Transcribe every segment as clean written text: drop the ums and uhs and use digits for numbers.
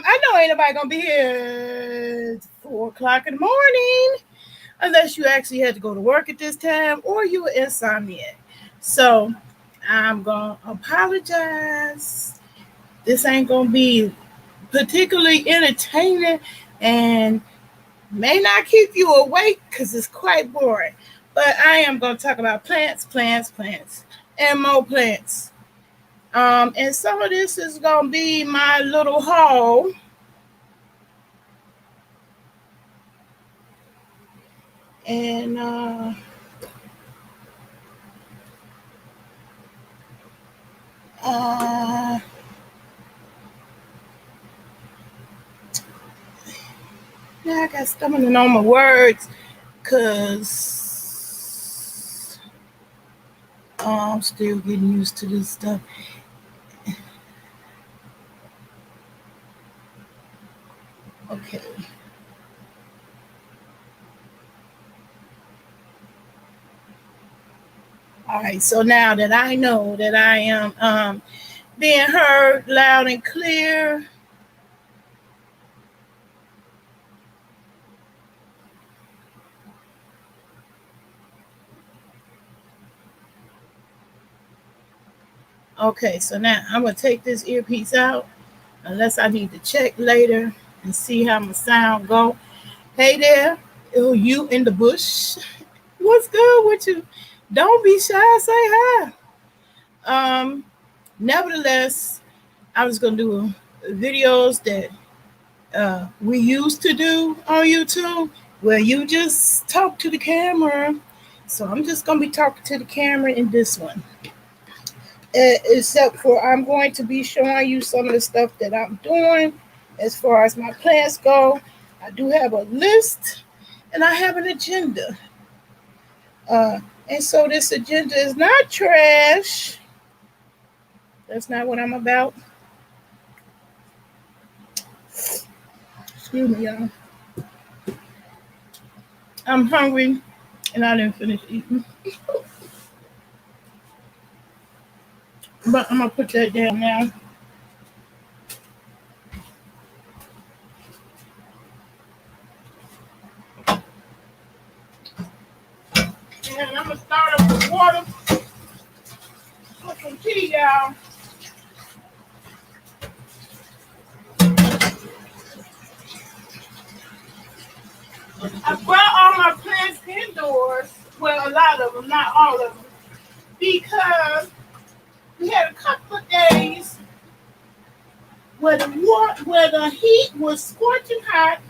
I know ain't nobody gonna be here at 4 o'clock in the morning unless you actually had to go to work at this time or you were insomniac. So I'm gonna apologize. This ain't gonna be particularly entertaining and may not keep you awake because it's quite boring. But I am gonna talk about plants, and more plants. And some of this is gonna be my little haul. And now I got stumbling on my words because I'm still getting used to this stuff. Okay. All right, so now that I know that I am being heard loud and clear, okay, so now I'm going to take this earpiece out unless I need to check later and see how my sound go. Hey there, you in the bush. What's good with you? Don't be shy, say hi. Nevertheless, I was going to do videos that we used to do on YouTube where you just talk to the camera. So I'm just going to be talking to the camera in this one. Except for I'm going to be showing you some of the stuff that I'm doing as far as my plans go. I do have a list and I have an agenda. And so this agenda is not trash. That's not what I'm about. Excuse me, y'all. I'm hungry and I didn't finish eating. But I'm going to put that down now. And I'm going to start up with water. Put some tea, y'all. I brought all my plants indoors. Well, a lot of them, not all of them. Because we had a couple of days where the heat was scorching hot.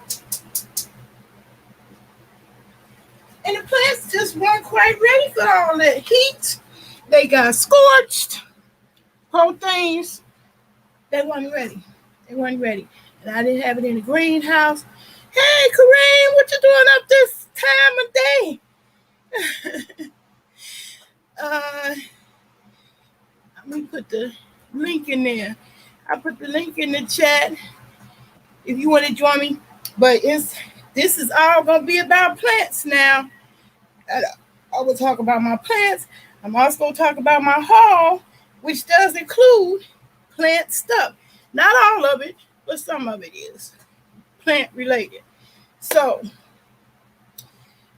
And the plants just weren't quite ready for all that heat. They got scorched. Whole things. They weren't ready. And I didn't have it in the greenhouse. Hey, Kareem, what you doing up this time of day? Let me put the link in there. I put the link in the chat if you want to join me. But this is all going to be about plants now. I will talk about my plants. I'm also going to talk about my haul, which does include plant stuff. Not all of it, but some of it is plant related. So,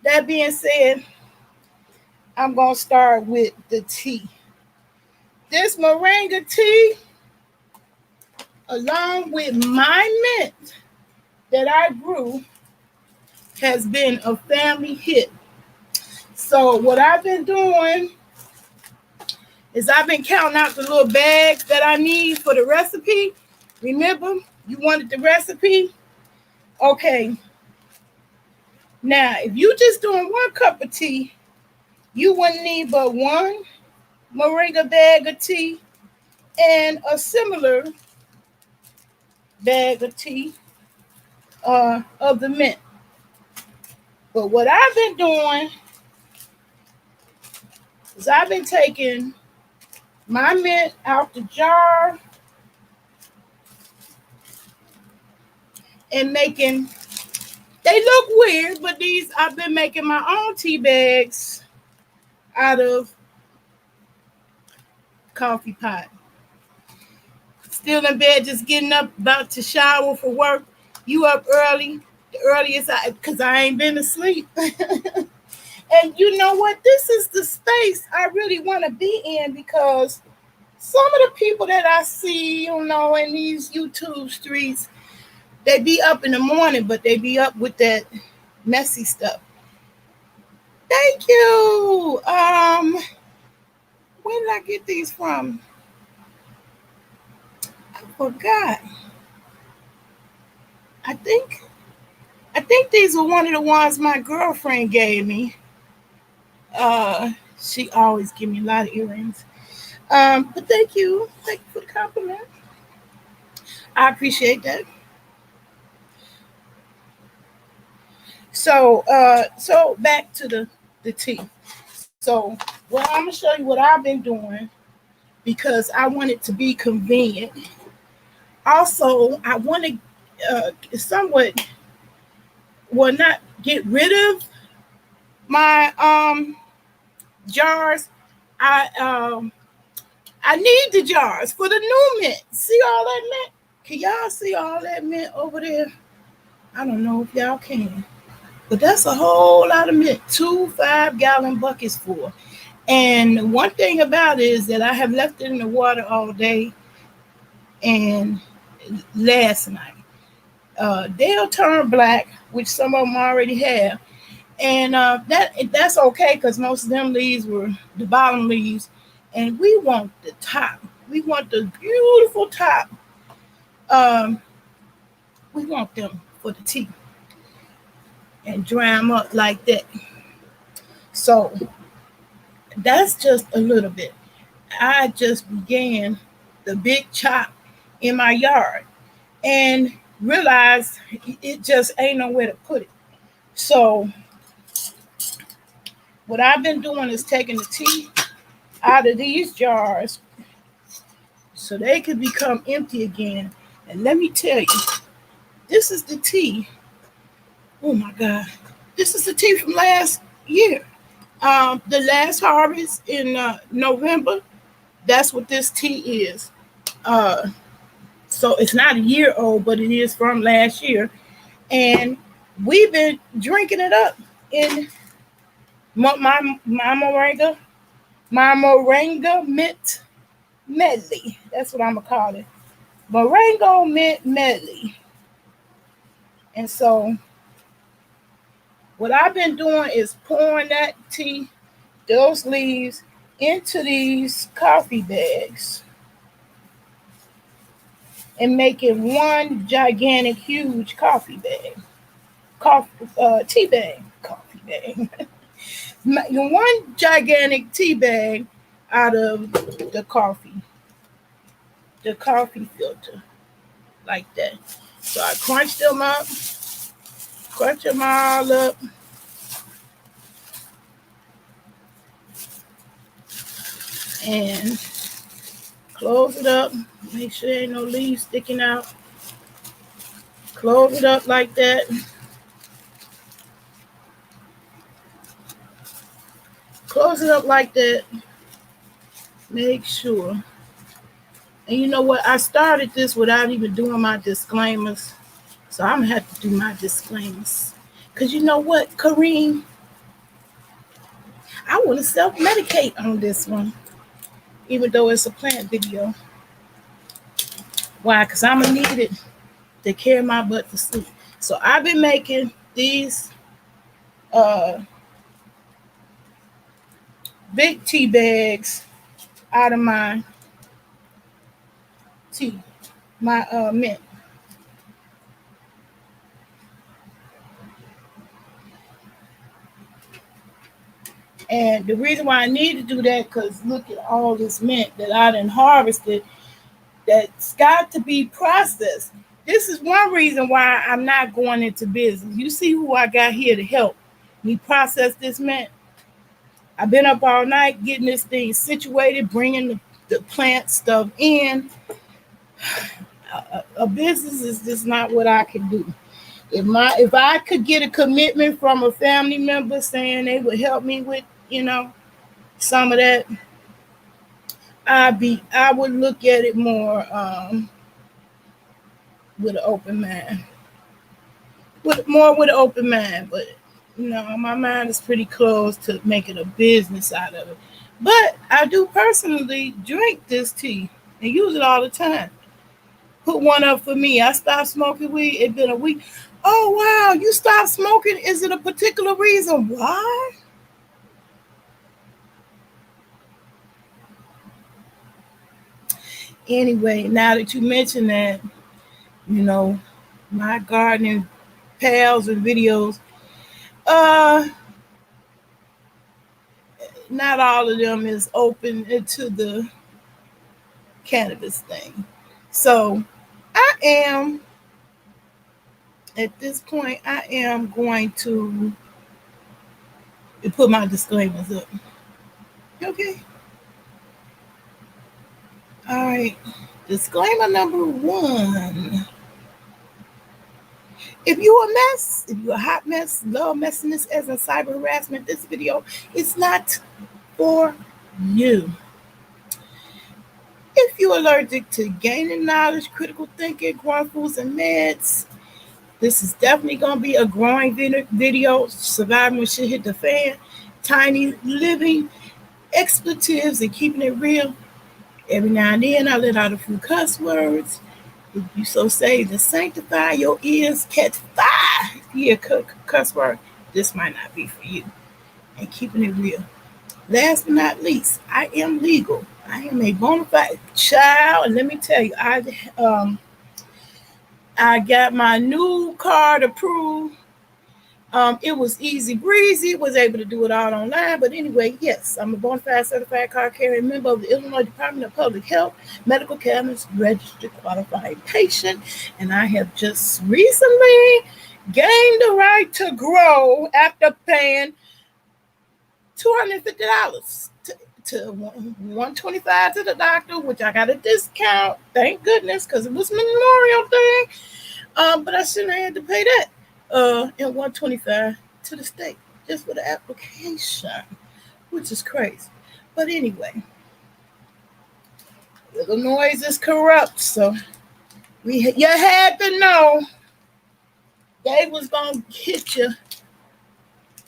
that being said, I'm going to start with the tea. This moringa tea, along with my mint that I grew, has been a family hit. So what I've been doing is I've been counting out the little bags that I need for the recipe. Remember, you wanted the recipe? Okay. Now, if you just doing 1 cup of tea, you wouldn't need but 1 moringa bag of tea and a similar bag of tea of the mint. But what I've been doing is I've been taking my mint out the jar and making, they look weird, but these, I've been making my own tea bags out of coffee pot. Still in bed, just getting up, about to shower for work. You up early, the earliest because I ain't been asleep. And you know what? This is the space I really want to be in because some of the people that I see, in these YouTube streets, they be up in the morning, but they be up with that messy stuff. Thank you. Where did I get these from? I forgot. I think these were one of the ones my girlfriend gave me. She always give me a lot of earrings. But thank you. Thank you for the compliment. I appreciate that. So back to the tea. So, well, I'm gonna show you what I've been doing because I want it to be convenient. Also, I want to somewhat, not get rid of my jars. I need the jars for the new mint. See all that mint? Can y'all see all that mint over there? I don't know if y'all can. But that's a whole lot of mint. 2 5-gallon buckets full. And one thing about it is that I have left it in the water all day and last night. They'll turn black, which some of them already have. And that's okay because most of them leaves were the bottom leaves. And we want the top. We want the beautiful top. We want them for the tea. And dry them up like that. So That's just a little bit. I just began the big chop in my yard and realized it just ain't nowhere to put it. So what I've been doing is taking the tea out of these jars so they could become empty again. And let me tell you, this is the tea. Oh my God. This is the tea from last year. The last harvest in November. That's what this tea is. So it's not a year old, but it is from last year. And we've been drinking it up in my moringa mint medley. That's what I'm gonna call it. Moringa mint medley. And so what I've been doing is pouring that tea, those leaves, into these coffee bags and making one gigantic, huge coffee bag, tea bag, coffee bag. One gigantic tea bag out of the coffee filter, like that. So I crunch them all up, and close it up. Make sure there ain't no leaves sticking out. Close it up like that. Close it up like that. Make sure. And you know what? I started this without even doing my disclaimers. So I'm going to have to do my disclaimers. Because you know what, Kareem? I want to self-medicate on this one. Even though it's a plant video. Why? Because I'm going to need it to carry my butt to sleep. So I've been making these big tea bags out of my tea, my mint. And the reason why I need to do that, because look at all this mint that I done harvested that's got to be processed. This is one reason why I'm not going into business. You see who I got here to help me process this mint. I've been up all night getting this thing situated, bringing the plant stuff in. A business is just not what I can do. If I could get a commitment from a family member saying they would help me with, some of that, I would look at it more with an open mind. With an open mind, but my mind is pretty close to making a business out of it. But I do personally drink this tea and use it all the time. Put one up for me. I stopped smoking weed. It's been a week. Oh, wow. You stopped smoking? Is it a particular reason why? Anyway, now that you mention that, my gardening pals and videos, not all of them is open to the cannabis thing. So at this point, I am going to put my disclaimers up. Okay. All right. Disclaimer number 1. If you're a mess, if you're a hot mess, love messiness as in cyber harassment, this video is not for you. If you're allergic to gaining knowledge, critical thinking, growing foods, and meds, this is definitely going to be a growing video. Surviving when shit hit the fan. Tiny living, expletives, and keeping it real. Every now and then, I let out a few cuss words. If you so say to sanctify your ears, catch fire. Yeah, cuss word. This might not be for you. And keeping it real. Last but not least, I am legal. I am a bona fide child. And let me tell you, I got my new card approved It was easy breezy, was able to do it all online. But anyway, yes, I'm a bona fide certified card carrying member of the Illinois Department of Public Health, medical cannabis registered qualified patient, and I have just recently gained the right to grow after paying $250 to $125 to the doctor, which I got a discount, thank goodness, because it was Memorial thing. But I shouldn't have had to pay that. And $125 to the state just for the application, which is crazy. But anyway, Illinois is corrupt, so you had to know they was gonna hit you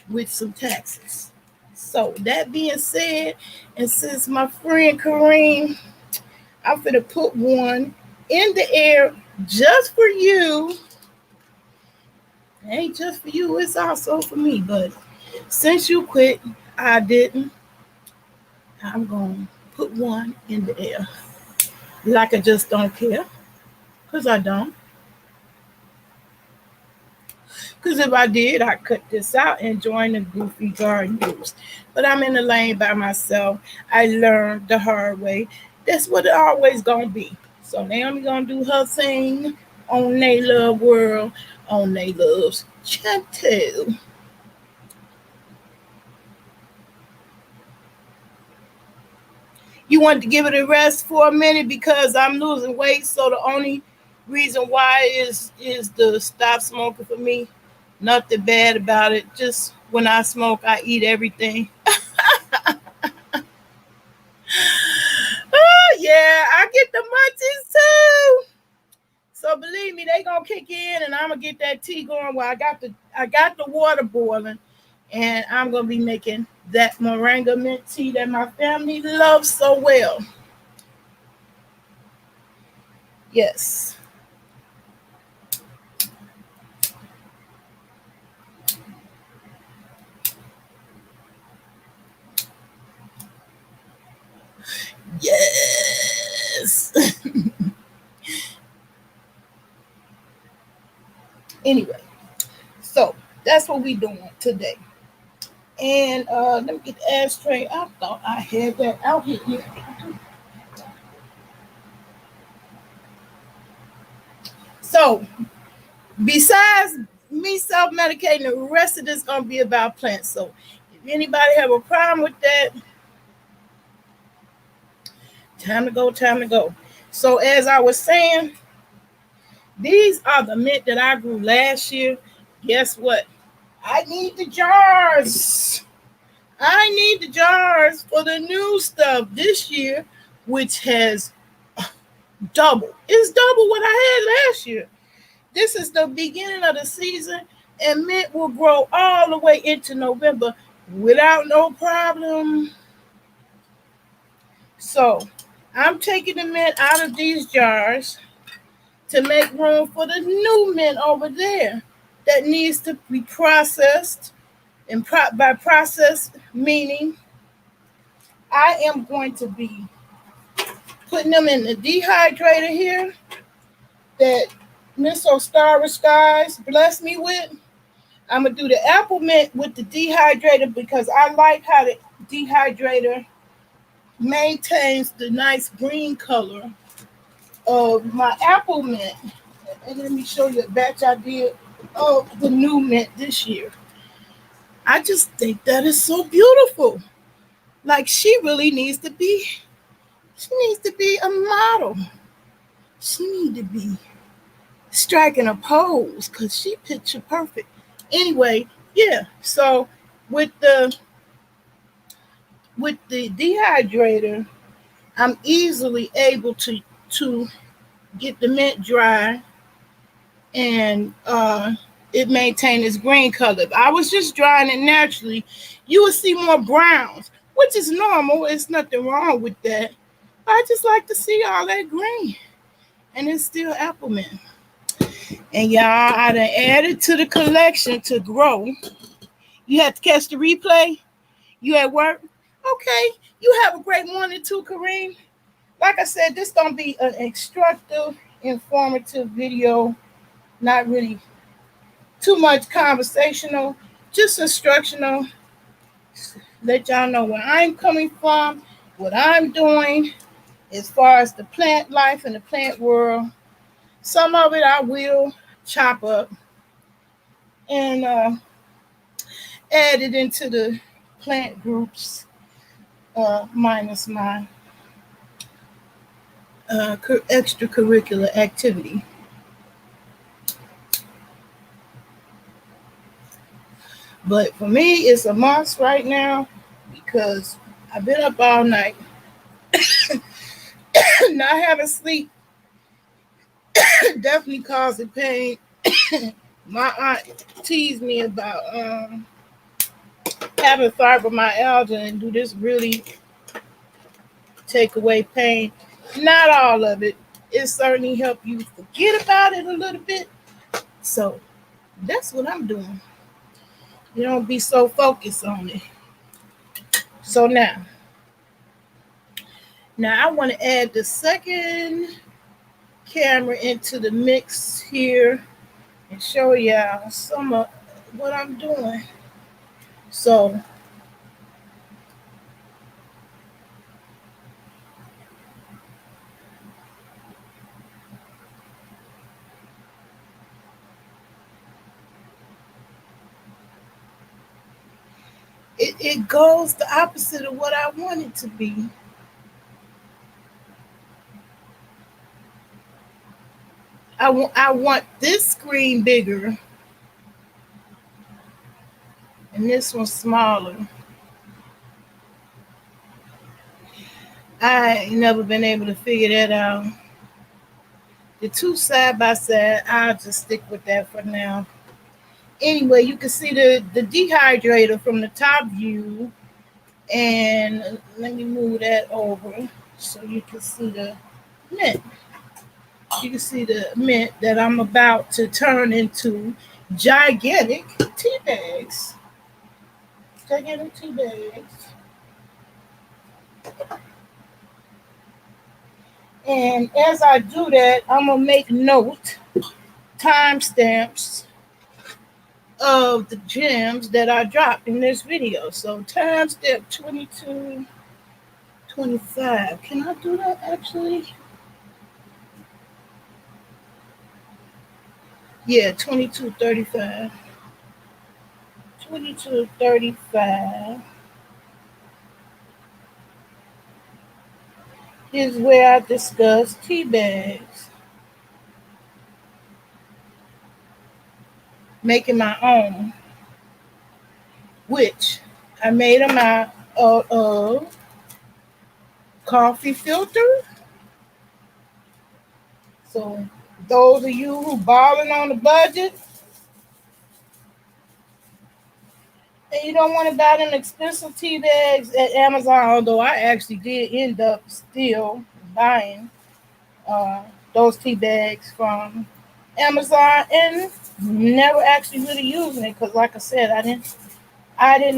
with some taxes. So that being said, and since my friend Kareem, I'm gonna put one in the air just for you. It ain't just for you, it's also for me. But since you quit, I didn't. I'm gonna put one in the air. Like I just don't care. Because I don't. Because if I did, I'd cut this out and join the goofy garden groups. But I'm in the lane by myself. I learned the hard way. That's what it always gonna be. So Naomi gonna do her thing on They Love World, on They Love's channel. You want to give it a rest for a minute because I'm losing weight. So the only reason why is the stop smoking for me. Nothing bad about it. Just when I smoke, I eat everything. Oh yeah, I get the munchies too. So believe me, they gonna kick in, and I'm gonna get that tea going. Well, I got the water boiling, and I'm gonna be making that moringa mint tea that my family loves so well. Yes. Yes. Anyway, so that's what we doing today. And let me get the ashtray. I thought I had that out here. So besides me self-medicating, the rest of this gonna be about plants. So if anybody have a problem with that, time to go, time to go. So as I was saying, these are the mint that I grew last year. Guess what? I need the jars. I need the jars for the new stuff this year, which has double. It's double what I had last year. This is the beginning of the season, and mint will grow all the way into November without no problem. So I'm taking the mint out of these jars to make room for the new mint over there that needs to be processed. And by process, meaning I am going to be putting them in the dehydrator here that Miss Ostara Skies blessed me with. I'm going to do the apple mint with the dehydrator because I like how the dehydrator maintains the nice green color of my apple mint. And let me show you a batch I did of the new mint this year. I just think that is so beautiful. Like she needs to be a model. She needs to be striking a pose because she picture perfect. Anyway, yeah. So with the dehydrator, I'm easily able to get the mint dry and it maintained its green color. If I was just drying it naturally, you would see more browns, which is normal. It's nothing wrong with that. I just like to see all that green. And it's still apple mint. And y'all, I done added to the collection to grow. You have to catch the replay? You at work? Okay. You have a great morning too, Kareem. Like I said, this gonna be an instructive, informative video. Not really too much conversational, just instructional. Let y'all know where I'm coming from, what I'm doing as far as the plant life and the plant world. Some of it I will chop up and add it into the plant groups, minus my extracurricular activity. But for me, it's a must right now because I've been up all night, not having sleep. Definitely causing pain. My aunt teased me about having fibromyalgia, and do this really take away pain? Not all of it. It certainly help you forget about it a little bit. So that's what I'm doing. You don't be so focused on it. So now I want to add the second camera into the mix here and show y'all some of what I'm doing. So it goes the opposite of what I want it to be. I want this screen bigger and this one smaller. I ain't never been able to figure that out. The two side by side, I'll just stick with that for now. Anyway, you can see the dehydrator from the top view. And let me move that over so you can see the mint. You can see the mint that I'm about to turn into gigantic tea bags. Gigantic tea bags. And as I do that, I'm going to make note, timestamps of the gems that I dropped in this video. So timestamp 22:25. Can I do that actually? Yeah, 22:35. 22:35 is where I discuss tea bags. Making my own, which I made them out of coffee filter. So those of you who balling on the budget and you don't want to buy them expensive tea bags at Amazon, although I actually did end up still buying those tea bags from Amazon and never actually really using it because, like I said, I did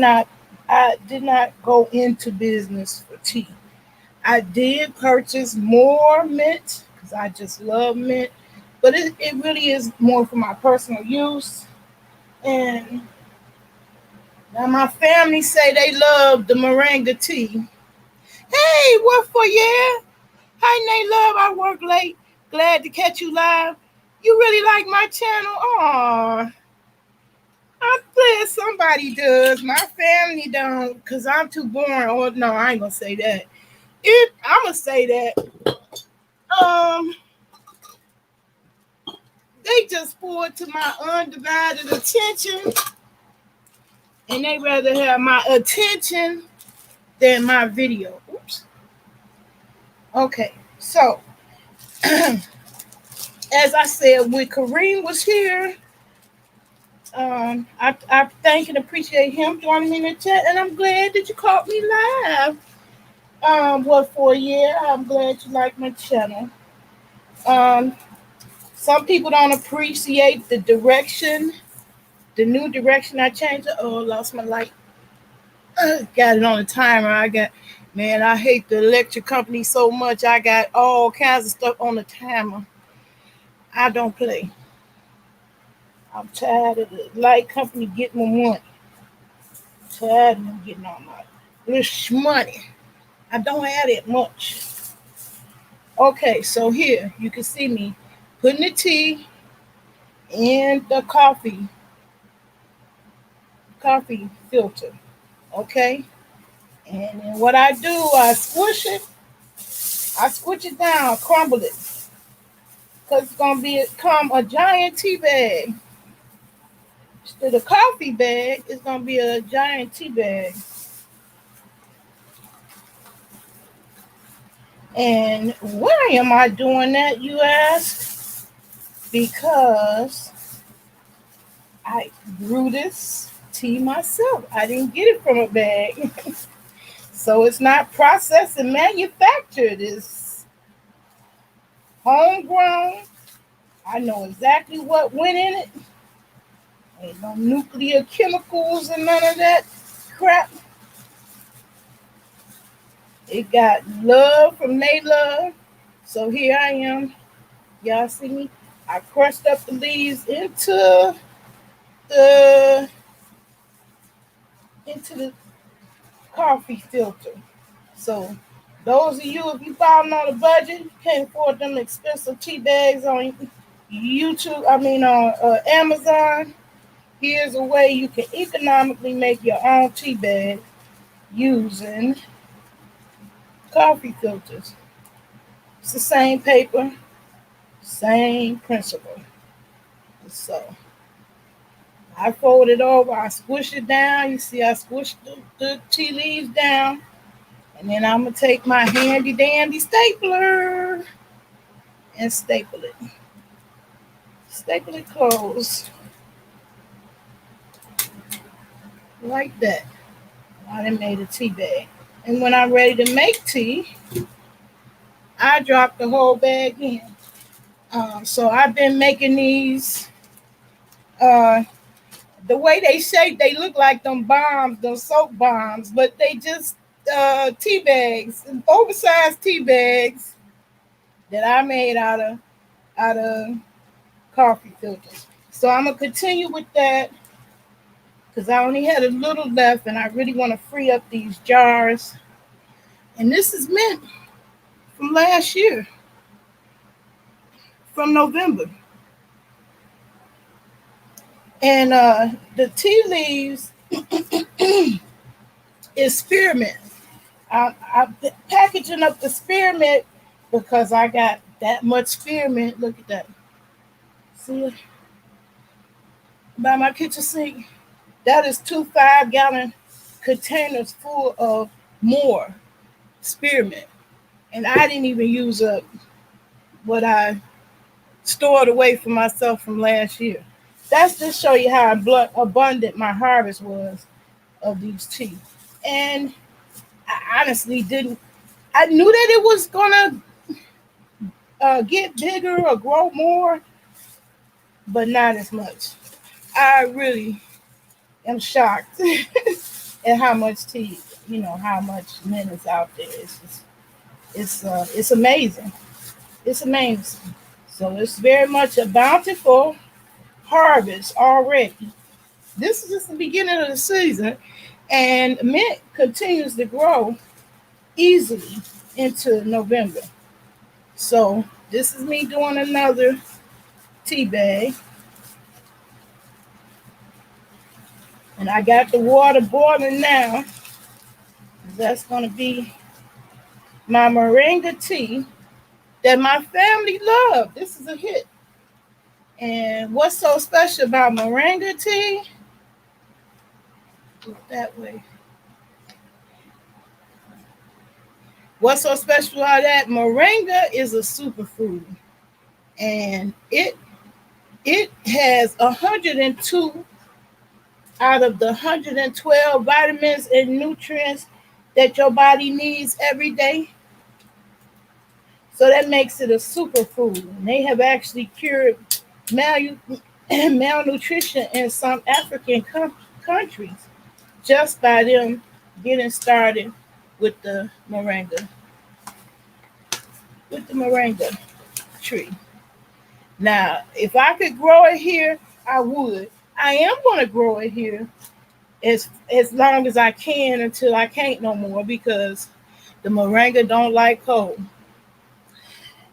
not go into business for tea. I did purchase more mint because I just love mint, but it really is more for my personal use. And now my family say they love the moringa tea. Hey, what for, yeah? Hi, Nate Love. I work late. Glad to catch you live. You really like my channel? Aw. I'm glad somebody does. My family don't because I'm too boring. Oh, no, I ain't going to say that. I'm going to say that. They just forward to my undivided attention. And they rather have my attention than my video. Oops. Okay, so as I said, when Kareem was here, I thank and appreciate him joining me in the chat, and I'm glad that you caught me live. What for? Yeah, I'm glad you like my channel. Some people don't appreciate the direction, the new direction I changed. Oh, I lost my light. Got it on the timer. I hate the electric company so much. I got all kinds of stuff on the timer. I don't play. I'm tired of the light company getting my money. Tired of them getting all my rich money. I don't have that much. Okay, so here you can see me putting the tea in the coffee filter. Okay, and then what I do, I squish it down, crumble it, cause it's gonna become a giant tea bag. Instead of coffee bag, it's gonna be a giant tea bag. And why am I doing that, you ask? Because I grew this tea myself. I didn't get it from a bag. So it's not processed and manufactured. It's homegrown. I know exactly what went in it. Ain't no nuclear chemicals and none of that crap. It got love from they love. So here I am. Y'all see me? I crushed up the leaves the into the coffee filter. So those of you, if you falling on a budget, you can't afford them expensive tea bags on YouTube, on Amazon, here's a way you can economically make your own tea bag using coffee filters. It's the same paper, same principle. So I fold it over, I squish it down. You see, I squish the tea leaves down. And then I'm going to take my handy dandy stapler and staple it. Staple it closed. Like that. I done made a tea bag. And when I'm ready to make tea, I drop the whole bag in. So I've been making these. The way they shape, they look like them bombs, those soap bombs, but they just tea bags, oversized tea bags that I made out of coffee filters. So I'm gonna continue with that because I only had a little left, and I really want to free up these jars. And this is mint from last year, from November. And the tea leaves is spearmint. I'm packaging up the spearmint because I got that much spearmint. Look at that. See it? By my kitchen sink. That is 2 5-gallon containers full of more spearmint. And I didn't even use up what I stored away for myself from last year. That's just show you how abundant my harvest was of these tea. And I honestly didn't. I knew that it was gonna get bigger or grow more, but not as much. I really am shocked at how much tea, how much mint is out there. It's amazing. It's amazing. So it's very much a bountiful harvest already. This is just the beginning of the season, and mint continues to grow easily into November. So this is me doing another tea bag. And I got the water boiling now. That's going to be my moringa tea that my family loved. This is a hit. And what's so special about moringa tea? Look that way. What's so special about that? Moringa is a superfood. And it has 102 out of the 112 vitamins and nutrients that your body needs every day. So that makes it a superfood. And they have actually cured malnutrition in some African countries just by them getting started with the moringa tree. Now, if I could grow it here, I would. I am going to grow it here as long as I can until I can't no more because the moringa don't like cold.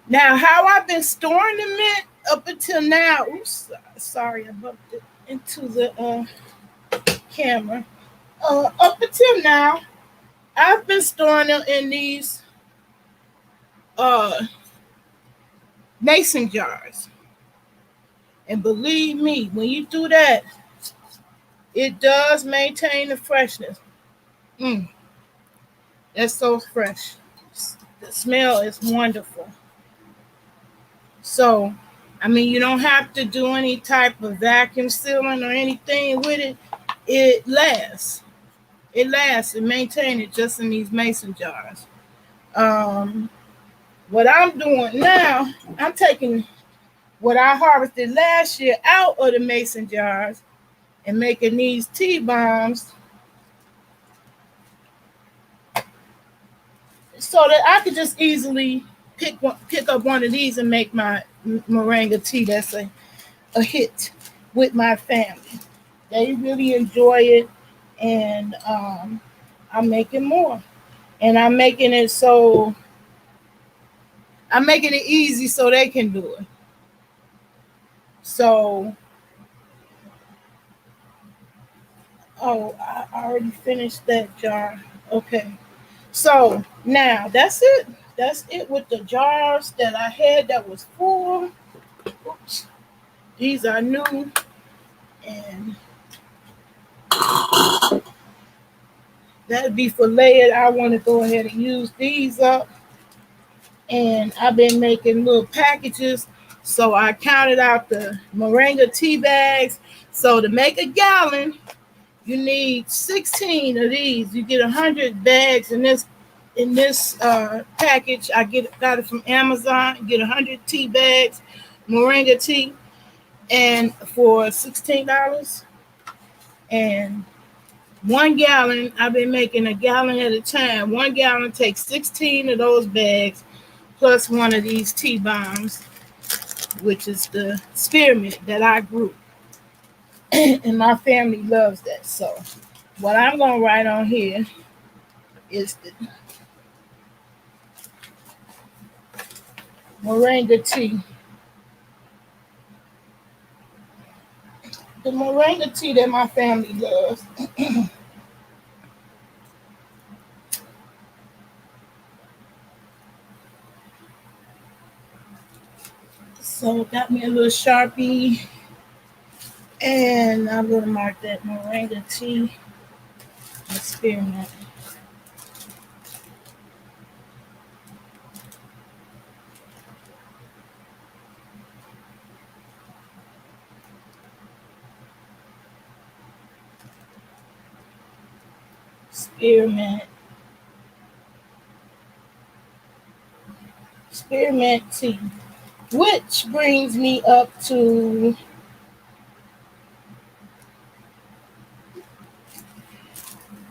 Now, how I've been storing the mint up until now. Oops, sorry, I bumped it into the camera. Up until now, I've been storing them in these uh, mason jars. And believe me, when you do that, it does maintain the freshness. Mm, that's so fresh. The smell is wonderful. So, I mean, you don't have to do any type of vacuum sealing or anything with it. It lasts. It lasts and maintain it just in these mason jars. Um, what I'm doing now, I'm taking what I harvested last year out of the mason jars and making these tea bombs so that I could just easily pick up one of these and make my moringa tea. That's a hit with my family. They really enjoy it, and I'm making more, and I'm making it easy so they can do it. So, oh, I already finished that jar. Okay, so now that's it. That's it with the jars that I had that was full. Oops. These are new, and that'd be for later. I want to go ahead and use these up. And I've been making little packages. So I counted out the moringa tea bags. So to make a gallon, you need 16 of these. You get 100 bags in this package. Got it from Amazon. You get 100 tea bags, moringa tea, and for $16. And 1 gallon, I've been making a gallon at a time. 1 gallon takes 16 of those bags plus one of these tea bombs, which is the spearmint that I grew. And my family loves that. So what I'm going to write on here is the moringa tea. The moringa tea that my family loves. So got me a little Sharpie, and I'm going to mark that moringa tea and spearmint. Spearmint. Spearmint tea. Which brings me up to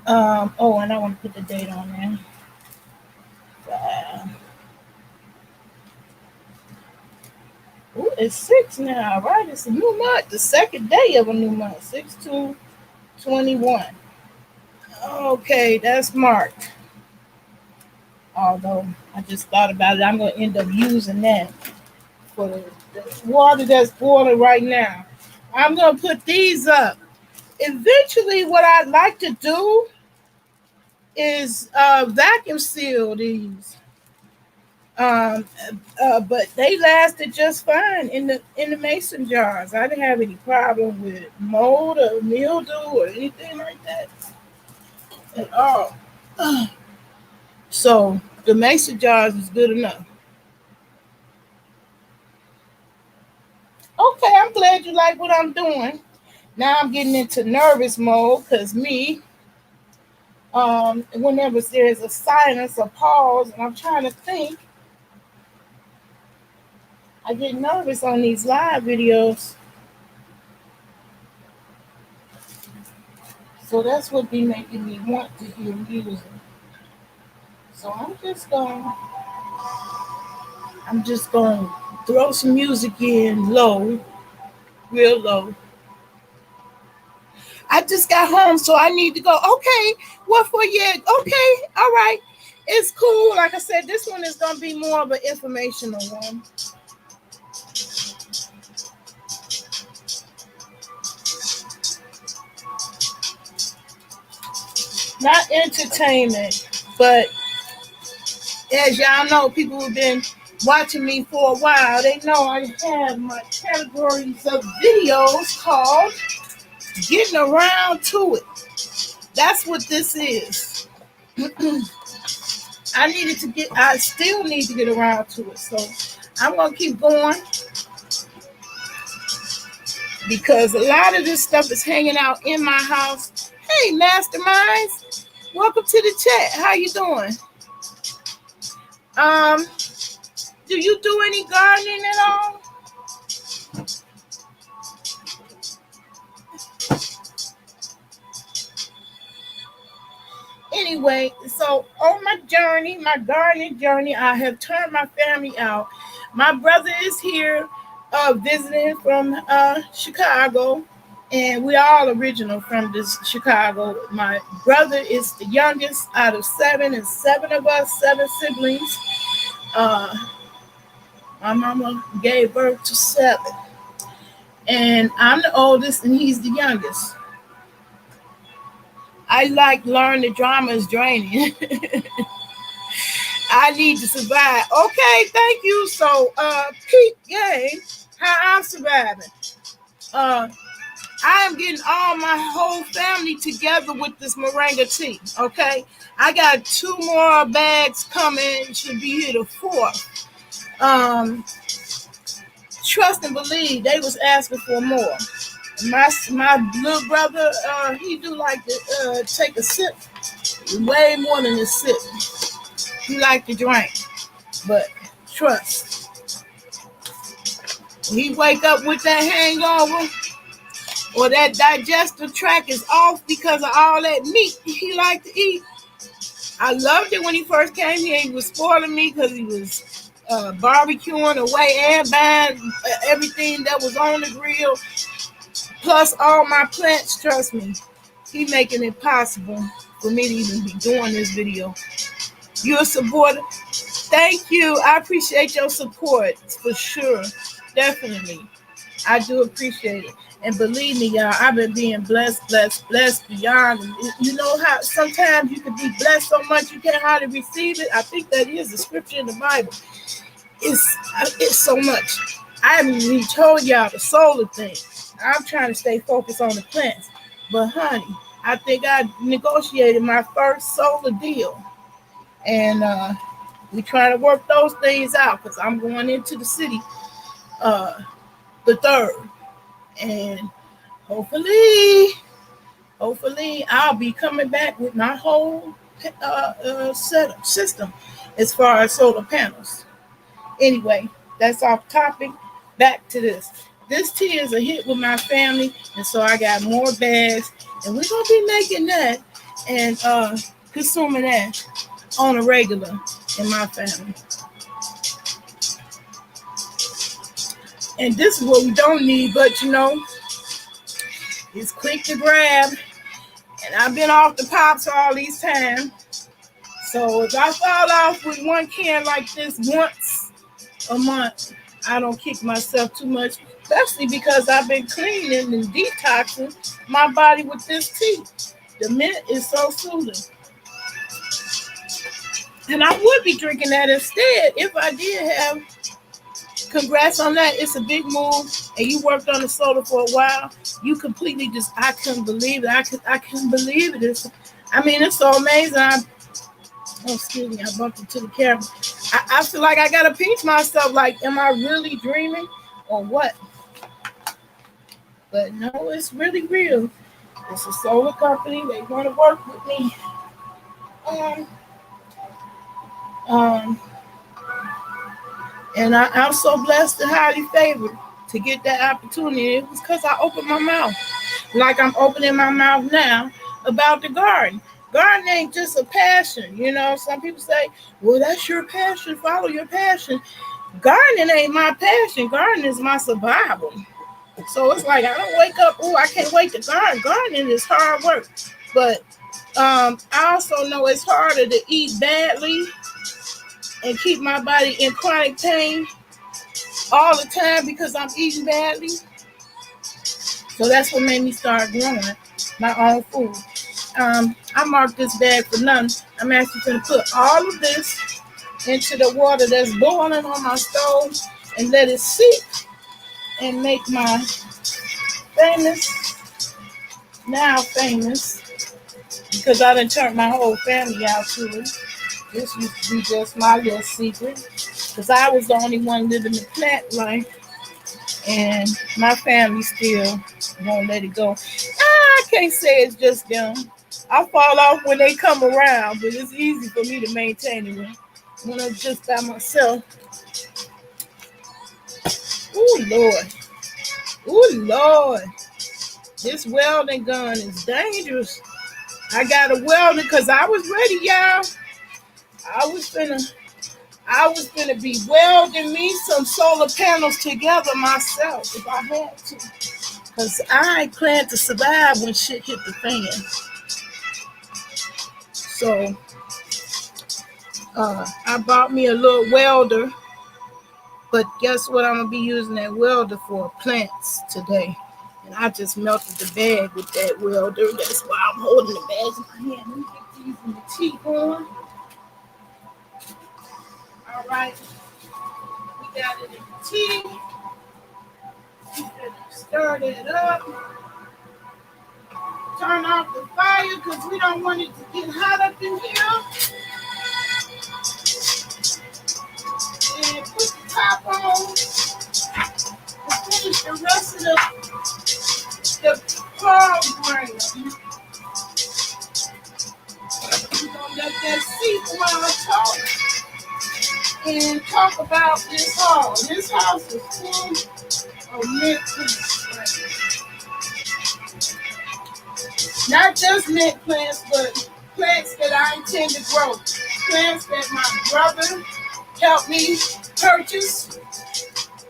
and I want to put the date on there. It's 6 now, right? It's a new month, the second day of a new month, 6/2/21. Okay, that's marked. Although I just thought about it, I'm going to end up using that for the water that's boiling right now. I'm going to put these up. Eventually, what I'd like to do is vacuum seal these. But they lasted just fine in the mason jars. I didn't have any problem with mold or mildew or anything like that at all. So the mason jars is good enough. Okay, I'm glad you like what I'm doing. Now I'm getting into nervous mode because whenever there's a silence, a pause, and I'm trying to think, I get nervous on these live videos. So that's what be making me want to hear music. So I'm just going to throw some music in low, real low. I just got home, so I need to go. Okay, what for you? Okay, all right. It's cool. Like I said, this one is going to be more of an informational one. Not entertainment, but as y'all know, people who've been watching me for a while, they know I have my categories of videos called Getting Around to It. That's what this is. I still need to get around to it. So I'm going to keep going because a lot of this stuff is hanging out in my house. Hey, masterminds, welcome to the chat. How you doing? Do you do any gardening at all? Anyway, so on my journey, my gardening journey, I have turned my family out. My brother is here visiting from Chicago, and we are all original from this Chicago. My brother is the youngest out of seven, and seven of us, seven siblings. My mama gave birth to seven, and I'm the oldest, and he's the youngest. I like learn the drama is draining. I need to survive. Okay, thank you. So, Pete Gang, how I'm surviving. I am getting all my whole family together with this moringa tea. Okay, I got 2 more bags coming. Should be here the 4th. Trust and believe. They was asking for more. My little brother, he do like to take a sip, way more than a sip. He like to drink, but trust. When he wake up with that hangover or that digestive tract is off because of all that meat he like to eat. I loved it when he first came here. He was spoiling me because he was barbecuing away and buying everything that was on the grill. Plus all my plants, trust me, he making it possible for me to even be doing this video. You're a supporter. Thank you. I appreciate your support for sure. Definitely. I do appreciate it. And believe me, y'all, I've been being blessed beyond. You know how sometimes you can be blessed so much you can't hardly receive it? I think that is the scripture in the Bible. It's so much. I haven't even told y'all the solar thing. I'm trying to stay focused on the plants. But honey, I think I negotiated my first solar deal. And we trying to work those things out because I'm going into the city the 3rd. And hopefully I'll be coming back with my whole setup system as far as solar panels. Anyway, that's off topic. Back to this. This tea is a hit with my family, and so I got more bags, and we're gonna be making that and consuming that on a regular in my family. And this is what we don't need, but you know, it's quick to grab. And I've been off the pops all these times. So if I fall off with one can like this once a month, I don't kick myself too much, especially because I've been cleaning and detoxing my body with this tea. The mint is so soothing. And I would be drinking that instead if I did have. Congrats on that. It's a big move. And you worked on the soda for a while. You completely I couldn't believe it. I couldn't believe it. It's so amazing. Excuse me, I bumped into the camera. I feel like I got to pinch myself. Like, am I really dreaming or what? But no, it's really real. It's a solar company. They want to work with me. And I'm so blessed and highly favored to get that opportunity. It was because I opened my mouth, like I'm opening my mouth now about the garden. Gardening ain't just a passion, you know. Some people say, well, that's your passion. Follow your passion. Gardening ain't my passion. Gardening is my survival. So it's like I don't wake up, oh, I can't wait to garden. Gardening is hard work. But I also know it's harder to eat badly and keep my body in chronic pain all the time because I'm eating badly. So that's what made me start growing my own food. I marked this bag for none. I'm actually going to put all of this into the water that's boiling on my stove and let it seep and make my famous, now famous, because I done turned my whole family out to it. This used to be just my little secret, because I was the only one living the plant life, and my family still won't let it go. I can't say it's just them. I fall off when they come around, but it's easy for me to maintain it when I'm just by myself. Oh Lord. Oh Lord. This welding gun is dangerous. I got a welder because I was ready, y'all. I was gonna be welding me some solar panels together myself if I had to. Cause I plan to survive when shit hit the fan. So I bought me a little welder, but guess what? I'm gonna be using that welder for plants today. And I just melted the bag with that welder. That's why I'm holding the bag in my hand. Let me get these in the tea going. All right, we got it in the tea. Stir it up. Turn off the fire because we don't want it to get hot up in here. And put the top on and finish the rest of the program. We're going to let that seep while I talk and talk about this haul. This house is full of mint plants. Not just mint plants, but plants that I intend to grow. Plants that my brother helped me purchase.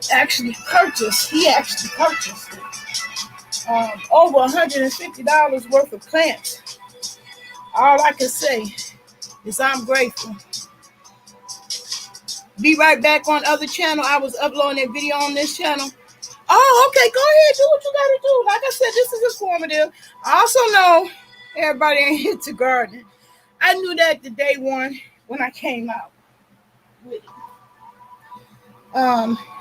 He actually purchased it. Over $150 worth of plants. All I can say is I'm grateful. Be right back on other channel. I was uploading a video on this channel. Oh, okay, go ahead, do what you gotta do. Like I said, this is informative. I also know everybody ain't hit to garden. I knew that the day one when I came out with it.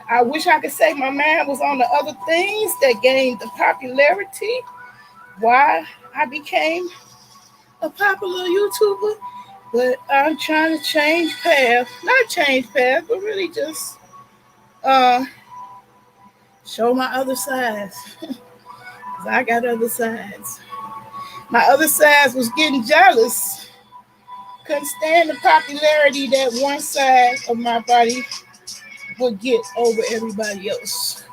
I wish I could say my mind was on the other things that gained the popularity. Why I became a popular YouTuber, but I'm trying to change path. Not change path, but really just show my other sides. Cause I got other sides. My other sides was getting jealous. Couldn't stand the popularity that one side of my body would get over everybody else,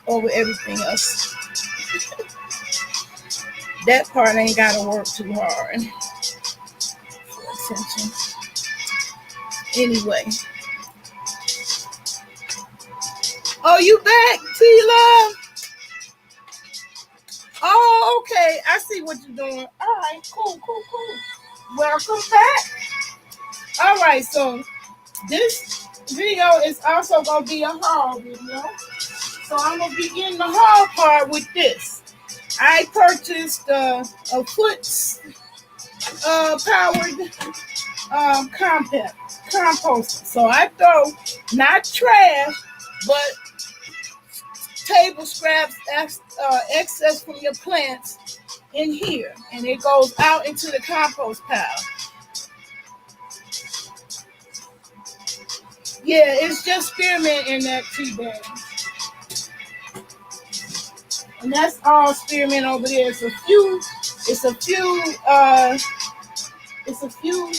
over everything else. That part ain't gotta work too hard for attention. Anyway. Oh, you back, T-Love? Oh, okay. I see what you're doing. All right, cool. Welcome back. All right, so this video is also going to be a haul video. So I'm going to begin the haul part with this. I purchased a foot powered composter. So I throw not trash, but table scraps, excess from your plants in here, and it goes out into the compost pile. Yeah, it's just spearmint in that tea bag, and that's all spearmint over there. It's a few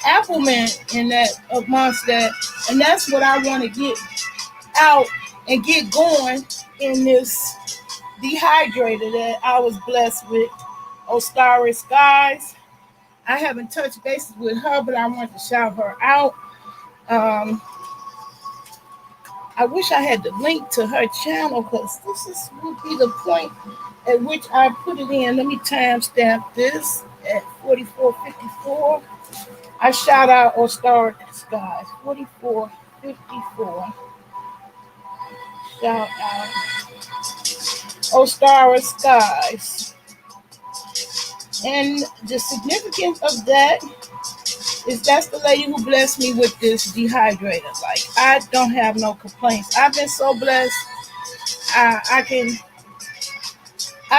apple mint in that amongst that, and that's what I want to get out and get going in this dehydrator that I was blessed with, Osiris Skies. I haven't touched bases with her, but I want to shout her out. I wish I had the link to her channel because would be the point at which I put it in. Let me timestamp this at 44:54. I shout out Ostar Skies 44:54. Shout out Ostara Skies. And the significance of that is that's the lady who blessed me with this dehydrator. Like, I don't have no complaints. I've been so blessed. I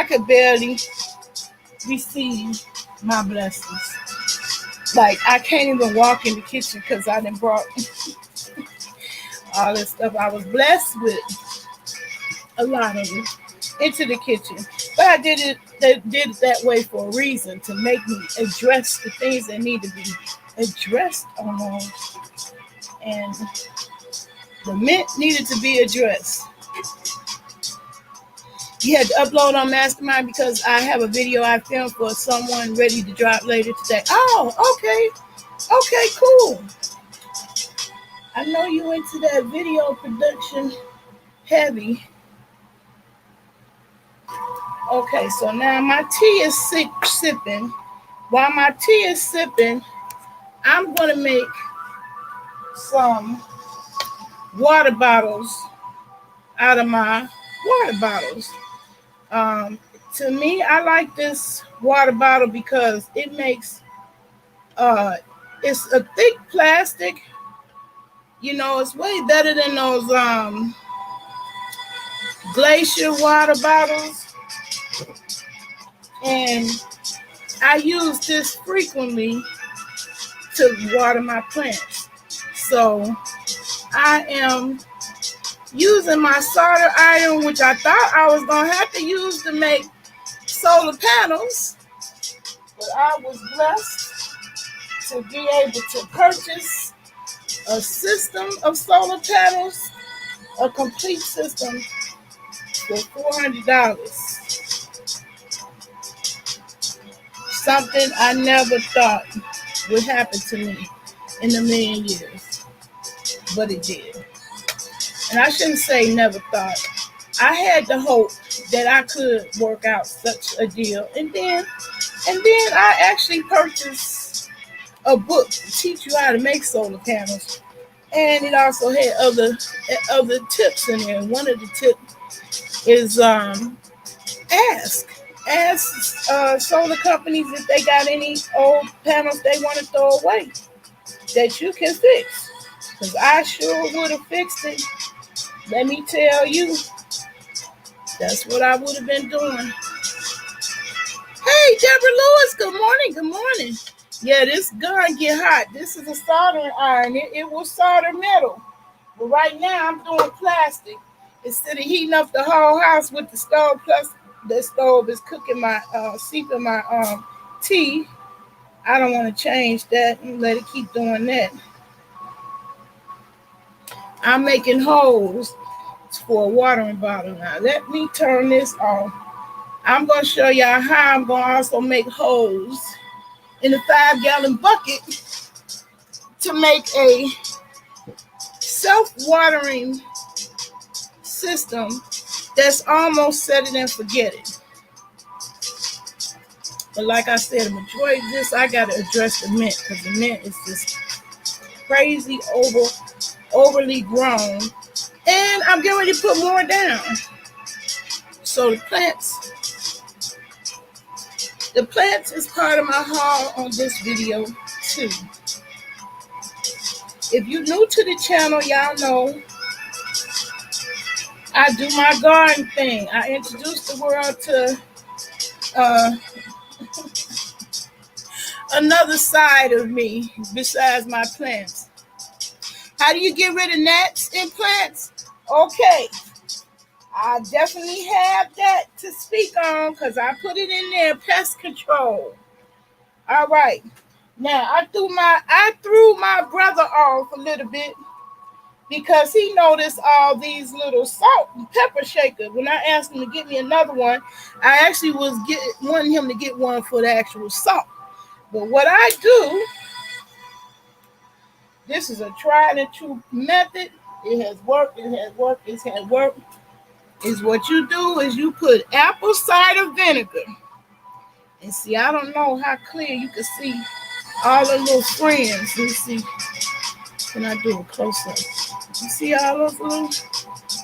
could barely receive my blessings. Like, I can't even walk in the kitchen because I done brought all this stuff I was blessed with, a lot of it, into the kitchen. But I did it that way for a reason, to make me address the things that need to be addressed almost. And the mint needed to be addressed. You had to upload on Mastermind because I have a video I filmed for someone ready to drop later today. Oh, okay. Okay, cool. I know you into that video production heavy. Okay, so now my tea is sipping. While my tea is sipping, I'm going to make some water bottles out of my water bottles. To me, I like this water bottle because it makes, it's a thick plastic. You know, it's way better than those glacier water bottles. And I use this frequently to water my plants. So I am using my solder iron, which I thought I was going to have to use to make solar panels. But I was blessed to be able to purchase a system of solar panels, a complete system, for $400. Something I never thought would happen to me in a million years, but it did. And I shouldn't say never thought. I had the hope that I could work out such a deal, and then I actually purchased a book to teach you how to make solar panels, and it also had other tips in there. One of the tips is ask solar companies if they got any old panels they want to throw away that you can fix. Because I sure would have fixed it. Let me tell you, that's what I would have been doing. Hey, Deborah Lewis, good morning, good morning. Yeah, this gun get hot. This is a soldering iron. It will solder metal. But right now, I'm doing plastic. Instead of heating up the whole house with the stove, plus the stove is cooking seeping my tea. I don't want to change that and let it keep doing that. I'm making holes for a watering bottle now. Let me turn this off. I'm going to show y'all how I'm going to also make holes in the 5-gallon bucket to make a self-watering system that's almost set it and forget it. But like I said, the majority of this, I got to address the mint, because the mint is just crazy, overly grown. And I'm getting ready to put more down. So the plants is part of my haul on this video too. If you're new to the channel, y'all know I do my garden thing. I introduce the world to another side of me besides my plants. How do you get rid of gnats in plants? Okay, I definitely have that to speak on because I put it in there, pest control. All right. Now I threw my brother off a little bit because he noticed all these little salt and pepper shakers. When I asked him to get me another one, I actually was wanting him to get one for the actual salt. But what I do, this is a tried and true method. It has worked. It has worked. It has worked. Is what you do is you put apple cider vinegar. And see, I don't know how clear you can see all the little friends. Let's see. Can I do a close up? You see all those little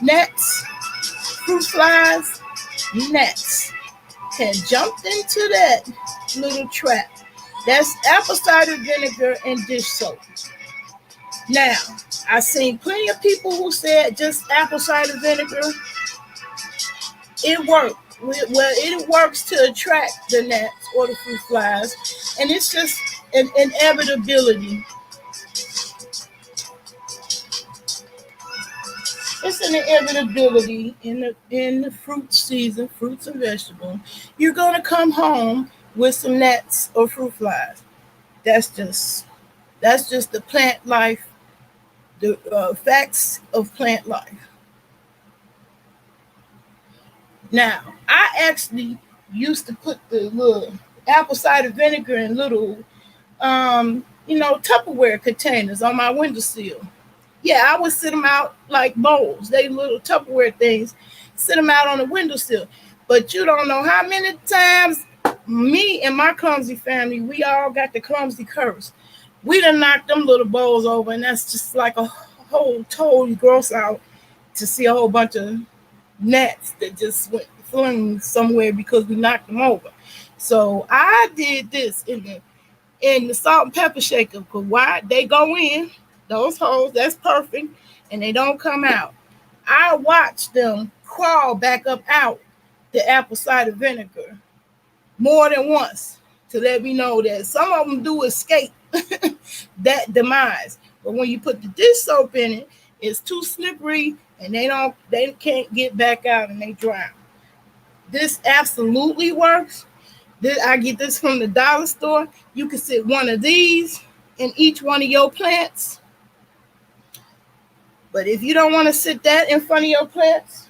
nets, fruit flies, nets had jumped into that little trap. That's apple cider vinegar and dish soap. Now, I've seen plenty of people who said just apple cider vinegar. It worked. Well, it works to attract the gnats or the fruit flies, and it's just an inevitability. It's an inevitability in the fruit season, fruits and vegetables. You're gonna come home with some gnats or fruit flies. That's just the plant life, the facts of plant life. Now, I actually used to put the little apple cider vinegar in little, Tupperware containers on my windowsill. Yeah, I would sit them out like bowls. They little Tupperware things, sit them out on the windowsill. But you don't know how many times me and my clumsy family, we all got the clumsy curse. We done knocked them little bowls over, and that's just like a whole totally gross out to see a whole bunch of gnats that just went flung somewhere because we knocked them over. So I did this in the salt and pepper shaker. Because why? They go in those holes, that's perfect, and they don't come out. I watched them crawl back up out the apple cider vinegar more than once to let me know that some of them do escape that demise. But when you put the dish soap in it, it's too slippery and they can't get back out and they drown. This absolutely works. I get this from the dollar store. You can sit one of these in each one of your plants. But if you don't want to sit that in front of your plants,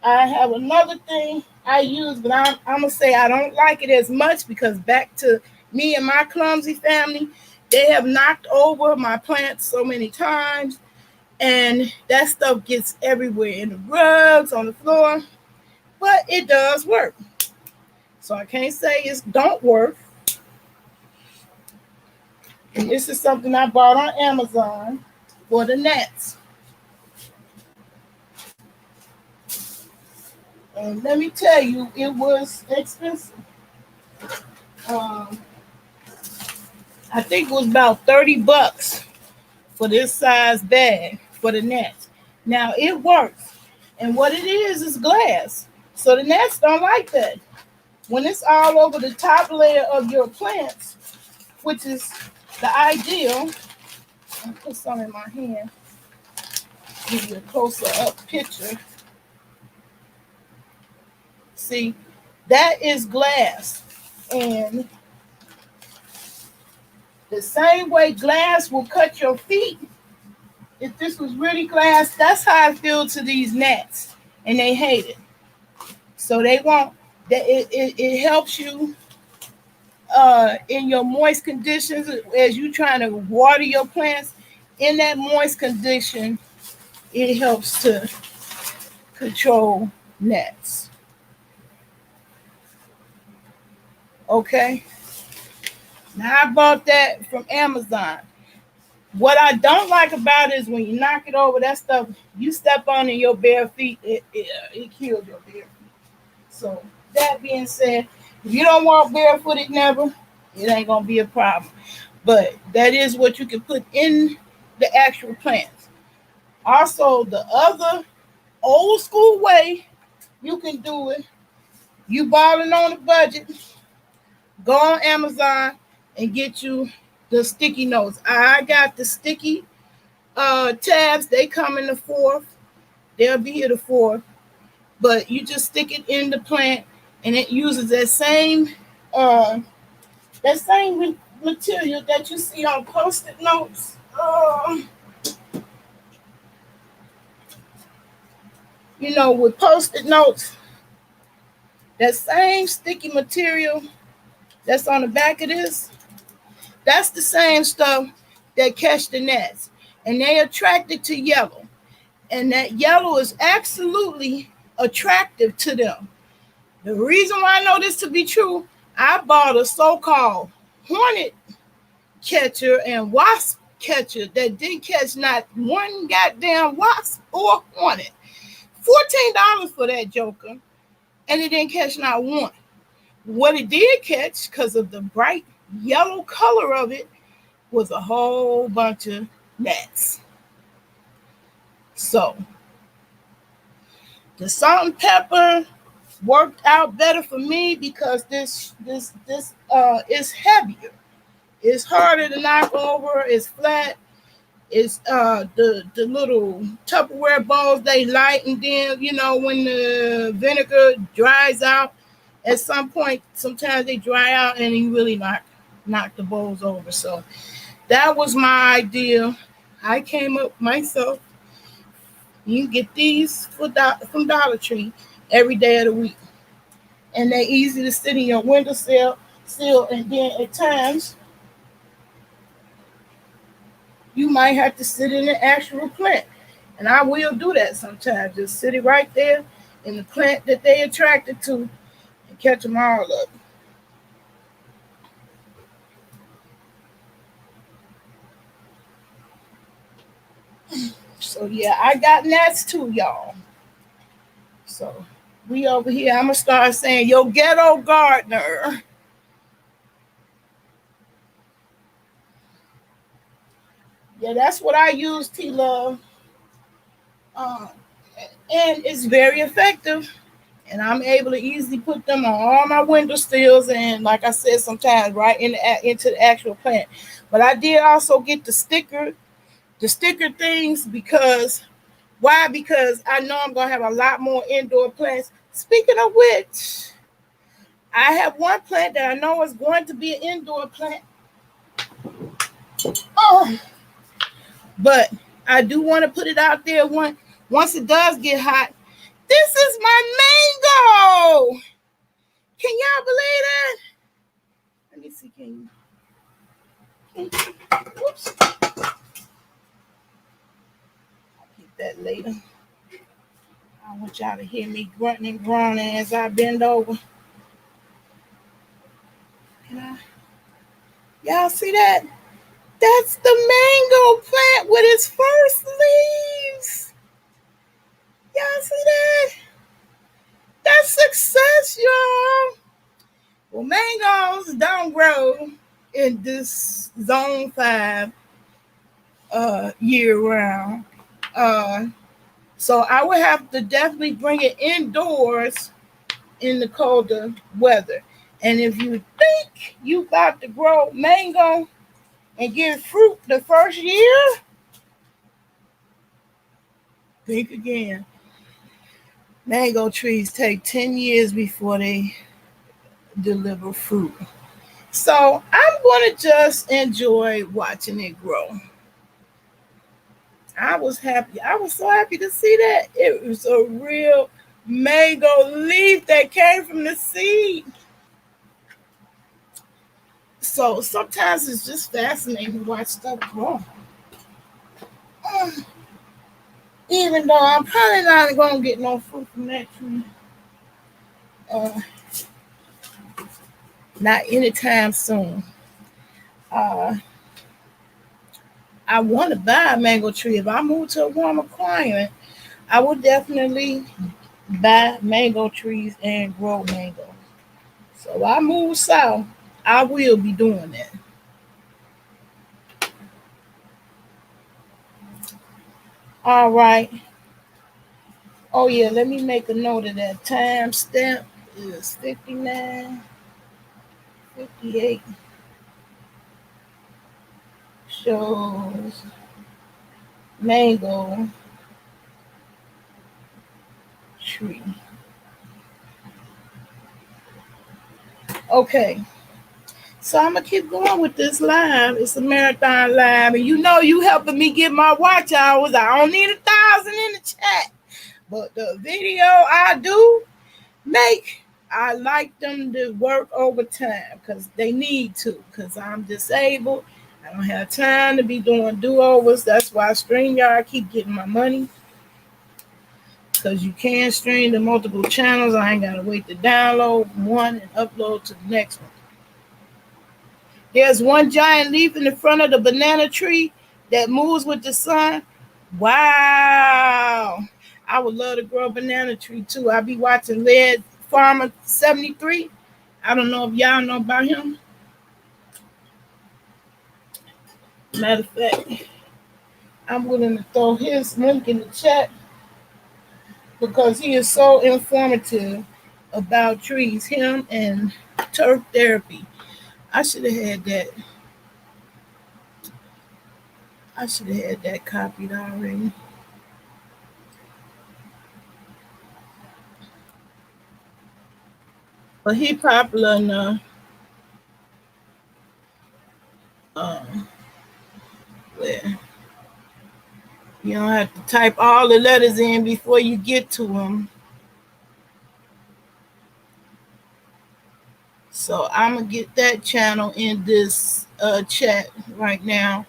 I have another thing I use, but I'm going to say I don't like it as much because back to me and my clumsy family, they have knocked over my plants so many times, and that stuff gets everywhere in the rugs, on the floor, but it does work. So I can't say it don't work. And this is something I bought on Amazon for the gnats. And let me tell you, it was expensive. I think it was about $30 for this size bag for the gnats. Now it works, and what it is glass. So the gnats don't like that. When it's all over the top layer of your plants, which is the ideal. I'll put some in my hand. Give you a closer up picture. See, that is glass. And the same way glass will cut your feet, if this was really glass, that's how I feel to these gnats. And they hate it. So they won't, it helps you in your moist conditions as you trying to water your plants. In that moist condition, it helps to control gnats. Okay. Now I bought that from Amazon. What I don't like about it is when you knock it over, that stuff you step on in your bare feet, it kills your bare feet. So that being said, if you don't walk barefooted never, it ain't gonna be a problem. But that is what you can put in the actual plants. Also, the other old school way you can do it, you balling on a budget, go on Amazon and get you the sticky notes. I got the sticky tabs. They come in the 4th. They'll be here the 4th. But you just stick it in the plant, and it uses that same material that you see on Post-it notes. With Post-it notes, that same sticky material that's on the back of this, that's the same stuff that catch the gnats. and they attracted to yellow. And that yellow is absolutely attractive to them. The reason why I know this to be true, I bought a so-called hornet catcher and wasp catcher that didn't catch not one goddamn wasp or hornet. $14 for that joker, and it didn't catch not one. What it did catch, because of the bright yellow color of it, was a whole bunch of gnats. So the salt and pepper worked out better for me because this is heavier. It's harder to knock over. It's flat. It's the little Tupperware bowls they light, and then when the vinegar dries out, at some point sometimes they dry out and you really knock the bowls over. So that was my idea. I came up myself. You get these from Dollar Tree every day of the week, and they're easy to sit in your windowsill, and then at times you might have to sit in the actual plant, and I will do that sometimes. Just sit it right there in the plant that they attracted to, and catch them all up. So yeah, I got gnats too, y'all. So we over here. I'm gonna start saying, "Yo, ghetto gardener." Yeah, that's what I use, T-Love. Um, and it's very effective. And I'm able to easily put them on all my window sills, and like I said, sometimes right into the actual plant. But I did also get the sticker things because why? Because I know I'm gonna have a lot more indoor plants. Speaking of which, I have one plant that I know is going to be an indoor plant. Oh, but I do want to put it out there once it does get hot. This is my mango. Can y'all believe that? Let me see. Can you? Whoops. I'll keep that later. I want y'all to hear me grunting and groaning as I bend over. Can I? Y'all see that? That's the mango plant with its first leaves. Y'all see that? That's success, y'all. Well, mangoes don't grow in this zone 5 year round. So I would have to definitely bring it indoors in the colder weather. And if you think you got to grow mango and get fruit the first year, think again. Mango trees take 10 years before they deliver fruit. So I'm going to just enjoy watching it grow. I was happy. I was so happy to see that. It was a real mango leaf that came from the seed. So sometimes it's just fascinating to watch stuff grow. Even though I'm probably not going to get no fruit from that tree. Not anytime soon. I want to buy a mango tree. If I move to a warmer climate, I will definitely buy mango trees and grow mango. So if I move south, I will be doing that. All right. Oh yeah, let me make a note of that. Time stamp is 59:58. Shows mango tree. Okay. So I'm gonna keep going with this live. It's a marathon live, and you helping me get my watch hours. I don't need 1,000 in the chat, but the video I do make, I like them to work overtime because they need to. Because I'm disabled, and don't have time to be doing do-overs. That's why StreamYard keep getting my money. Because you can stream to multiple channels. I ain't got to wait to download one and upload to the next one. There's one giant leaf in the front of the banana tree that moves with the sun. Wow. I would love to grow a banana tree too. I be watching Lead Farmer 73. I don't know if y'all know about him. Matter of fact, I'm willing to throw his link in the chat because he is so informative about trees. Him and turf therapy. I should have had that. I should have had that copied already. But he popular enough. Where you don't have to type all the letters in before you get to them. So I'm gonna get that channel in this chat right now.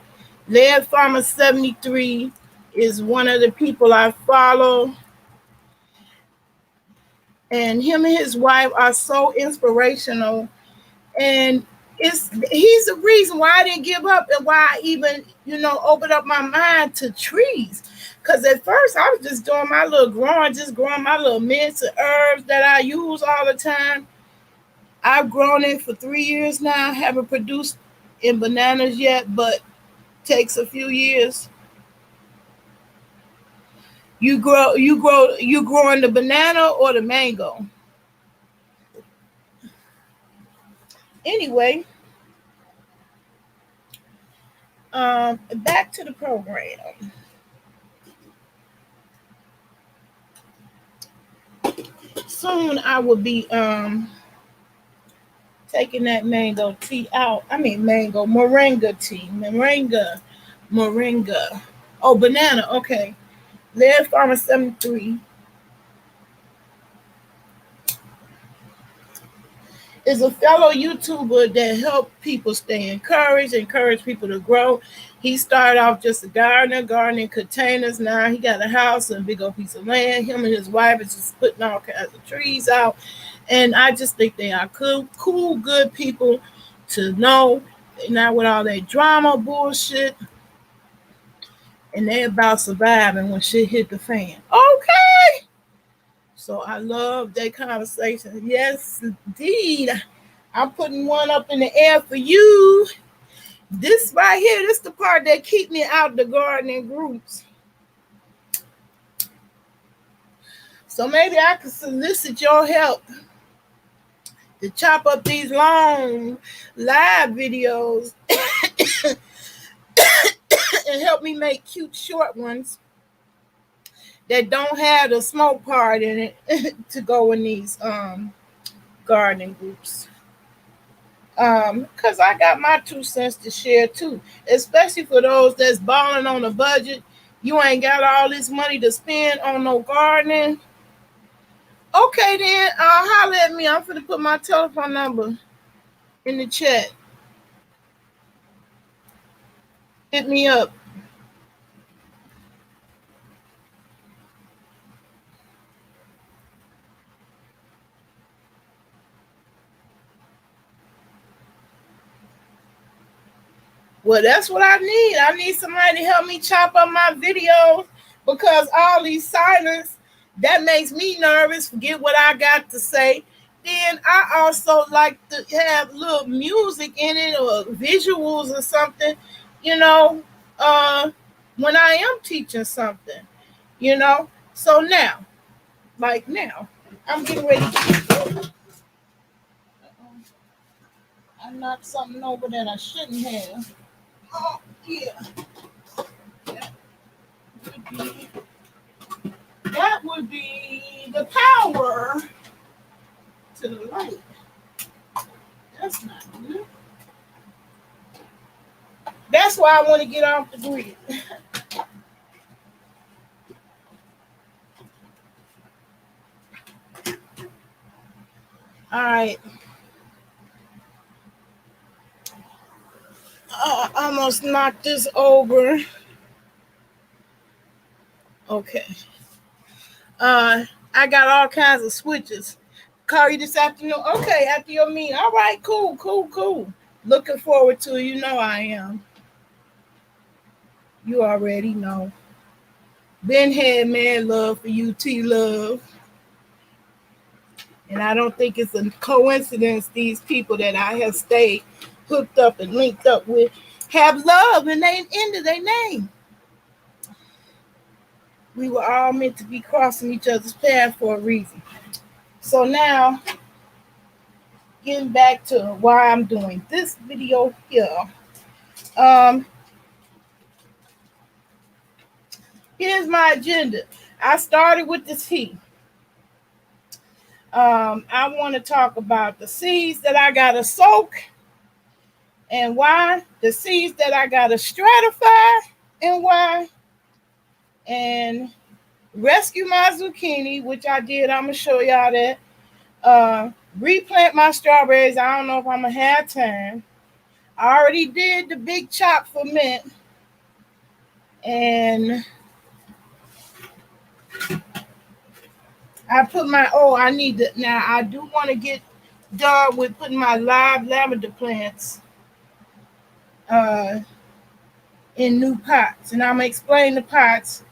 Lead Farmer 73 is one of the people I follow, and him and his wife are so inspirational. And he's the reason why I didn't give up and why I even opened up my mind to trees. Because at first I was just doing my little growing, just growing my little mints and herbs that I use all the time. I've grown it for 3 years now. Haven't produced in bananas yet, but takes a few years. You growing the banana or the mango? Anyway, back to the program. Soon I will be taking that mango tea out. I mean mango moringa tea. Moringa. Oh, banana. Okay. Lead Farmer 73 is a fellow YouTuber that help people stay encourage people to grow. He started off just a gardener, gardening containers. Now he got a house and a big old piece of land. Him and his wife is just putting all kinds of trees out. And I just think they are cool, good people to know. They're not with all that drama bullshit. And they about surviving when shit hit the fan. Okay. So I love that conversation. Yes, indeed. I'm putting one up in the air for you. This right here, this is the part that keep me out the gardening groups. So maybe I could solicit your help to chop up these long live videos and help me make cute short ones that don't have the smoke part in it to go in these gardening groups. Because I got my 2 cents to share too, especially for those that's balling on a budget. You ain't got all this money to spend on no gardening. Okay, then holler at me. I'm finna put my telephone number in the chat. Hit me up. Well, that's what I need. I need somebody to help me chop up my videos because all these silence, that makes me nervous, forget what I got to say. Then I also like to have little music in it or visuals or something, you know, when I am teaching something, you know. So now, I'm getting ready to I knocked something over that I shouldn't have. Oh, yeah. That would be the power to the light. That's not good. That's why I want to get off the grid. All right. almost knocked this over. Okay. I got all kinds of switches. Call you this afternoon. Okay, after your meeting. All right, cool. Looking forward to it. You know I am. You already know. Been had man love for you, T Love. And I don't think it's a coincidence these people that I have stayed hooked up and linked up with have love and they end of their name. We were all meant to be crossing each other's path for a reason. So now, getting back to why I'm doing this video here. Here's my agenda. I started with the tea. I want to talk about the seeds that I gotta soak and why, the seeds that I gotta stratify and why, and rescue my zucchini, which I did. I'm gonna show y'all that. Replant my strawberries. I don't know if I'm gonna have time. I already did the big chop for mint, and I put my I need to now. I do want to get done with putting my live lavender plants in new pots, and I'm gonna explain the pots,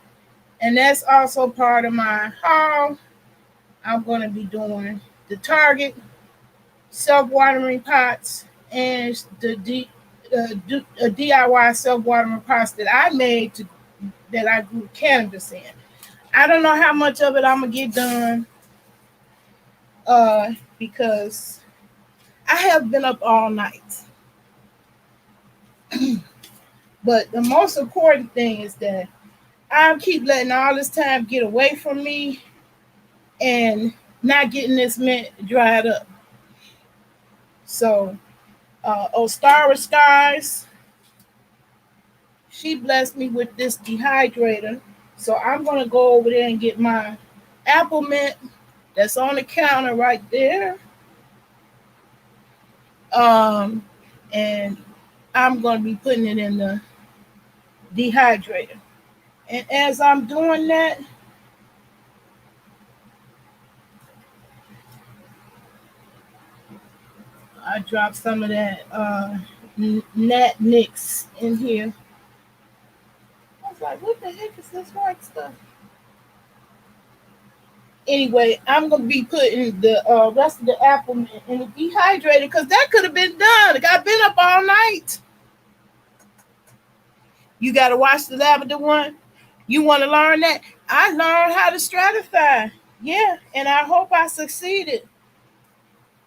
and that's also part of my haul. I'm gonna be doing the Target self-watering pots and the DIY self-watering pots that I made that I grew cannabis in. I don't know how much of it I'm gonna get done because I have been up all night. But the most important thing is that I keep letting all this time get away from me and not getting this mint dried up. So, Ostara Skies, she blessed me with this dehydrator. So I'm going to go over there and get my apple mint that's on the counter right there. And I'm going to be putting it in the dehydrator. And as I'm doing that, I dropped some of that Nat Nix in here. I was like, what the heck is this white stuff? Anyway, I'm going to be putting the rest of the apple in the dehydrator because that could have been done. I've been up all night. You got to watch the lavender one. You want to learn that? I learned how to stratify. Yeah, and I hope I succeeded.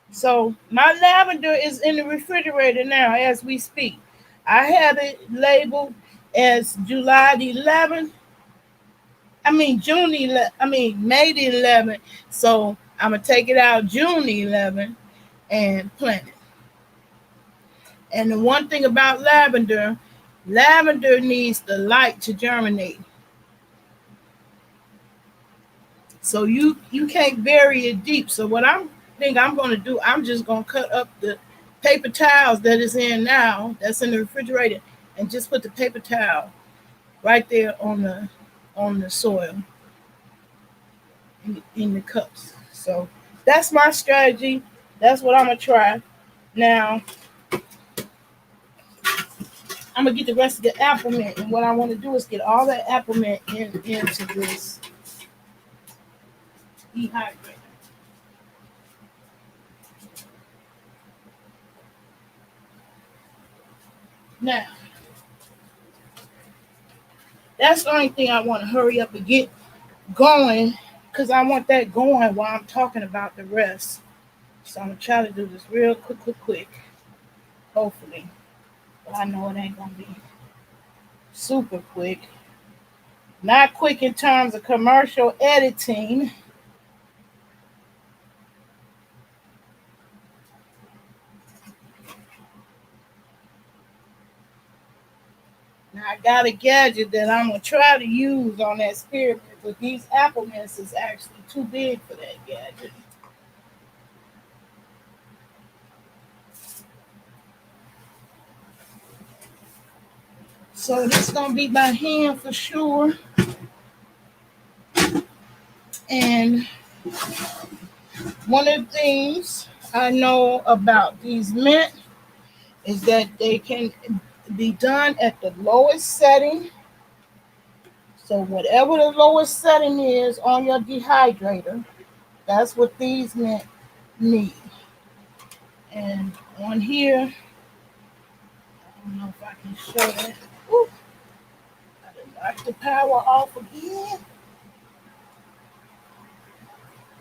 So my lavender is in the refrigerator now as we speak. I have it labeled as July the 11th. June 11th. May the 11th. So I'm going to take it out June the 11th and plant it. And the one thing about lavender needs the light to germinate. So you can't bury it deep. So what I'm going to do, I'm just going to cut up the paper towels that is in now, that's in the refrigerator, and just put the paper towel right there on the soil in the cups. So that's my strategy. That's what I'm going to try. Now, I'm going to get the rest of the apple mint, and what I want to do is get all that apple mint into this dehydrator. Now, that's the only thing I want to hurry up and get going because I want that going while I'm talking about the rest. So I'm going to try to do this real quick. Hopefully. But I know it ain't going to be super quick. Not quick in terms of commercial editing. Now I got a gadget that I'm going to try to use on that spearmint, but these apple mints is actually too big for that gadget. So this is gonna be by hand for sure. And one of the things I know about these mint is that they can be done at the lowest setting. So whatever the lowest setting is on your dehydrator, that's what these mint need. And on here, I don't know if I can show that. Ooh, I done knocked the power off again.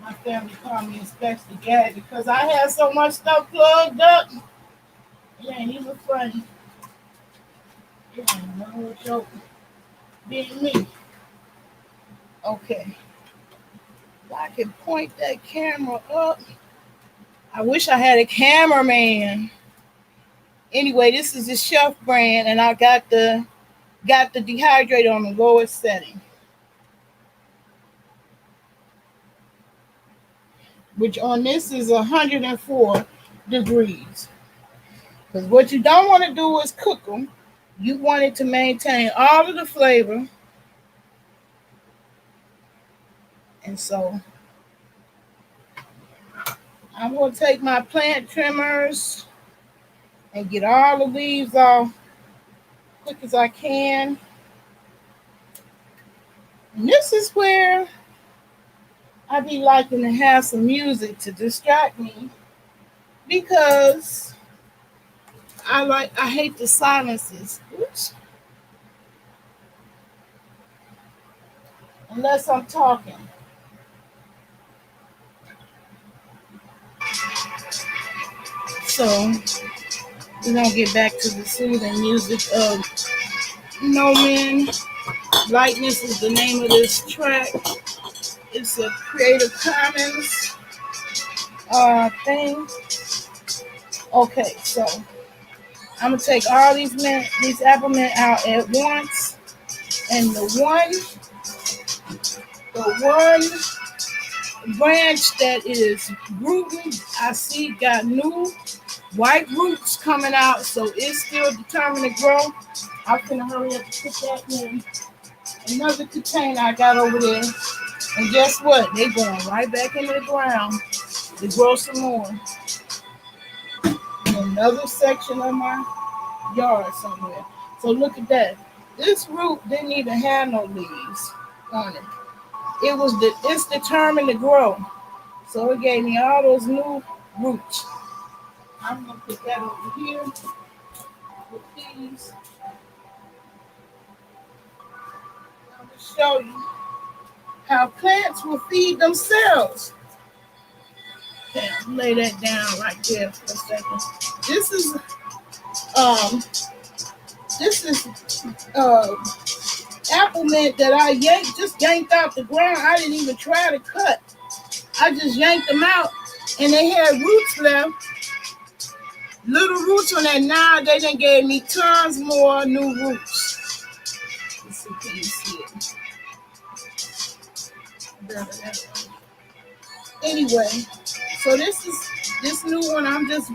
My family called me especially gag because I had so much stuff plugged up. It ain't even funny. It ain't no joke being me. Okay. If I can point that camera up. I wish I had a cameraman. Anyway, this is the Chef brand, and I got the dehydrator on the lowest setting, which on this is 104 degrees. Because what you don't want to do is cook them. You want it to maintain all of the flavor. And so I'm going to take my plant trimmers and get all the leaves off quick as I can. And this is where I be liking to have some music to distract me because I hate the silences. Oops. Unless I'm talking. So we're gonna get back to the soothing music of No Men. Lightness is the name of this track. It's a Creative Commons thing. Okay, so I'm gonna take all these apple mint out at once, and the one branch that is rooting, I see got new white roots coming out, so it's still determined to grow. I'm gonna hurry up and put that in another container I got over there. And guess what? They going right back into the ground to grow some more. In another section of my yard somewhere. So look at that. This root didn't even have no leaves on it. It's determined to grow. So it gave me all those new roots. I'm gonna put that over here with these. I'm gonna show you how plants will feed themselves. Okay, I'll lay that down right there for a second. This is um apple mint that I just yanked out the ground. I didn't even try to cut. I just yanked them out, and they had roots left. Little roots on that. Now they done gave me tons more new roots. Let's see, can you see it? Anyway, so this new one I'm just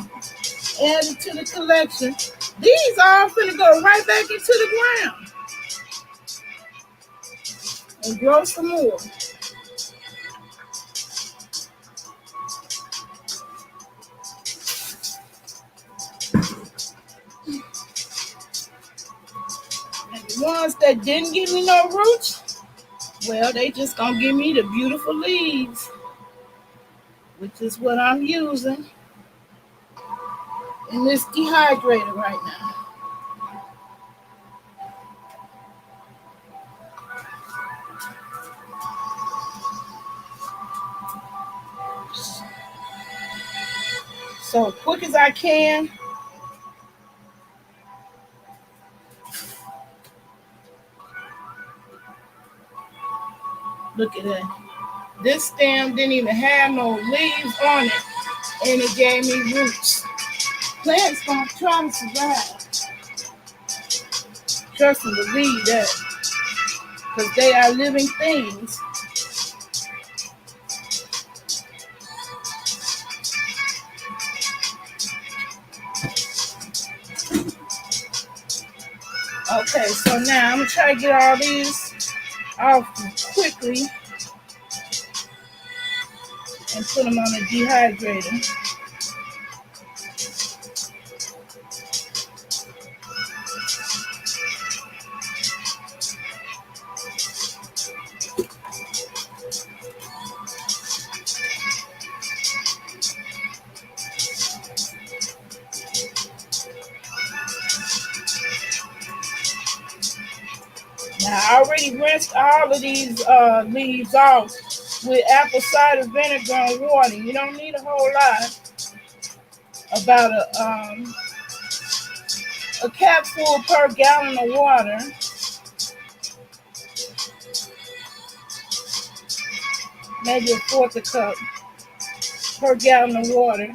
adding to the collection. These are finna go right back into the ground and grow some more. And the ones that didn't give me no roots, well, they just gonna give me the beautiful leaves, which is what I'm using in this dehydrator right now. So quick as I can. Look at that. This stem didn't even have no leaves on it, and it gave me roots. Plants gonna try to survive. Trust and believe that, because they are living things. Okay, Okay, so now I'm gonna try to get all these off quickly and put them on the dehydrator. Now I already rinsed all of these leaves off with apple cider vinegar and water. You don't need a whole lot. About a capful per gallon of water. Maybe a fourth a cup per gallon of water.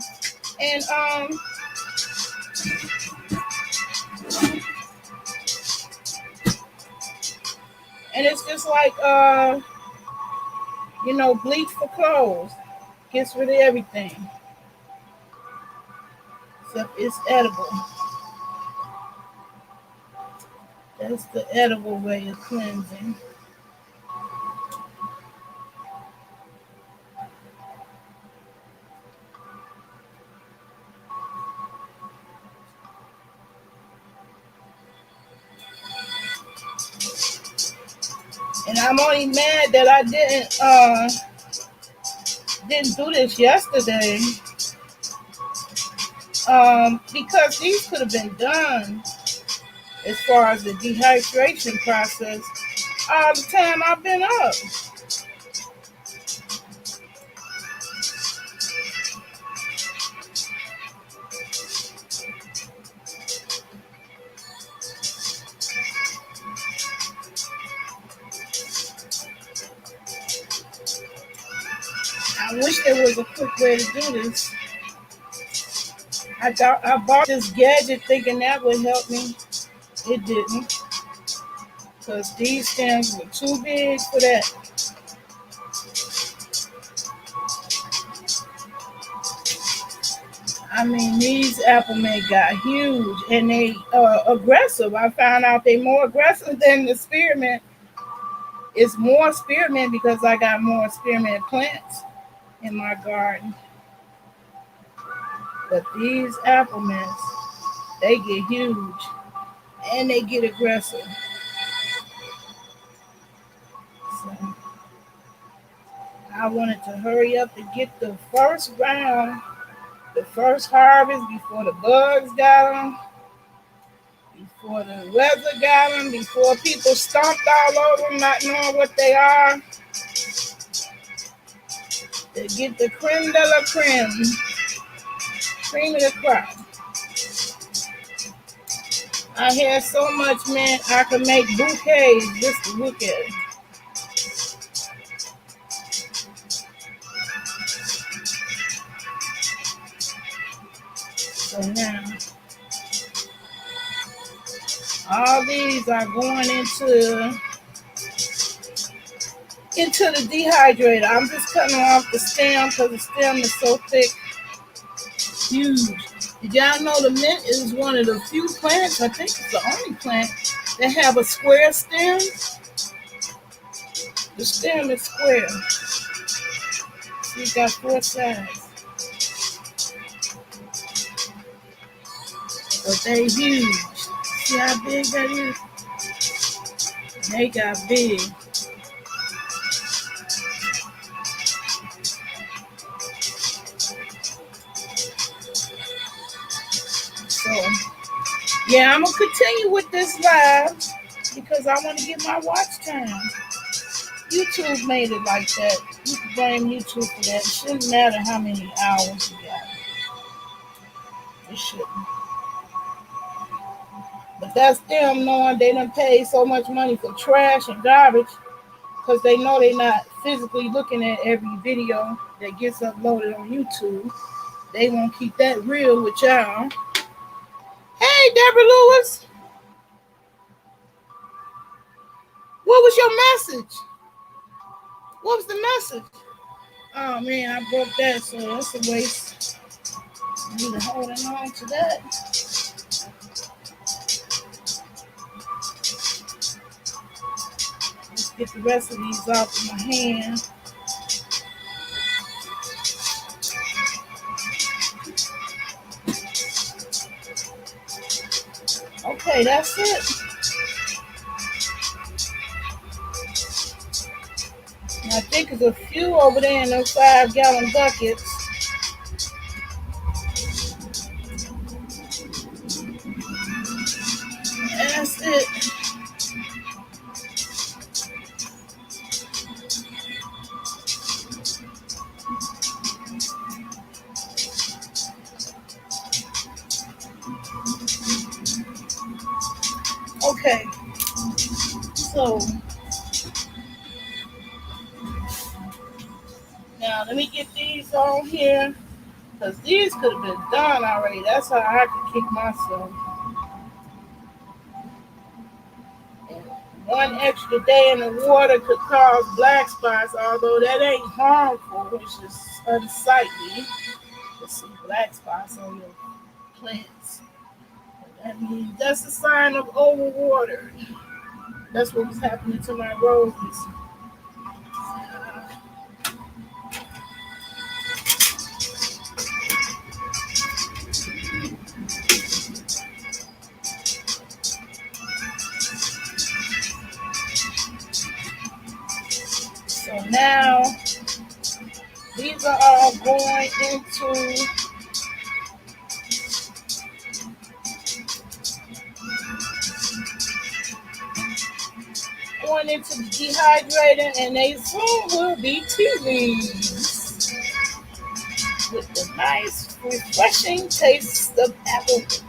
And it's just like bleach for clothes. Gets rid of everything. Except it's edible. That's the edible way of cleansing. And I'm only mad that I didn't do this yesterday. Because these could have been done as far as the dehydration process all the time I've been up. I wish there was a quick way to do this. I bought this gadget thinking that would help me. It didn't. Because these stems were too big for that. I mean, these Applemen got huge and they aggressive. I found out they more aggressive than the spearmint. It's more spearmint because I got more spearmint plants in my garden. But these Applemen, they get huge and they get aggressive. So I wanted to hurry up and get the first round, the first harvest before the bugs got them, before the weather got them, before people stomped all over them not knowing what they are. To get the creme de la creme, cream of the crop. I had so much, man, I could make bouquets just to look at it. So now, all these are going into the dehydrator. I'm just cutting off the stem because the stem is so thick. Huge. Did y'all know the mint is one of the few plants, I think it's the only plant, that have a square stem? The stem is square. So it's got 4 sides. But they huge. See how big that is? They got big. So, yeah, I'm going to continue with this live because I want to get my watch time. YouTube made it like that. You can blame YouTube for that. It shouldn't matter how many hours you got. It shouldn't. But that's them knowing they done paid so much money for trash and garbage because they know they're not physically looking at every video that gets uploaded on YouTube. They won't keep that real with y'all. Hey, Deborah Lewis. What was your message? What was the message? Oh, man, I broke that, so that's a waste. I need to hold on to that. Get the rest of these off of my hand. Okay, that's it. And I think there's a few over there in those 5-gallon buckets. And that's it. Okay, so now let me get these on here because these could have been done already. That's how I could kick myself. And one extra day in the water could cause black spots, although that ain't harmful, it's just unsightly to see black spots on your plants. That means that's a sign of overwater. That's what was happening to my roses. So now these are all going into the dehydrator, and they soon will be tea leaves with the nice, refreshing taste of apples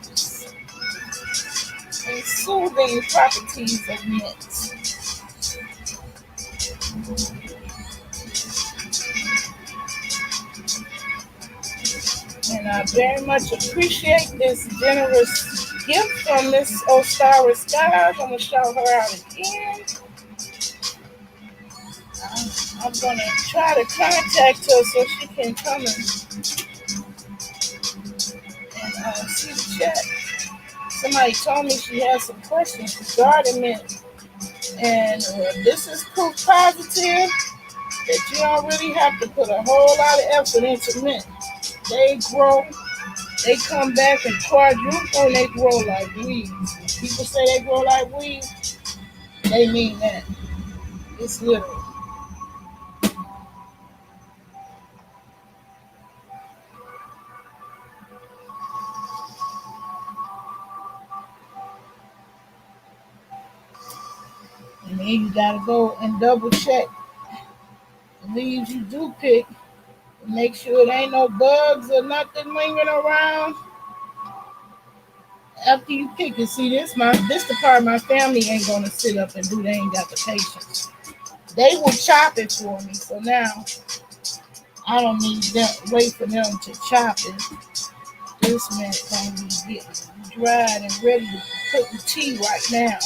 and soothing properties of mint. And I very much appreciate this generous gift from Miss Ostara Skies. I'm going to shout her out again. I'm going to try to contact her so she can come and see the chat. Somebody told me she has some questions regarding mint. And this is proof positive that you don't really have to put a whole lot of effort into mint. They grow, they come back and quadruple, and they grow like weeds. When people say they grow like weeds, they mean that. It's literal. And then you gotta go and double check the leaves you do pick. Make sure there ain't no bugs or nothing lingering around after you pick it. See, this the part my family ain't gonna sit up and do. They ain't got the patience. They will chop it for me. So now I don't need them wait for them to chop it. This man gonna be getting dried and ready to cook the tea right now.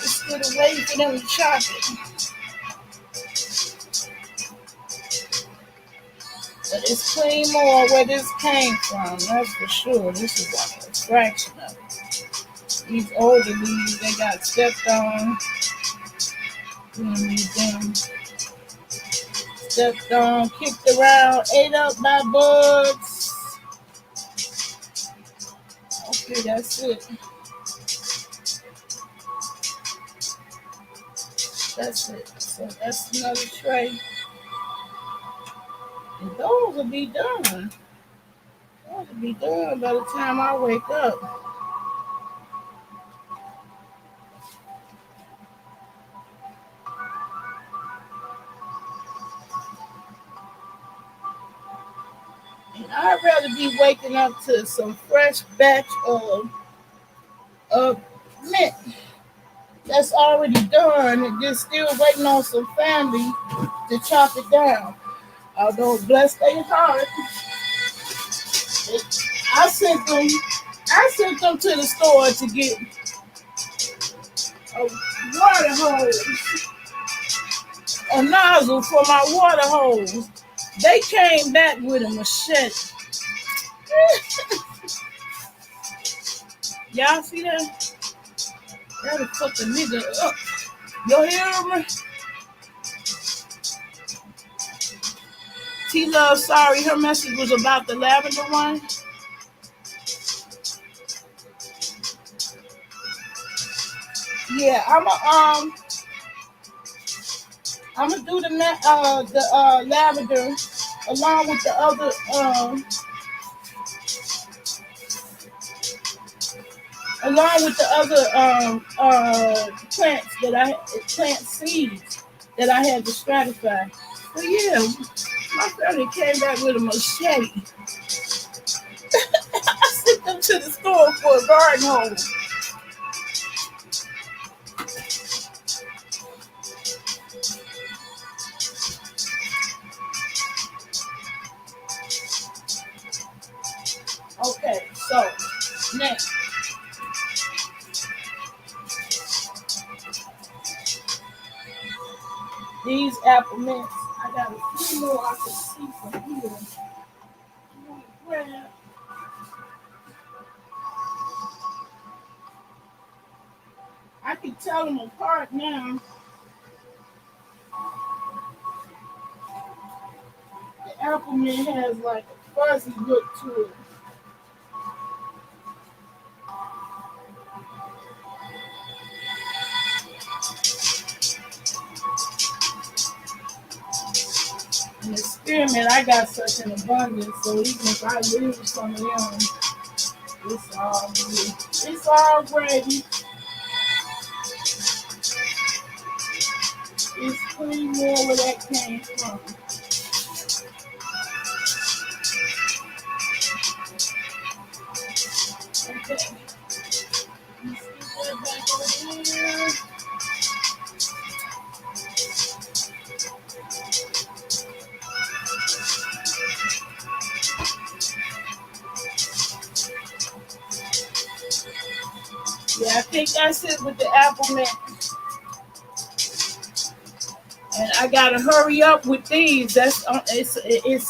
Instead of waiting for them to chop it. But it's clean more where this came from, that's for sure. This is like a fraction of it. These older leaves, they got stepped on. We don't need them. Stepped on, kicked around, ate up by bugs. Okay, that's it. That's it. So that's another tray. And those will be done. Those will be done by the time I wake up. And I'd rather be waking up to some fresh batch of mint that's already done and just still waiting on some family to chop it down. Although bless their heart, I sent them to the store to get a water hose, a nozzle for my water hose. They came back with a machete. Y'all see that? That'll fuck a nigga up. You hear me? T Love, sorry, her message was about the lavender one. Yeah, I'm gonna do the lavender along with the other plants that plant seeds that I had to stratify. But yeah, my family came back with a machete. I sent them to the store for a garden hose. Okay, so next, these apple mints. I got a few more I can see from here. Grab. I can tell them apart now. The apple mint has like a fuzzy look to it. And the spearmint, I got such an abundance, so even if I lose some of them, it's all good. It's all gravy. It's pretty more where that came from. Okay. Let's get that back over here. Yeah, I think that's it with the apple mint. And I gotta hurry up with these. It's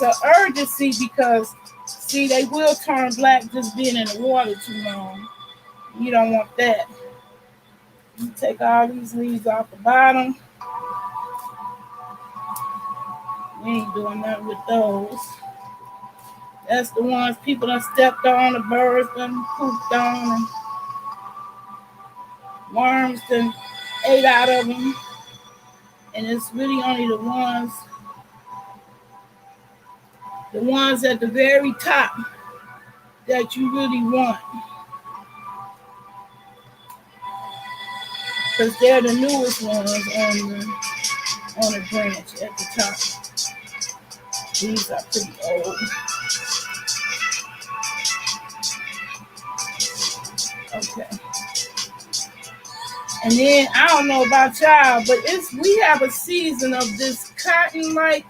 an urgency because see they will turn black just being in the water too long. You don't want that. You take all these leaves off the bottom. We ain't doing nothing with those. That's the ones people done stepped on, the birds done pooped on, and worms done ate out of them. And it's really only the ones at the very top that you really want. Because they're the newest ones on the branch at the top. These are pretty old. Okay. And then I don't know about y'all, but we have a season of this cotton-like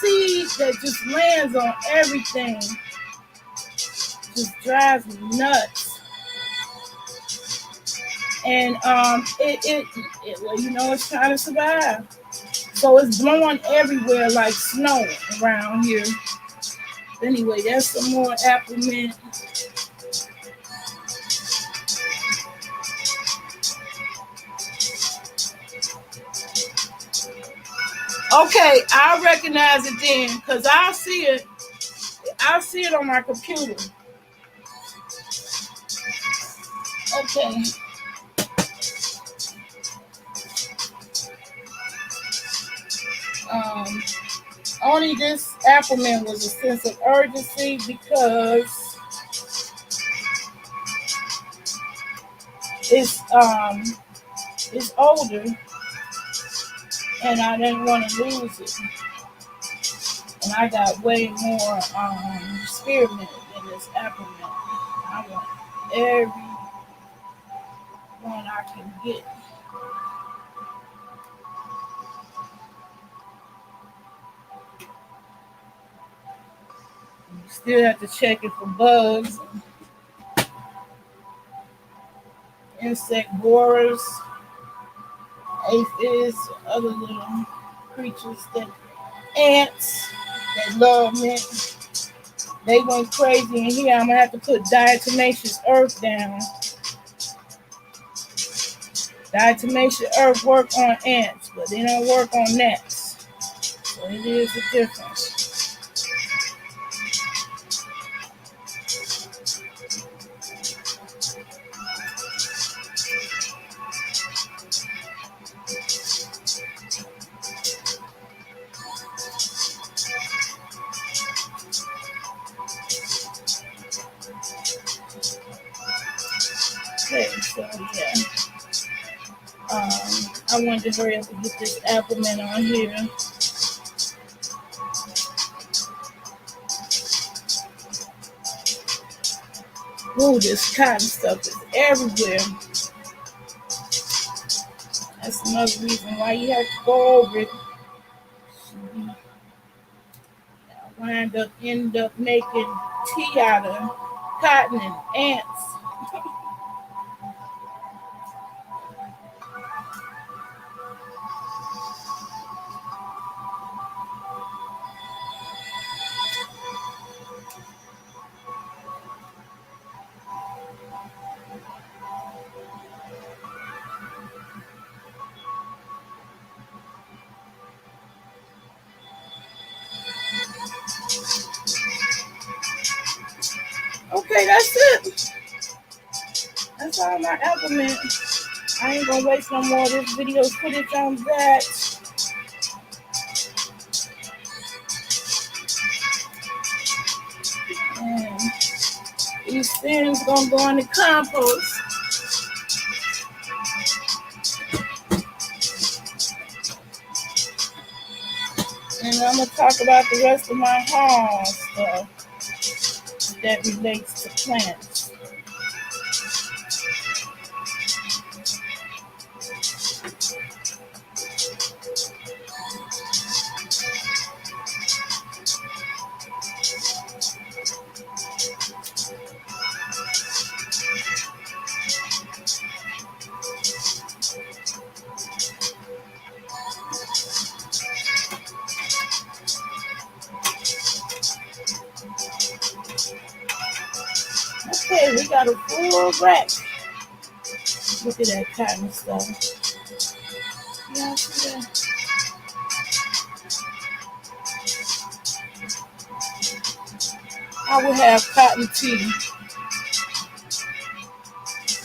seed that just lands on everything. Just drives me nuts. And well, you know, it's trying to survive. So it's blowing everywhere like snow around here. Anyway, that's some more apple mint. Okay, I'll recognize it then because I'll see it. I'll see it on my computer. Okay. Only this apple mint was a sense of urgency because it's older and I didn't want to lose it. And I got way more spearmint than this apple mint. I want every one I can get. You still have to check it for bugs, insect borers, aphids, other little creatures ants that love mint. They went crazy in here. I'm gonna have to put diatomaceous earth down. Diatomaceous earth work on ants, but they don't work on gnats. So it is a difference. Okay, so yeah. I wanted to hurry up and get this apple mint on here. Ooh, this cotton stuff is everywhere. That's another reason why you have to go over it. End up making tea out of cotton and ants. Okay, that's it. That's all my apple mint. I ain't gonna waste no more of this video footage on that. And these stems gonna go in the compost. And I'm gonna talk about the rest of my haul stuff that relates to plants. Okay, we got a full rack. Look at that cotton stuff. Yeah, see that? I would have cotton tea.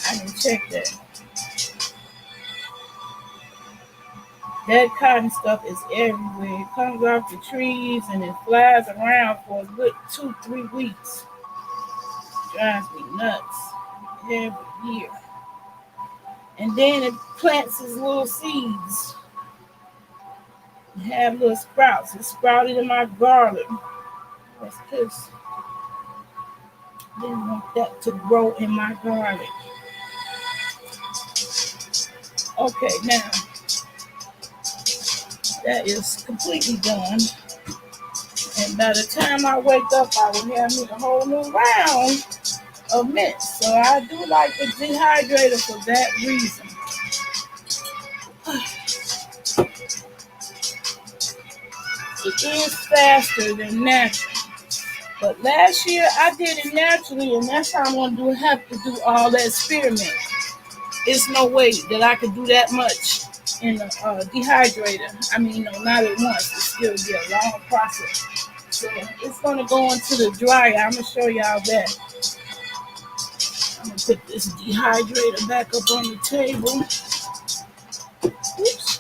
I can check that. That cotton stuff is everywhere. It comes off the trees and it flies around for a good 2-3 weeks. Drives me nuts every year. And then it plants its little seeds. Have little sprouts. It sprouted in my garlic. What's this? Didn't want that to grow in my garlic. Okay, now that is completely done. And by the time I wake up, I will have me a whole new round of mint. So I do like the dehydrator for that reason. It is faster than natural. But last year I did it naturally, and that's how I'm going to have to do all that spearmint. There's no way that I could do that much in a dehydrator. I mean, no, not at once. It still be a long process. So it's going to go into the dryer. I'm going to show y'all that. I'm going to put this dehydrator back up on the table. Oops.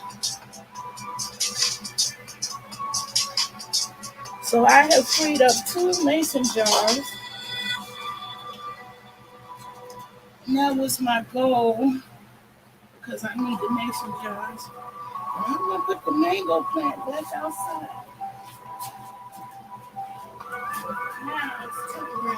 So I have freed up 2 mason jars. And that was my goal because I need the mason jars. And I'm going to put the mango plant back outside. Now it's temporary.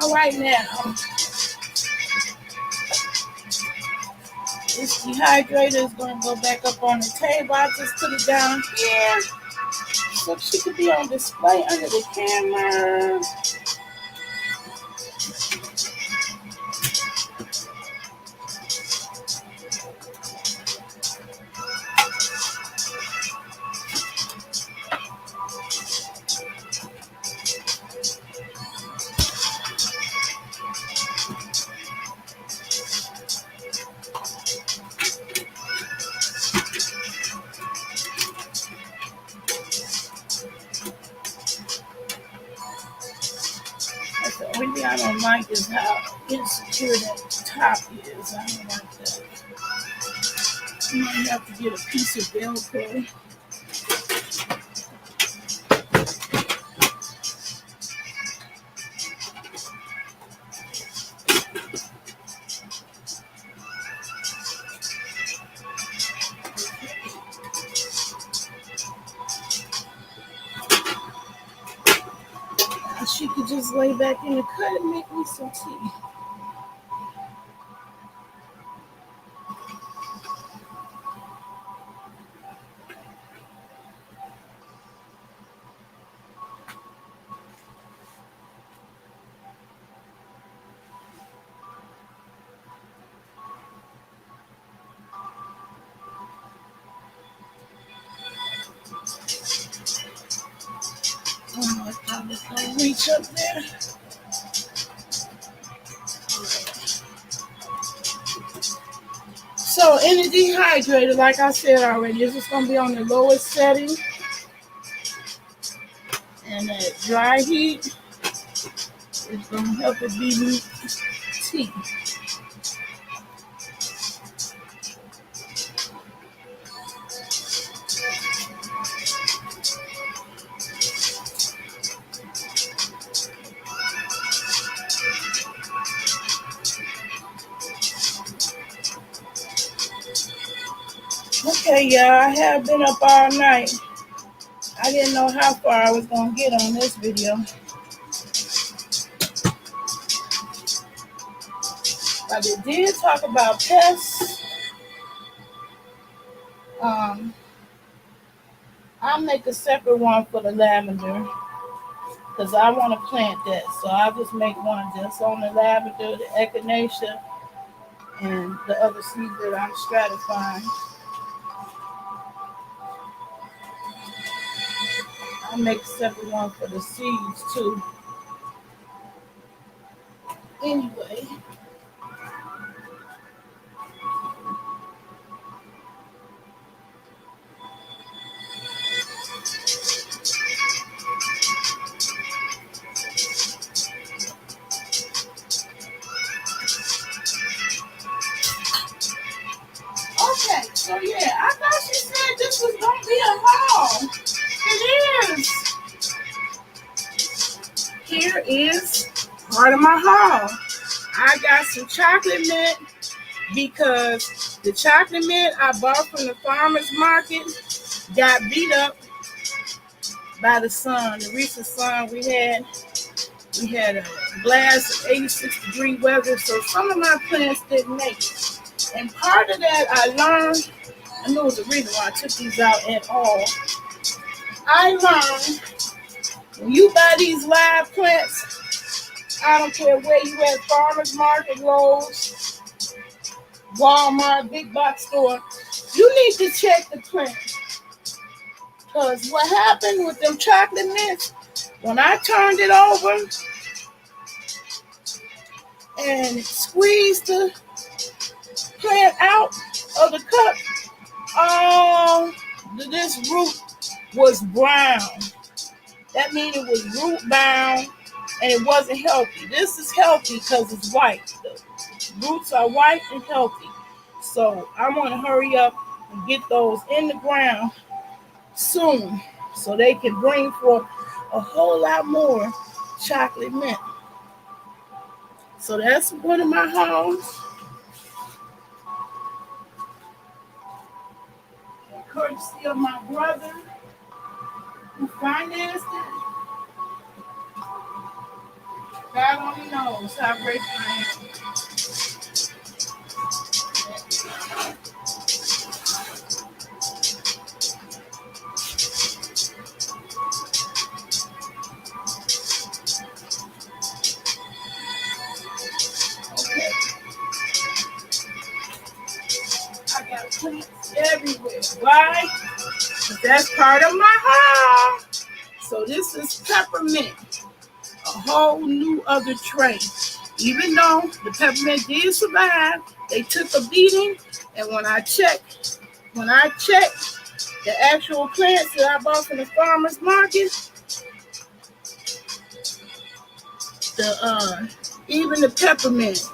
All right, now this dehydrator is going to go back up on the table. I just put it down here so she could be on display under the camera. That's the only thing I don't like is how insecure that top is. I don't like that. You might have to get a piece of Velcro. She could just lay back in the cut and make me some tea. Oh, I'm just gonna reach up there. So in the dehydrator, like I said already, this is gonna be on the lowest setting. And that dry heat is gonna help it be tea. Okay, y'all, I have been up all night. I didn't know how far I was gonna get on this video. But it did talk about pests. I'll make a separate one for the lavender because I want to plant that. So I'll just make one just on the lavender, the echinacea, and the other seeds that I'm stratifying. I'll make a separate one for the seeds too. Anyway. Okay, so yeah, I thought she said this was gonna be a haul. It is. Here is part of my haul. I got some chocolate mint because the chocolate mint I bought from the farmer's market got beat up by the sun. The recent sun we had a blast of 86-degree weather, so some of my plants didn't make it. And part of that I learned, I knew it was the reason why I took these out at all. I learned when you buy these live plants, I don't care where you at, farmers market, Lowe's, Walmart, big box store, you need to check the plant. Because what happened with them chocolate mints, when I turned it over and squeezed the plant out of the cup, this root was brown. That means it was root bound and it wasn't healthy. This is healthy because it's white. The roots are white and healthy. So I want to hurry up and get those in the ground soon so they can bring forth a whole lot more chocolate mint. So that's one of my hauls. Courtesy of my brother who financed it. God only knows how grateful I am. Okay, I got plants everywhere. Why? Because that's part of my home. So this is peppermint, a whole new other tray. Even though the peppermint did survive, they took a beating. And when I checked the actual plants that I bought from the farmer's market, the even the peppermint.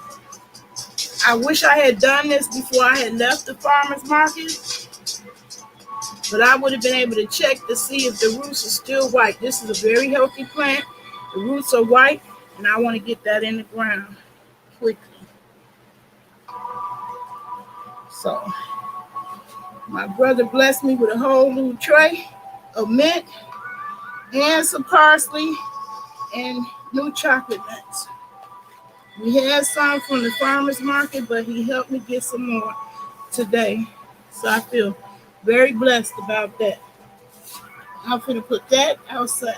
I wish I had done this before I had left the farmer's market, but I would have been able to check to see if the roots are still white. This is a very healthy plant. The roots are white, and I want to get that in the ground quickly. So my brother blessed me with a whole new tray of mint and some parsley and new chocolate nuts. We had some from the farmer's market, but he helped me get some more today. So I feel very blessed about that. I'm going to put that outside.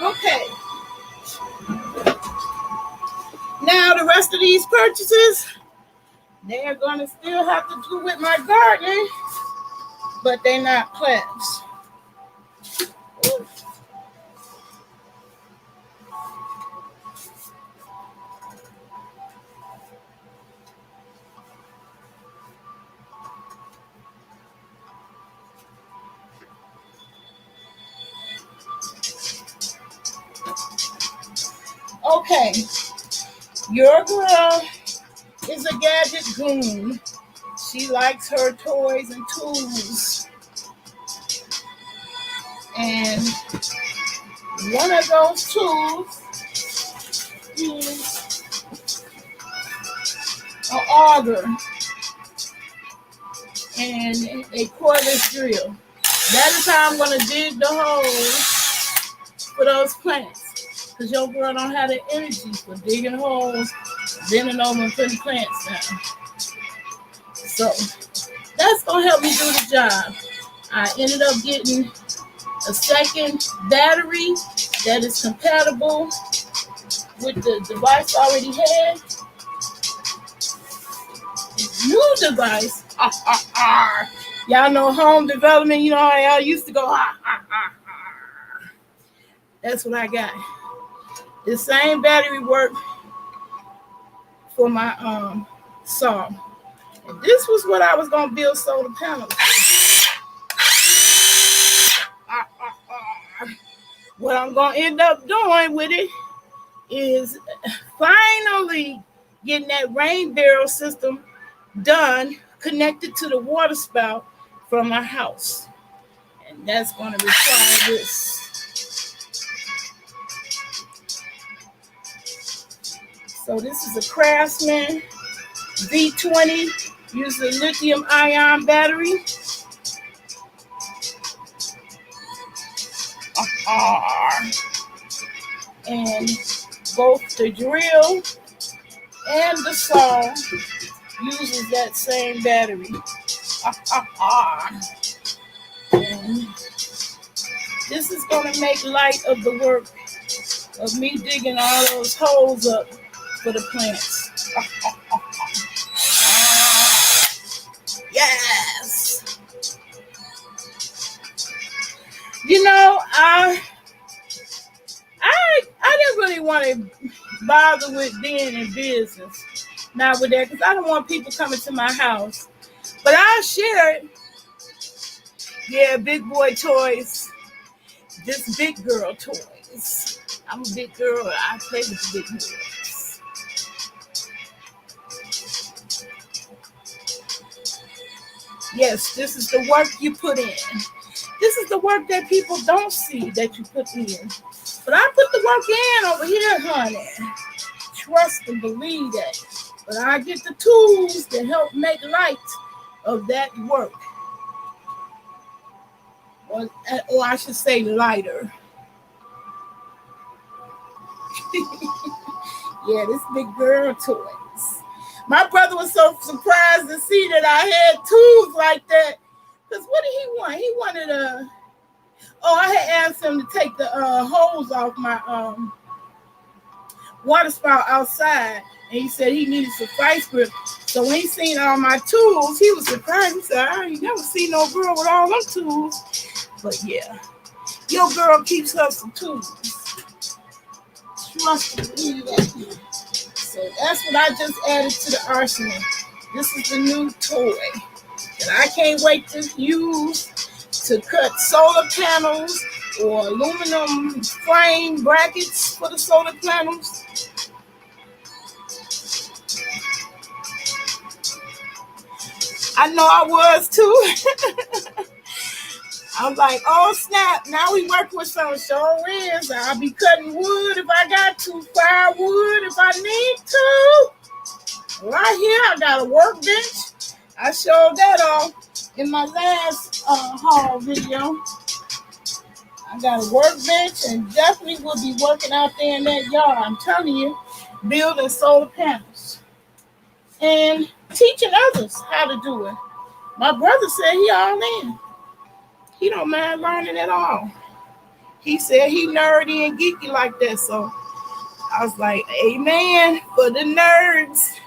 Okay, now the rest of these purchases, they are going to still have to do with my gardening, but they're not plants. Okay, your girl is a gadget goon. She likes her toys and tools. And one of those tools is an auger and a cordless drill. That is how I'm going to dig the holes for those plants. Because your girl don't have the energy for digging holes, bending over and putting plants down. So that's going to help me do the job. I ended up getting a second battery that is compatible with the device I already had. New device. Y'all know home development, you know how y'all used to go. That's what I got. The same battery work for my saw. And this was what I was gonna build solar panels. What I'm gonna end up doing with it is finally getting that rain barrel system done, connected to the water spout from my house. And that's going to require this. So this is a Craftsman V20. Uses a lithium ion battery. And both the drill and the saw uses that same battery. And this is going to make light of the work of me digging all those holes up for the plants. Yes. You know, I didn't really want to bother with being in business. Not with that, because I don't want people coming to my house. But I'll share it. Yeah, big boy toys. This big girl toys. I'm a big girl. I play with the big boys. Yes, this is the work you put in. This is the work that people don't see that you put in. But I put the work in over here, honey. Trust and believe that. But I get the tools to help make light of that work. Or I should say lighter. Yeah, this big girl toys. My brother was so surprised to see that I had tools like that. Because what did he want? He wanted I had asked him to take the hose off my water spout outside. And he said he needed some vice grip. So when he seen all my tools, he was surprised. He said, I ain't never seen no girl with all them tools. But yeah, your girl keeps her some tools. Trust me, that. So that's what I just added to the arsenal. This is the new toy that I can't wait to use to cut solar panels or aluminum frame brackets for the solar panels. I know I was too. I'm like, oh snap, now we work with some sure is. I'll be cutting wood if I got to, firewood if I need to. Right here, I got a workbench. I showed that off in my last haul video. I got a workbench and definitely will be working out there in that yard. I'm telling you, building solar panels and teaching others how to do it. My brother said he all in. He don't mind learning at all. He said he nerdy and geeky like that. So I was like, amen for the nerds.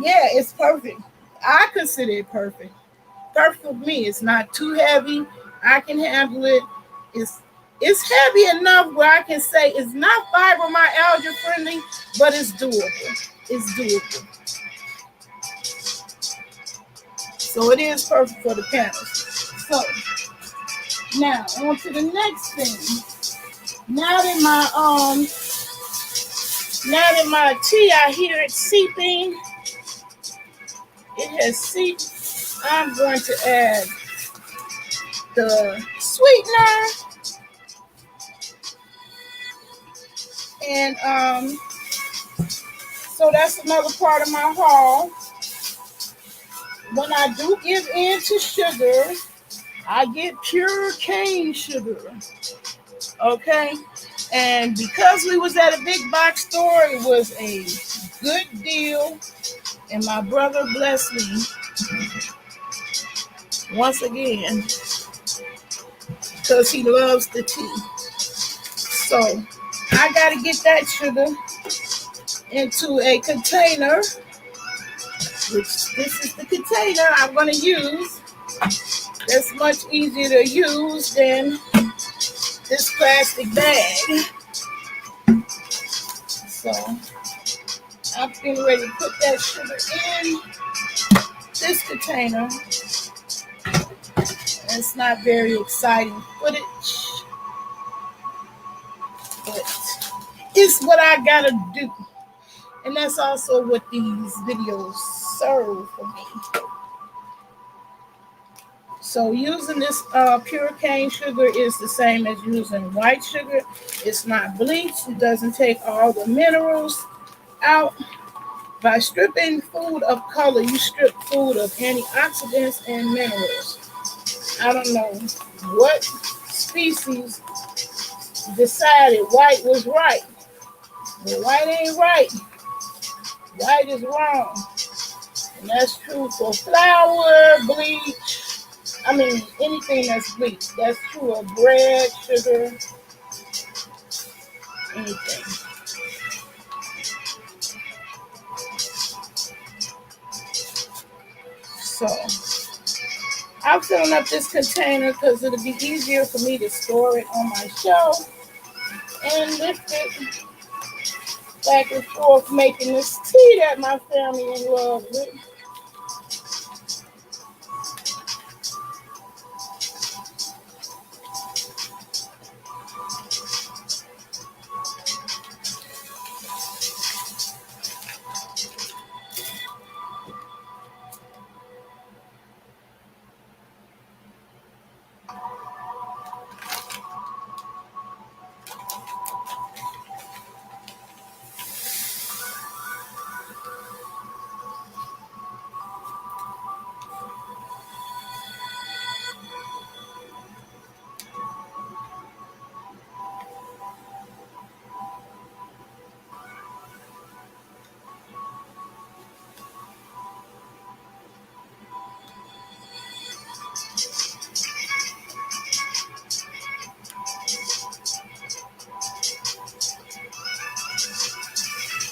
Yeah, it's perfect. I consider it perfect. Perfect for me. It's not too heavy. I can handle it. It's heavy enough where I can say it's not fibromyalgia friendly, but it's doable. It's doable. So it is perfect for the panels. So now on to the next thing. Now that my tea, I hear it seeping. It has seeped. I'm going to add the sweetener. And so that's another part of my haul. When I do give in to sugar, I get pure cane sugar. Okay? And because we was at a big box store, it was a good deal. And my brother blessed me once again because he loves the tea. So I got to get that sugar into a container, which this is the container I'm going to use. That's much easier to use than this plastic bag. So I'm getting ready to put that sugar in this container. It's not very exciting footage, but it's what I gotta do. And that's also what these videos serve for me. So using this pure cane sugar is the same as using white sugar. It's not bleached. It doesn't take all the minerals out. By stripping food of color, you strip food of antioxidants and minerals. I don't know what species decided white was right. But white ain't right. White is wrong. And that's true for flour, bleach. I mean, anything that's bleached. That's true of bread, sugar, anything. So, I'm filling up this container because it'll be easier for me to store it on my shelf and lift it back and forth, making this tea that my family in love with.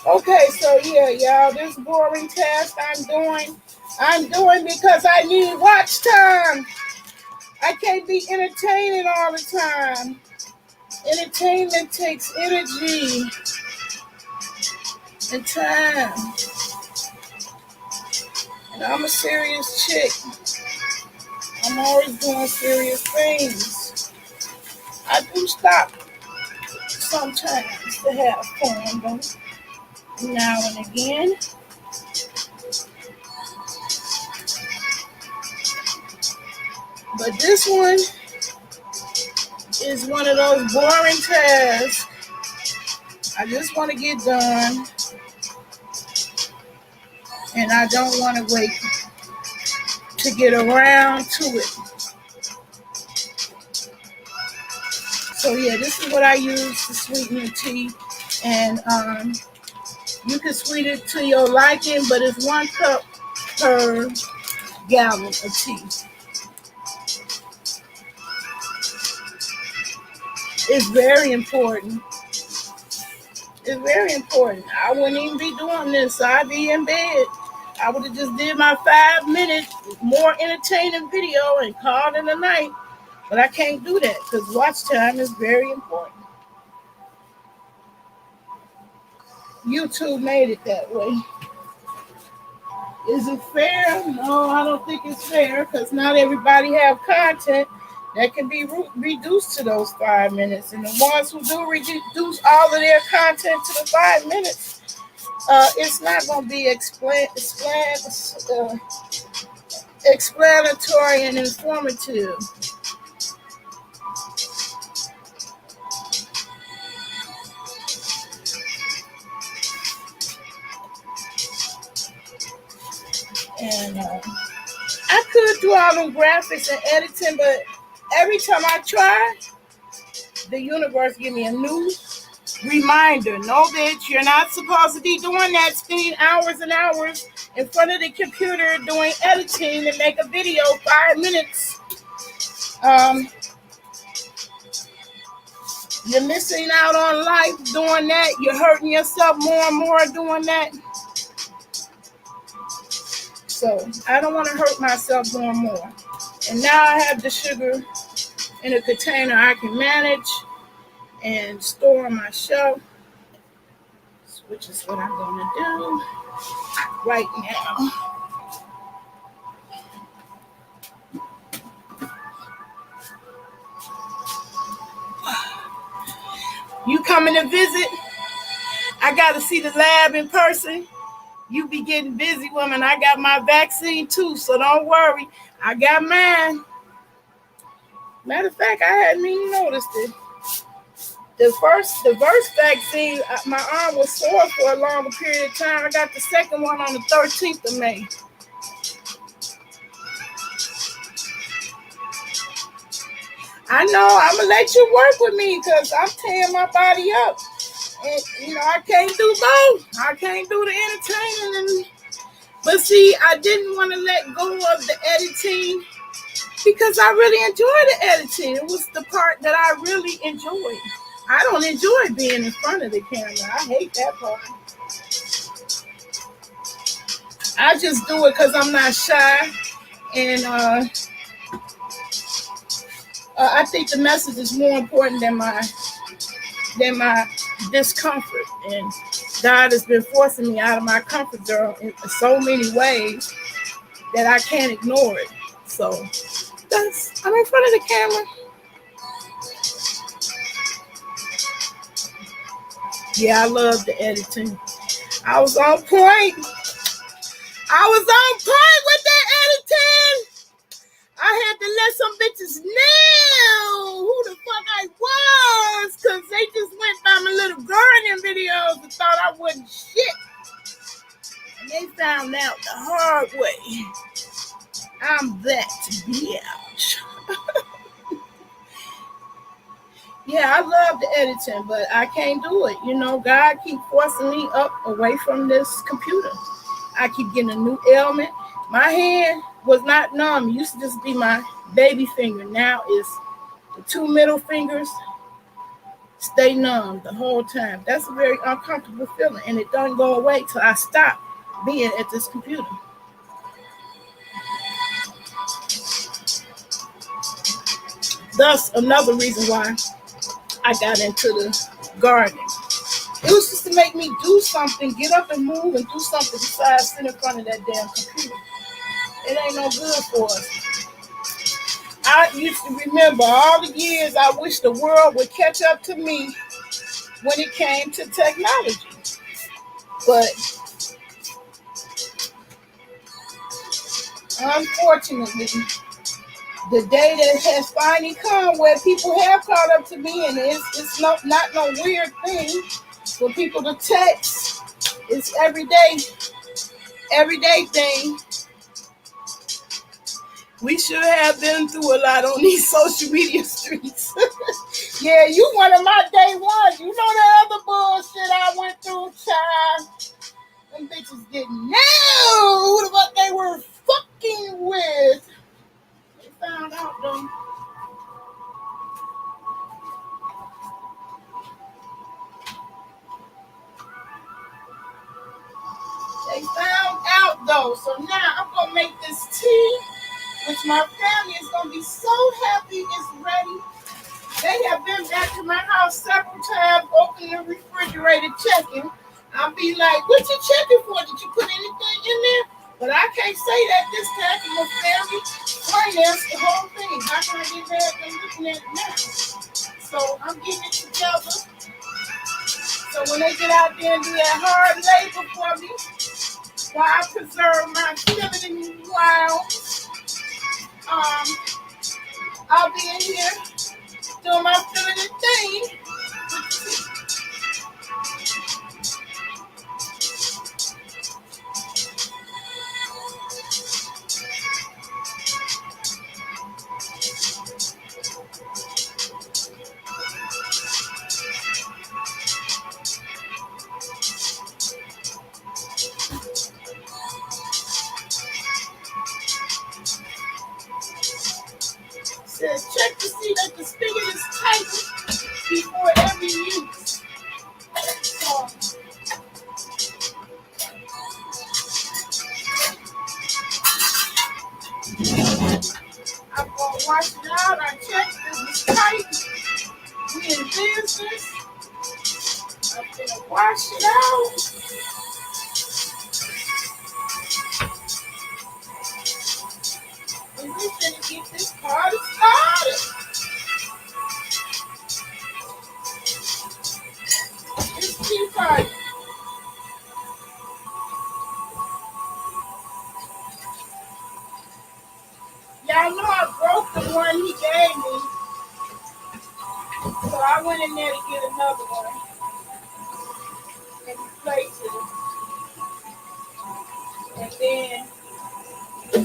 Okay, so yeah, y'all, this boring task I'm doing because I need watch time. I can't be entertaining all the time. Entertainment takes energy and time. And I'm a serious chick. I'm always doing serious things. I do stop sometimes to have fun, though, now and again. But this one is one of those boring tasks. I just want to get done, and I don't want to wait to get around to it. So yeah, this is what I use to sweeten the tea, and you can sweeten it to your liking, but it's 1 cup per gallon of tea. It's very important. It's very important. I wouldn't even be doing this. I'd be in bed. I would have just did my 5 minute more entertaining video and called it a night. But I can't do that because watch time is very important. YouTube made it that way. Is it fair? No, I don't think it's fair because not everybody have content that can be reduced to those 5 minutes. And the ones who do reduce all of their content to the 5 minutes, it's not going to be explanatory and informative. And I could do all them graphics and editing, but every time I try, the universe give me a new reminder. No, bitch, you're not supposed to be doing that, spending hours and hours in front of the computer doing editing to make a video 5 minutes. You're missing out on life doing that. You're hurting yourself more and more doing that. So I don't want to hurt myself doing more. And now I have the sugar in a container I can manage and store on my shelf, which is what I'm going to do right now. You coming to visit? I got to see the lab in person. You be getting busy, woman. I got my vaccine too, so don't worry. I got mine. Matter of fact, I hadn't even noticed it. The first vaccine, my arm was sore for a longer period of time. I got the second one on the 13th of May. I know I'm gonna let you work with me because I'm tearing my body up, and I can't do both. I can't do the entertaining, but see, I didn't want to let go of the editing because I really enjoy the editing. It was the part that I really enjoyed. I don't enjoy being in front of the camera. I hate that part. I just do it because I'm not shy, and I think the message is more important than my discomfort. And God has been forcing me out of my comfort zone in so many ways that I can't ignore it. So I'm in front of the camera. Yeah, I love the editing. I was on point. With that editing. I had to let some bitches know who the fuck I was, because they just went by my little gardening videos and thought I wasn't shit. And they found out the hard way. I'm that bitch. Yeah, I love the editing, but I can't do it. God keep forcing me up away from this computer. I keep getting a new ailment. My hand was not numb. It used to just be my baby finger. Now it's the two middle fingers stay numb the whole time. That's a very uncomfortable feeling, and it doesn't go away till I stop being at this computer. Thus, another reason why I got into the gardening. It was just to make me do something, get up and move and do something besides sit in front of that damn computer. It ain't no good for us. I used to remember all the years I wish the world would catch up to me when it came to technology. But unfortunately, the day that has finally come where people have caught up to me, and it's not no weird thing for people to text. It's everyday thing. We should have been through a lot on these social media streets. Yeah, you one of my day ones. You know that other bullshit I went through, child. Them bitches didn't know who the fuck they were fucking with. They found out though. So now I'm gonna make this tea, which my family is gonna be so happy it's ready. They have been back to my house several times, opening the refrigerator, checking. I'll be like, what you checking for? Did you put anything in there? But I can't say that this time because my family financed the whole thing. How can I get mad at them looking at it now? So I'm getting it together. So when they get out there and do that hard labor for me, while I preserve my feminine wild, I'll be in here doing my feminine thing. Says check to see that the spigot is tight before every use. So I'm gonna wash it out. I checked it was tight. We in business. I'm gonna wash it out. And we're gonna get this party started. This tea party. Y'all know I broke the one he gave me. I went in there to get another one and replace it. And then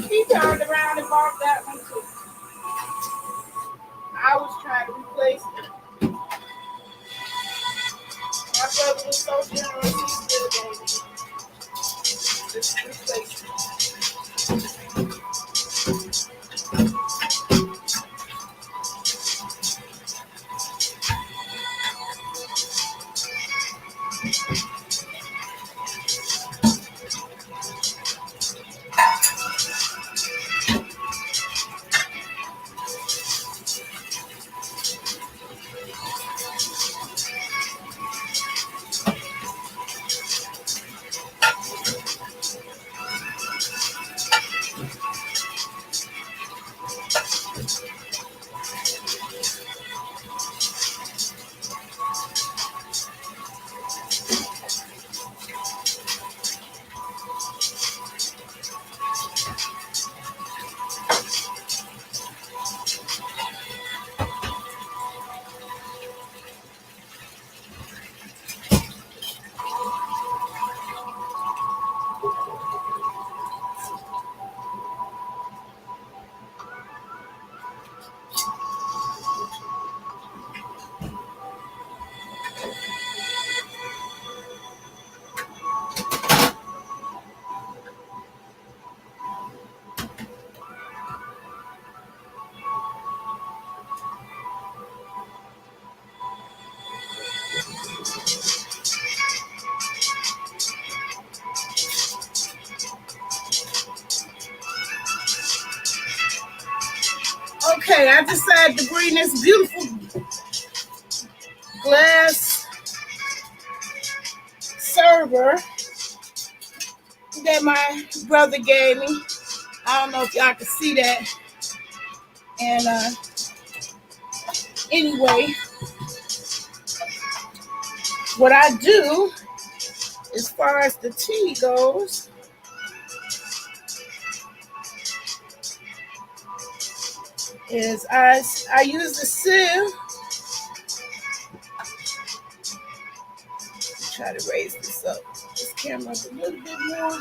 he turned around and bought that one too. I was trying to replace it. My brother was so generous, he still gave me this replacement. Okay, I decided to bring this beautiful glass server that my brother gave me. I don't know if y'all can see that. And anyway, what I do as far as the tea goes is I use the sieve. Try to raise this up, this camera up a little bit more.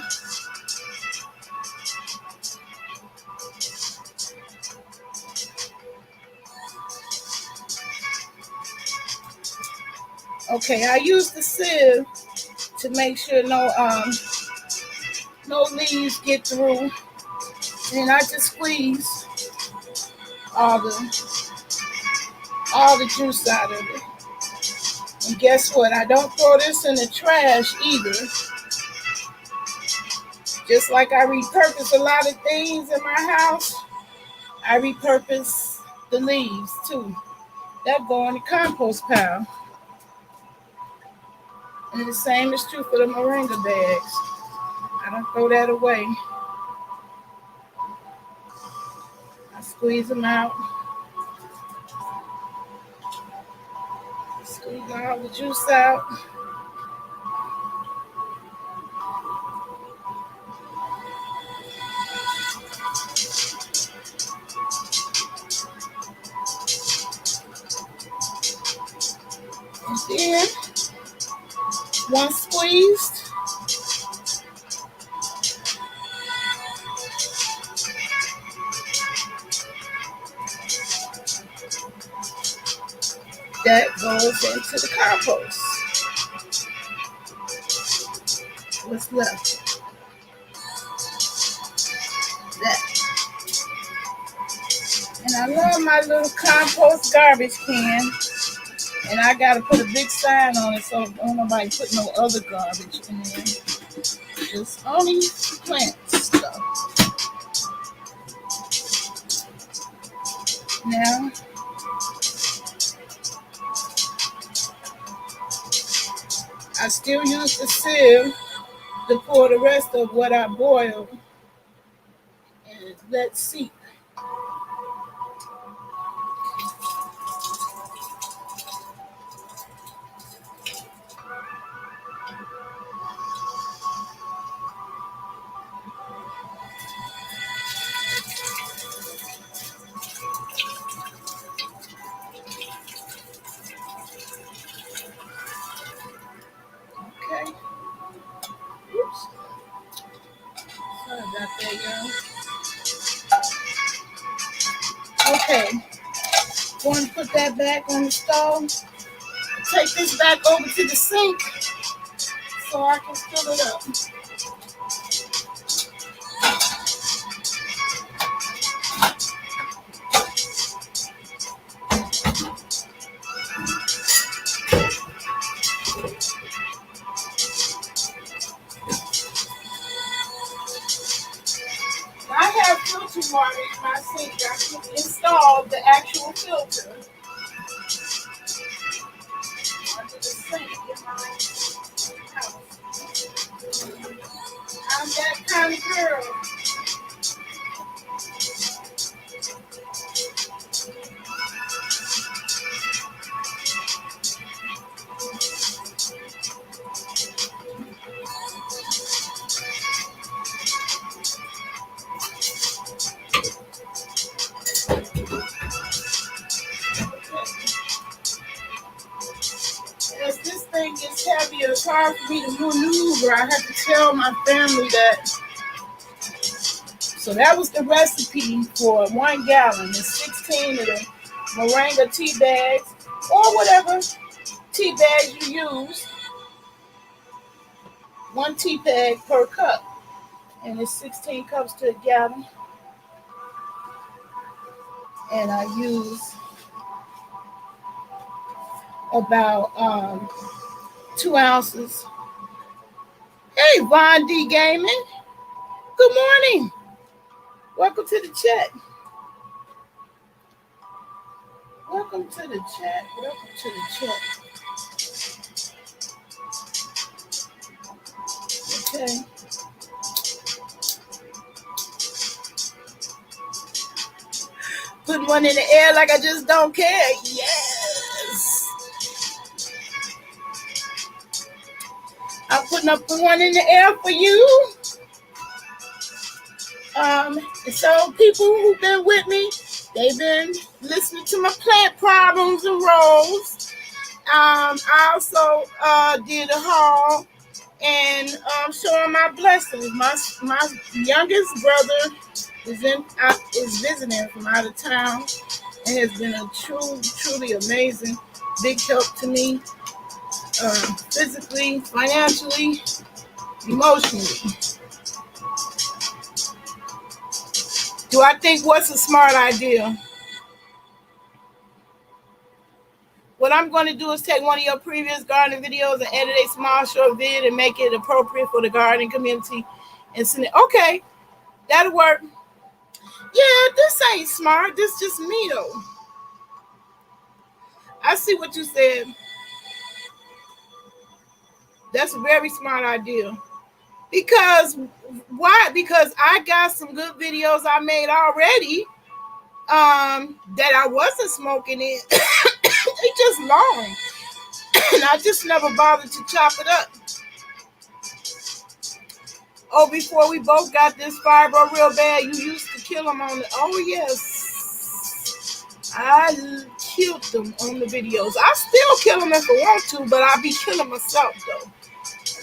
Okay, I use the sieve to make sure no leaves get through, and I just squeeze all the juice out of it. And guess what? I don't throw this in the trash either. Just like I repurpose a lot of things in my house, I repurpose the leaves too. That go in the compost pile. And the same is true for the moringa bags. I don't throw that away. I squeeze them out. Squeeze all the juice out. And then, once squeezed, that goes into the compost. What's left? That. And I love my little compost garbage can. And I gotta put a big sign on it so don't nobody put no other garbage in there. Just only plant stuff. Now, I still use the sieve to pour the rest of what I boiled and let seep. got that, y'all. Okay. Going to put that back on the stove. Take this back over to the sink so I can fill it up. I have filter water in my sink. I can install the actual filter under the sink in my house. I'm that kind of girl. As this thing gets heavier, it's hard for me to maneuver. I have to tell my family that. So that was the recipe for 1 gallon. It's 16 of the moringa tea bags or whatever tea bags you use. 1 tea bag per cup. And it's 16 cups to a gallon. And I use about 2 ounces. Hey, Von D Gaming. Good morning. Welcome to the chat. Welcome to the chat. Welcome to the chat. Okay. Putting one in the air like I just don't care. Yes. I'm putting up one in the air for you. So people who've been with me, they've been listening to my plant problems and roles. I also did a haul and showing my blessings. My youngest brother is visiting from out of town and has been a truly amazing big help to me, physically, financially, emotionally. Do I think what's a smart idea? What I'm going to do is take one of your previous gardening videos and edit a small short vid and make it appropriate for the gardening community and send it. Okay, that'll work. Yeah, this ain't smart. This just me though. I see what you said. That's a very smart idea. Because why? Because I got some good videos I made already that I wasn't smoking in. They just long. And I just never bothered to chop it up. Oh, before we both got this fibro real bad, you used to kill them on the... Oh, yes. I killed them on the videos. I still kill them if I want to, but I be killing myself, though.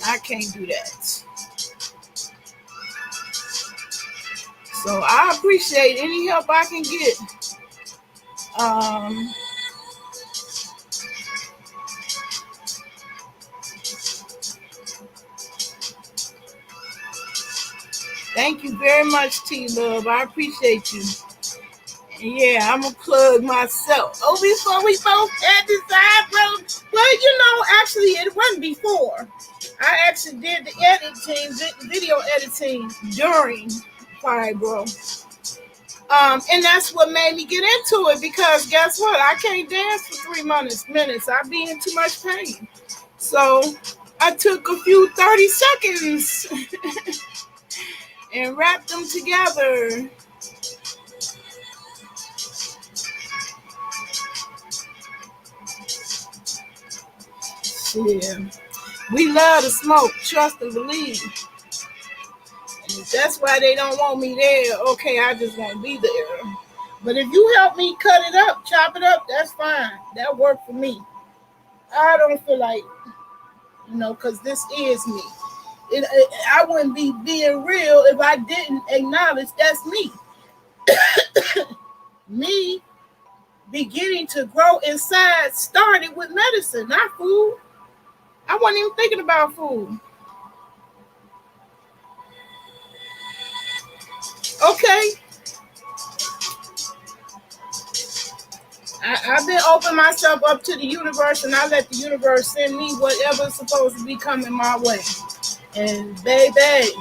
I can't do that. So I appreciate any help I can get. Thank you very much, T-Love. I appreciate you. And yeah, I'm going to plug myself. Oh, before we both had this eyebrow. Well, actually, it wasn't before. I actually did the editing, video editing during fibro. And that's what made me get into it because guess what? I can't dance for 3 minutes. I'd be in too much pain. So I took a few 30 seconds and wrapped them together. Yeah. We love to smoke, trust and believe. And if that's why they don't want me there, okay, I just won't be there. But if you help me cut it up, chop it up, that's fine. That worked for me. I don't feel like, because this is me. I wouldn't be being real if I didn't acknowledge that's me. Me beginning to grow inside started with medicine, not food. I wasn't even thinking about food. Okay, I've been opening myself up to the universe, and I let the universe send me whatever's supposed to be coming my way. And baby,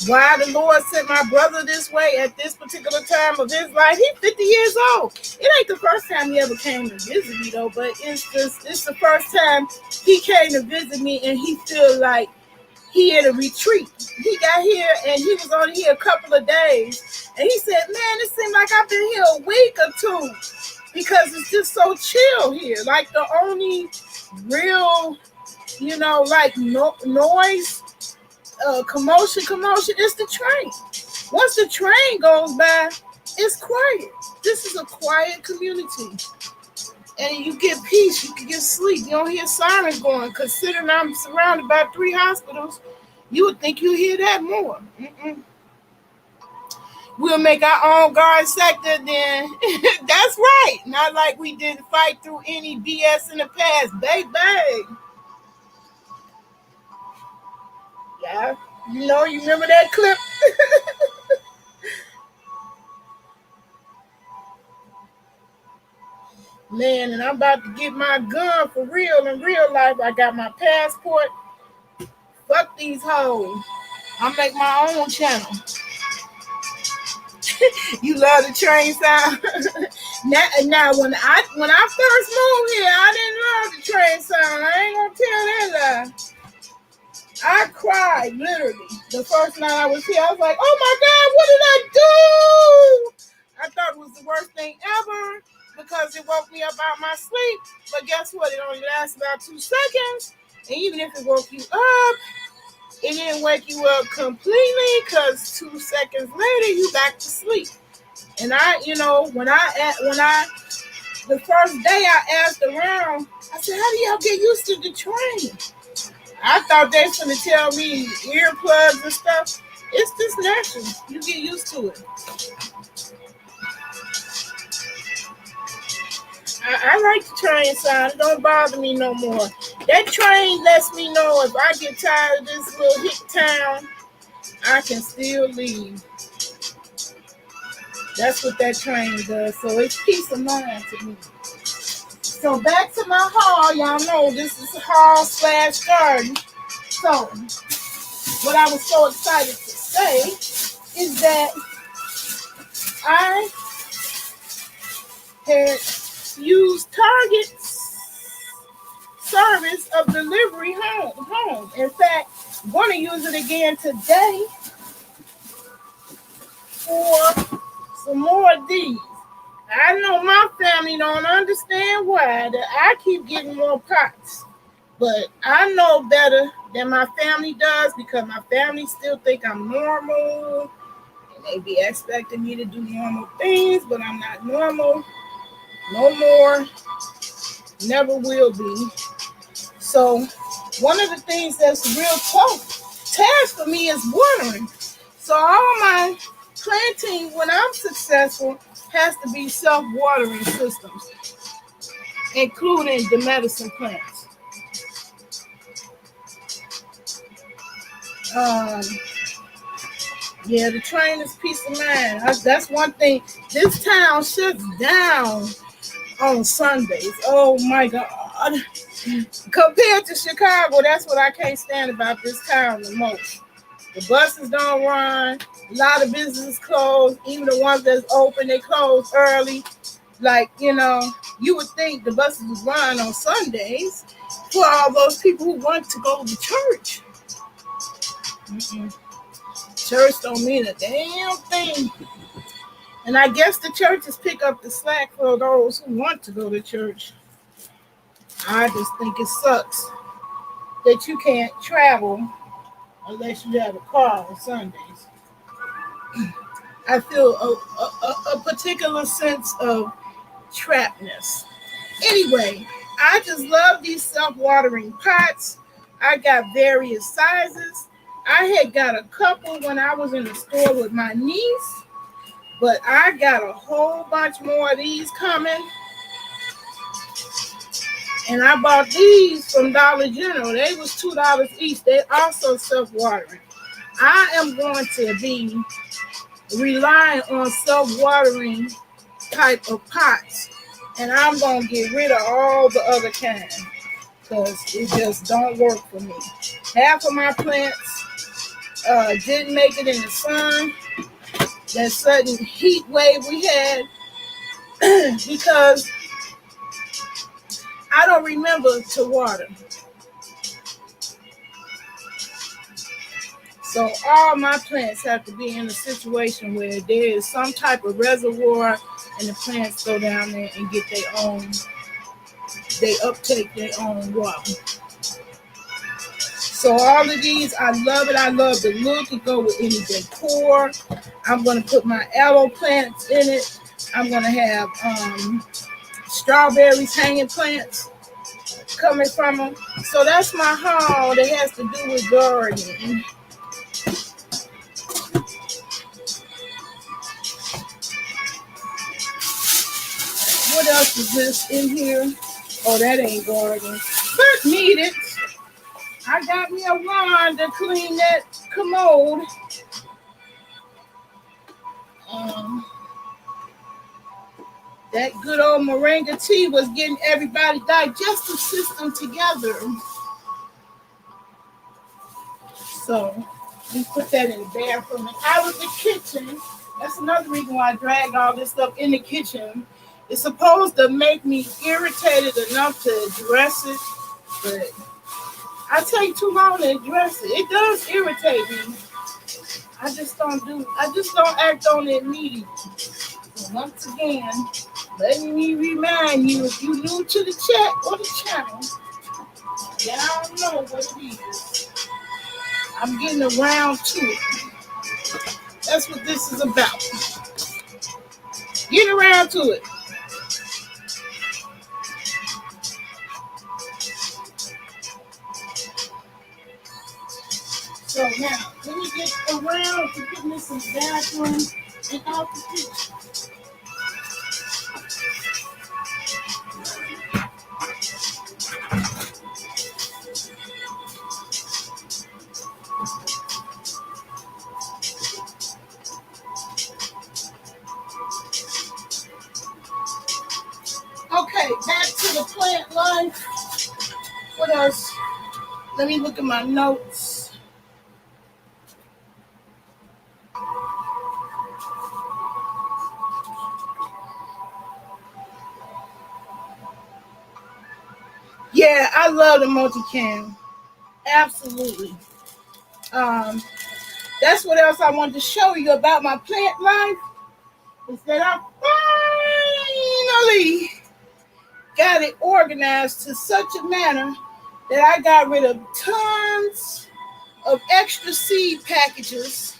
why the Lord sent my brother this way at this particular time of his life? He's 50 years old. It ain't the first time he ever came to visit me though, but it's the first time he came to visit me, and he feel like he in a retreat. He got here and he was only here a couple of days, and he said, "Man, it seemed like I've been here a week or two because it's just so chill here. Like the only real, like noise." Commotion. It's the train. Once the train goes by, it's quiet. This is a quiet community. And you get peace, you can get sleep. You don't hear sirens going. Considering I'm surrounded by 3 hospitals, you would think you hear that more. We'll make our own guard sector then. That's right. Not like we didn't fight through any BS in the past. Bang. Yeah. You remember that clip? Man, and I'm about to get my gun for real in real life. I got my passport. Fuck these hoes. I'll make my own channel. You love the train sound? now when I first moved here, I didn't love the train sound. I ain't gonna tell that lie. I cried literally the first night I was here. I was like, "Oh my God, what did I do?" I thought it was the worst thing ever because it woke me up out my sleep. But guess what? It only lasts about 2 seconds. And even if it woke you up, it didn't wake you up completely because 2 seconds later you back to sleep. And the first day I asked around, I said, "How do y'all get used to the train?" I thought they was going to tell me earplugs and stuff. It's just natural. You get used to it. I like the train sound. It don't bother me no more. That train lets me know if I get tired of this little hick town, I can still leave. That's what that train does. So it's peace of mind to me. So back to my hall. Y'all know this is hall/garden. So what I was so excited to say is that I had used Target's service of delivery home. In fact, I'm going to use it again today for some more of these. I know my family don't understand why that I keep getting more pots, but I know better than my family does because my family still think I'm normal and they be expecting me to do normal things, but I'm not normal no more, never will be. So one of the things that's a real tough task for me is watering. So all my planting, when I'm successful, has to be self-watering systems, including the medicine plants. Yeah, the train is peace of mind. That's one thing. This town shuts down on Sundays. Oh my God. Compared to Chicago, that's what I can't stand about this town the most. The buses don't run. A lot of businesses close. Even the ones that's open, they close early. Like, you would think the buses would run on Sundays for all those people who want to go to church. Church don't mean a damn thing. And I guess the churches pick up the slack for those who want to go to church. I just think it sucks that you can't travel unless you have a car on Sundays. I feel a particular sense of trappedness. Anyway, I just love these self-watering pots. I got various sizes. I had got a couple when I was in the store with my niece, but I got a whole bunch more of these coming. And I bought these from Dollar General. They was $2 each. They also self-watering. I am going to be relying on self-watering type of pots. And I'm going to get rid of all the other kinds because it just don't work for me. Half of my plants didn't make it in the sun. That sudden heat wave we had because I don't remember to water. So all my plants have to be in a situation where there is some type of reservoir and the plants go down there and get they uptake their own water. So all of these, I love it. I love the look. It go with any decor. I'm going to put my aloe plants in it. I'm going to have strawberries hanging plants coming from them. So that's my haul that has to do with gardening. What else is this in here? Oh, that ain't gardening. But need it. I got me a wand to clean that commode. That good old moringa tea was getting everybody's digestive system together. So we put that in the bathroom and out of the kitchen. That's another reason why I dragged all this stuff in the kitchen. It's supposed to make me irritated enough to address it, but I take too long to address it. It does irritate me. I just don't act on it immediately. So once again, letting me remind you, if you're new to the chat or the channel, y'all know what it is. I'm getting around to it. That's what this is about. Get around to it. So now, let me get around to getting this in the bathroom and out the kitchen. Okay, back to the plant life. What else? Let me look at my notes. Yeah, I love the multicam. Absolutely. That's what else I wanted to show you about my plant life. Is that I finally got it organized to such a manner that I got rid of tons of extra seed packages.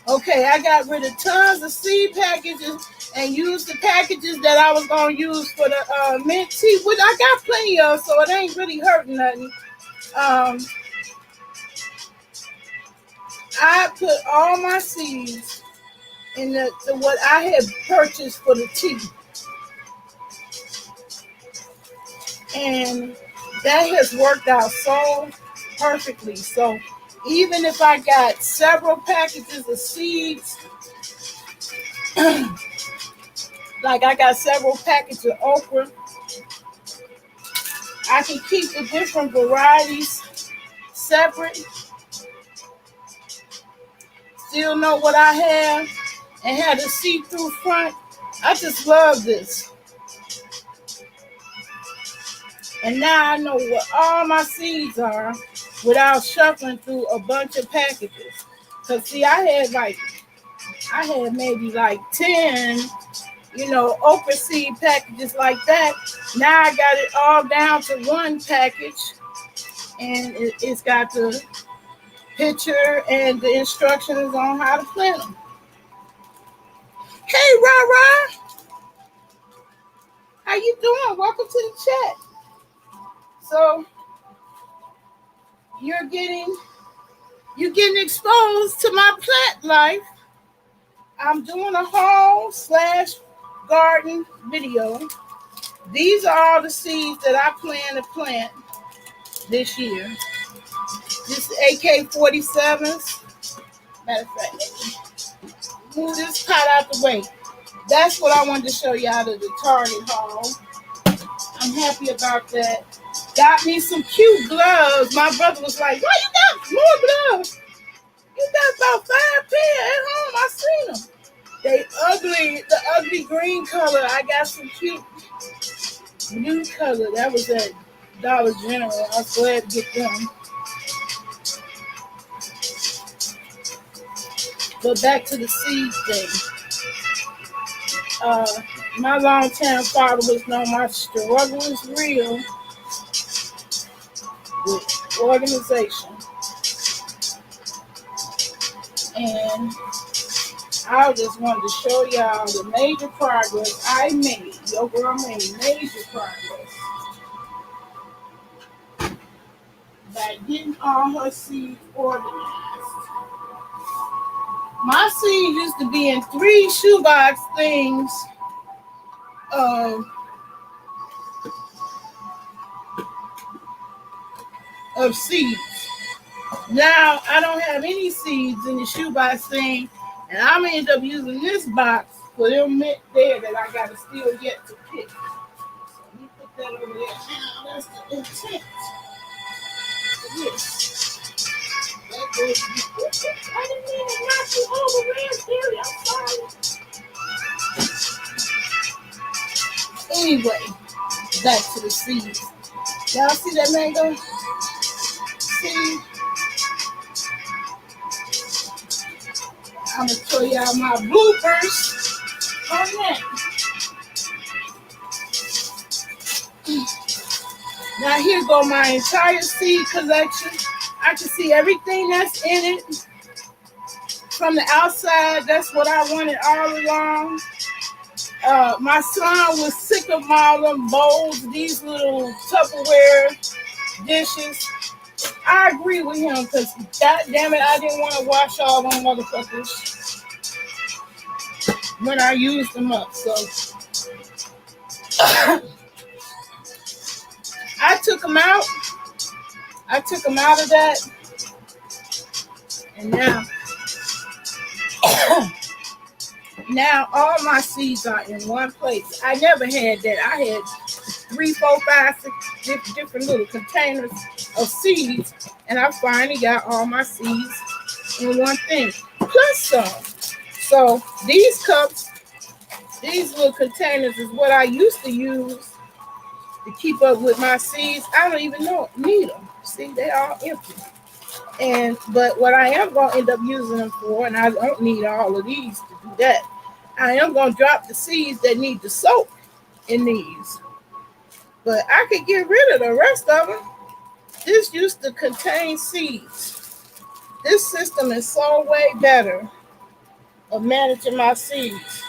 Okay, I got rid of tons of seed packages and used the packages that I was going to use for the mint tea, which I got plenty of, so it ain't really hurting nothing. I put all my seeds in the what I had purchased for the tea. And that has worked out so perfectly. So even if I got several packages of seeds, like I got several packages of okra, I can keep the different varieties separate, still know what I have, and have a see-through front. I just love this. And now I know what all my seeds are without shuffling through a bunch of packages. Because see, I had maybe like 10, okra seed packages like that. Now I got it all down to one package. And it's got the picture and the instructions on how to plant them. Rara. How you doing? Welcome to the chat. So you're getting exposed to my plant life. I'm doing a home/garden video. These are all the seeds that I plan to plant this year. This AK-47s. Matter of fact, move this pot out the way. That's what I wanted to show you out of the Target haul. I'm happy about that. Got me some cute gloves. My brother was like, why you got more gloves? You got about 5 pair at home. I seen them. They ugly, the ugly green color. I got some cute blue color. That was at Dollar General. I was glad to get them. But back to the seed thing. My longtime followers know my struggle is real with organization. And I just wanted to show y'all the major progress I made. Your girl made major progress by getting all her seeds organized. My seeds used to be in 3 shoebox things of seeds. Now I don't have any seeds in the shoebox thing, and I'm gonna end up using this box for them mint there that I gotta still yet to pick. So let me put that over there. Now that's the intent for this. That goes to be I didn't mean to knock you over, Raspberry. I'm sorry. Anyway, back to the seeds. Y'all see that mango? See? I'm going to show y'all my bloopers on that. Now here go my entire seed collection. I can see everything that's in it from the outside. That's what I wanted all along. My son was sick of all them bowls, these little Tupperware dishes. I agree with him because, god damn it, I didn't want to wash all them motherfuckers when I used them up. So I took them out. I took them out of that. And now all my seeds are in one place. I never had that. I had 3, 4, 5, 6 different little containers of seeds, and I finally got all my seeds in one thing, plus some. So these cups, these little containers is what I used to use to keep up with my seeds. I don't even need them. See, they're all empty. But what I am going to end up using them for, and I don't need all of these to do that, I am going to drop the seeds that need to soak in these. But I could get rid of the rest of them. This used to contain seeds. This system is so way better of managing my seeds.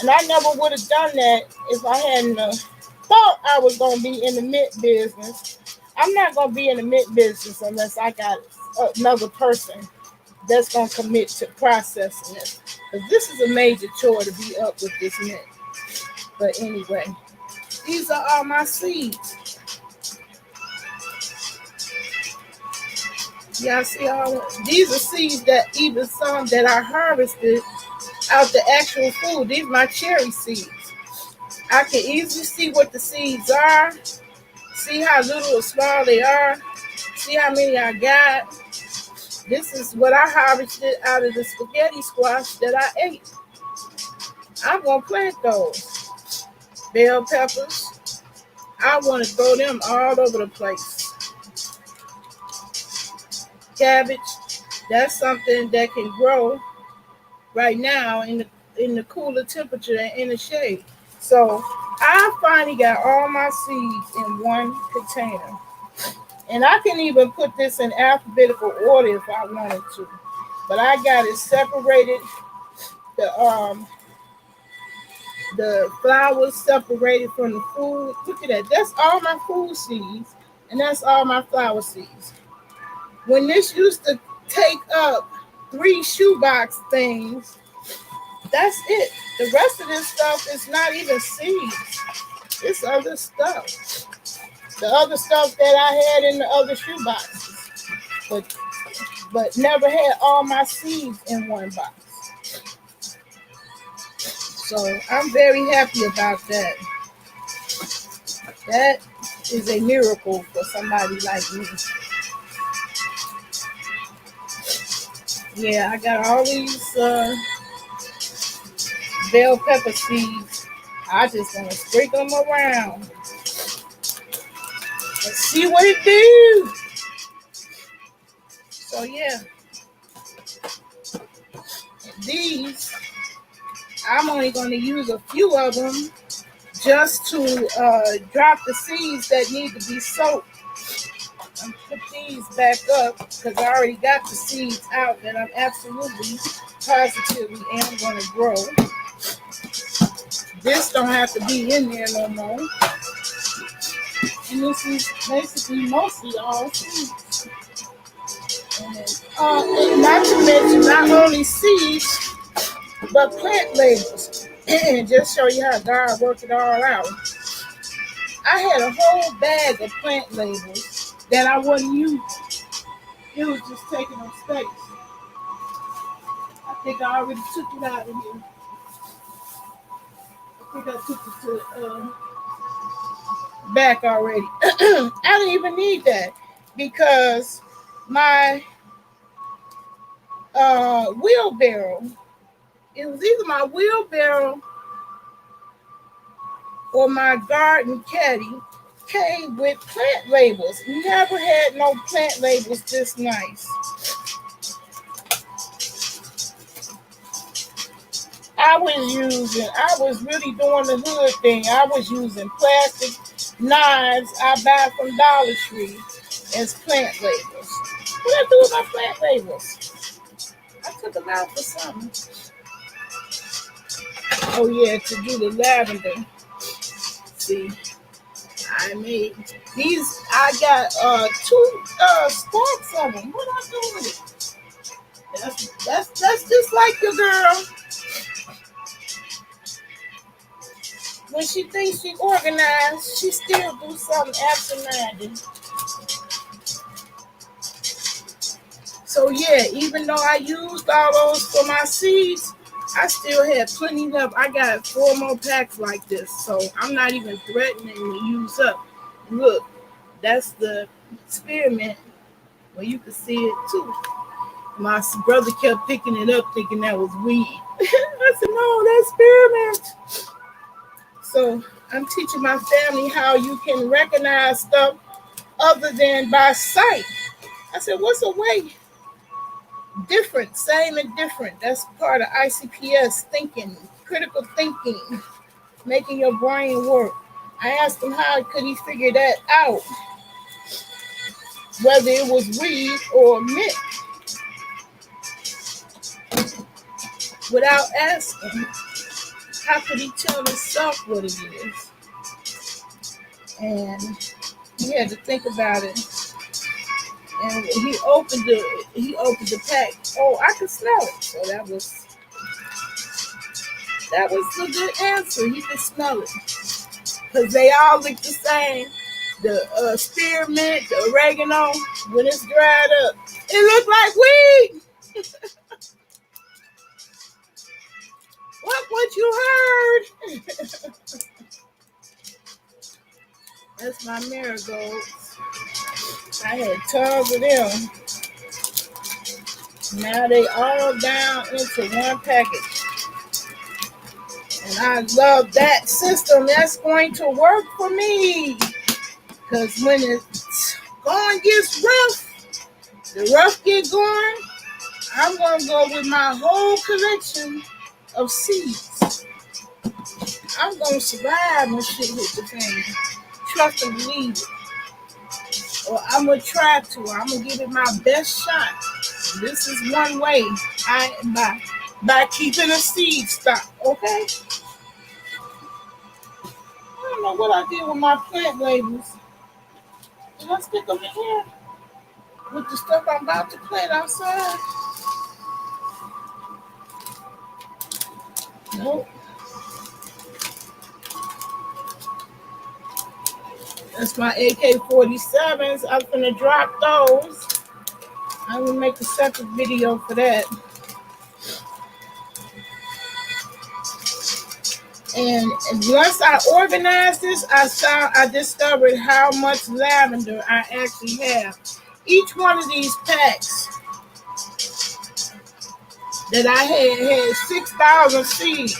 And I never would have done that if I hadn't thought I was going to be in the mint business. I'm not going to be in the mint business unless I got another person that's going to commit to processing it. Because this is a major chore to be up with this mint. But anyway, these are all my seeds. Y'all see all of these are seeds that even some that I harvested out the actual food. These are my cherry seeds. I can easily see what the seeds are. See how little or small they are. See how many I got. This is what I harvested out of the spaghetti squash that I ate. I'm going to plant those. Bell peppers. I want to throw them all over the place. Cabbage. That's something that can grow right now in the cooler temperature and in the shade. So I finally got all my seeds in one container. And I can even put this in alphabetical order if I wanted to. But I got it separated. The flour separated from the food. Look at that. That's all my food seeds, and that's all my flour seeds. When this used to take up 3 shoebox things, that's it. The rest of this stuff is not even seeds. It's other stuff. The other stuff that I had in the other shoeboxes, but never had all my seeds in one box. So I'm very happy about that. That is a miracle for somebody like me. Yeah, I got all these bell pepper seeds. I just want to sprinkle them around and see what it do. So yeah, these, I'm only going to use a few of them just to drop the seeds that need to be soaked. I'm put these back up because I already got the seeds out that I'm absolutely positively am going to grow. This don't have to be in there no more. And this is basically mostly all seeds. And not to mention not only seeds, but plant labels. And just show you how God worked it all out. I had a whole bag of plant labels that I wasn't using. It was just taking up space. I think I already took it out of here. I think I took it to back already. I didn't even need that because my wheelbarrow, it was either my wheelbarrow or my garden caddy came with plant labels. Never had no plant labels this nice. I was really doing the hood thing. I was using plastic knives I buy from Dollar Tree as plant labels. What I do with my plant labels? I took them out for something. Oh yeah, to do the lavender. See, I made these. I got 2 stacks of them. What I do with it? That's just like your girl. When she thinks she's organized, she still do something absent-minded. So yeah, even though I used all those for my seeds, I still had plenty left. I got 4 more packs like this, so I'm not even threatening to use up. Look, that's the spearmint. Well, you can see it too. My brother kept picking it up thinking that was weed. I said, no, that's spearmint. So I'm teaching my family how you can recognize stuff other than by sight. I said, what's a way? Different, same and different. That's part of ICPS thinking, critical thinking, making your brain work. I asked him how could he figure that out, whether it was weed or mint, without asking. How could he tell himself what it is? And he had to think about it. And he opened the pack. Oh, I could smell it. So that was a good answer. He could smell it. Because they all look the same. The spearmint, the oregano, when it's dried up, it looked like weed. What you heard? That's my marigolds. I had tons of them. Now they all down into one package. And I love that system. That's going to work for me. Because when it's going gets rough, the rough get going, I'm going to go with my whole collection of seeds. I'm going to survive when shit hits the fan. Trust and believe it. Or I'm going to try to. I'm going to give it my best shot. This is one way by keeping a seed stock, okay? don't know what I did with my plant labels. Did I stick them in here with the stuff I'm about to plant outside? Nope. That's my AK-47s. I'm gonna drop those. I'm gonna make a separate video for that. And once I organized this, I discovered how much lavender I actually have. Each one of these packs that I had 6,000 seeds.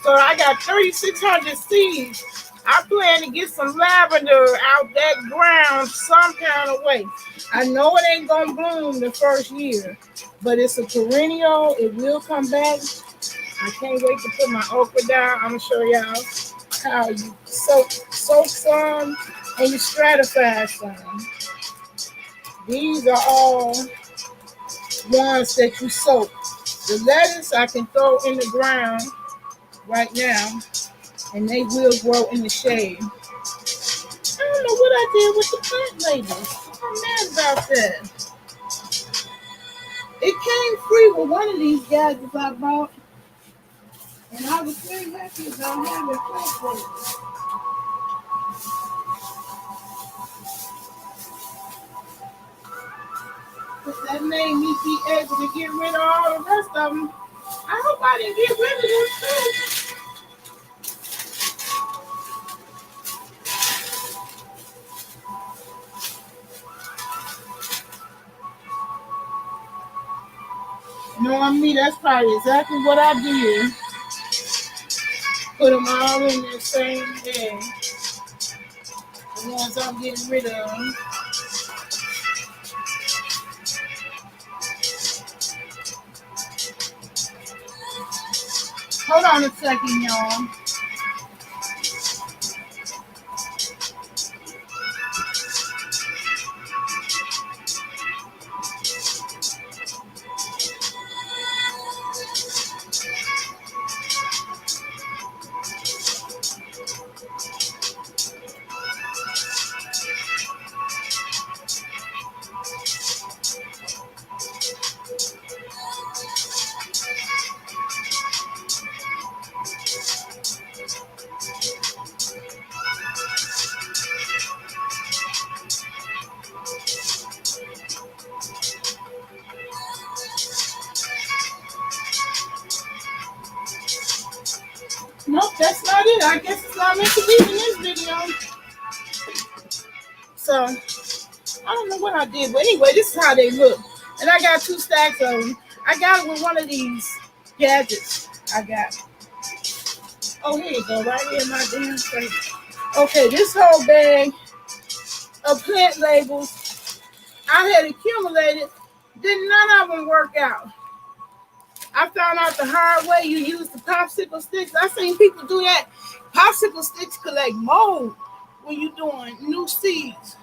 So I got 3,600 seeds. I plan to get some lavender out that ground some kind of way. I know it ain't gonna bloom the first year, but it's a perennial. It will come back. I can't wait to put my okra down. I'm gonna show y'all how you soak some and you stratify some. These are all ones that you soak. The lettuce I can throw in the ground right now, and they will grow in the shade. I don't know what I did with the plant labels. I'm mad about that. It came free with one of these gadgets I bought, and I was very happy about having plant labels. But that made me be able to get rid of all the rest of them. I hope I didn't get rid of them too. Knowing me, that's probably exactly what I did. Put them all in the same bag. The ones I'm getting rid of. Hold on a second, y'all. Nope, that's not it. I guess it's not meant to be in this video. So, I don't know what I did. But anyway, this is how they look. And I got 2 stacks of them. I got it with one of these gadgets I got. Oh, here you go. Right here in my damn face. Okay, this whole bag of plant labels I had accumulated. Did none of them work out. I found out the hard way. You use the popsicle sticks. I seen people do that. Popsicle sticks collect mold when you're doing new seeds.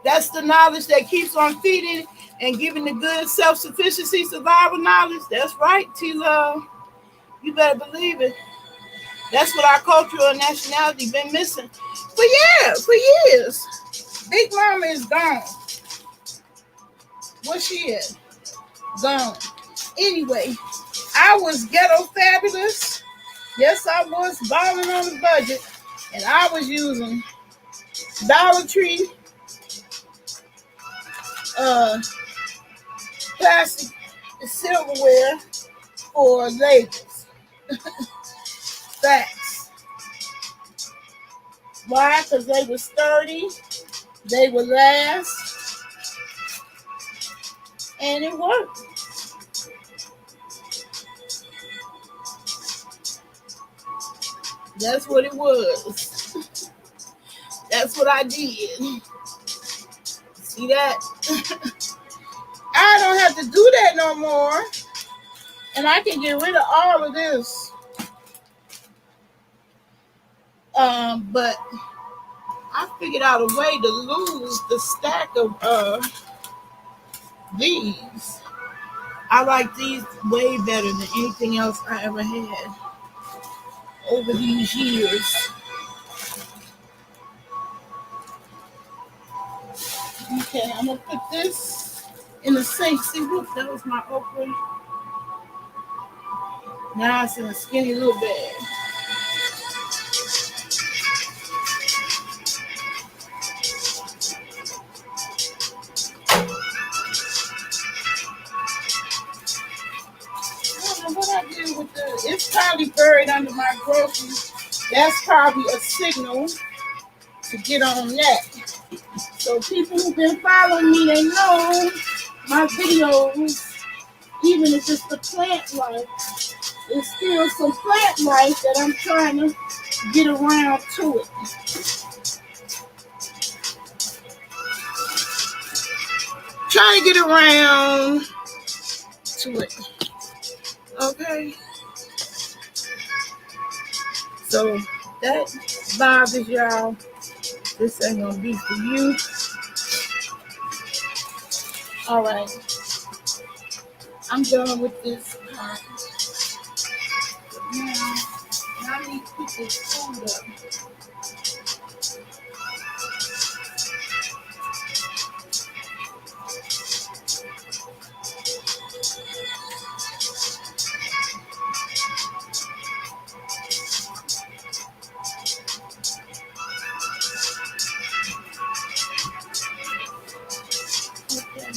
That's the knowledge that keeps on feeding and giving the good self-sufficiency survival knowledge. That's right, T-Love. You better believe it. That's what our culture and nationality been missing for years. Big Mama is gone. Where she at? Gone. Anyway, I was ghetto fabulous. Yes, I was balling on the budget, and I was using Dollar Tree plastic silverware for labels. Facts. Why? Because they were sturdy, they would last, and it worked. That's what it was. That's what I did. See that? I don't have to do that no more. And I can get rid of all of this. But I figured out a way to lose the stack of these. I like these way better than anything else I ever had over these years. Okay, I'm gonna put this in the sink. See, look, that was my okra. Now it's in a skinny little bag. I don't know what I did with the. It's probably buried under my groceries. That's probably a signal to get on that. So people who've been following me, they know my videos, even if it's the plant life, it's still some plant life that I'm trying to get around to it. Trying to get around to it. Okay. So that bothers y'all. This ain't gonna be for you. All right. I'm done with this part. Now, I need to put this food up. Okay.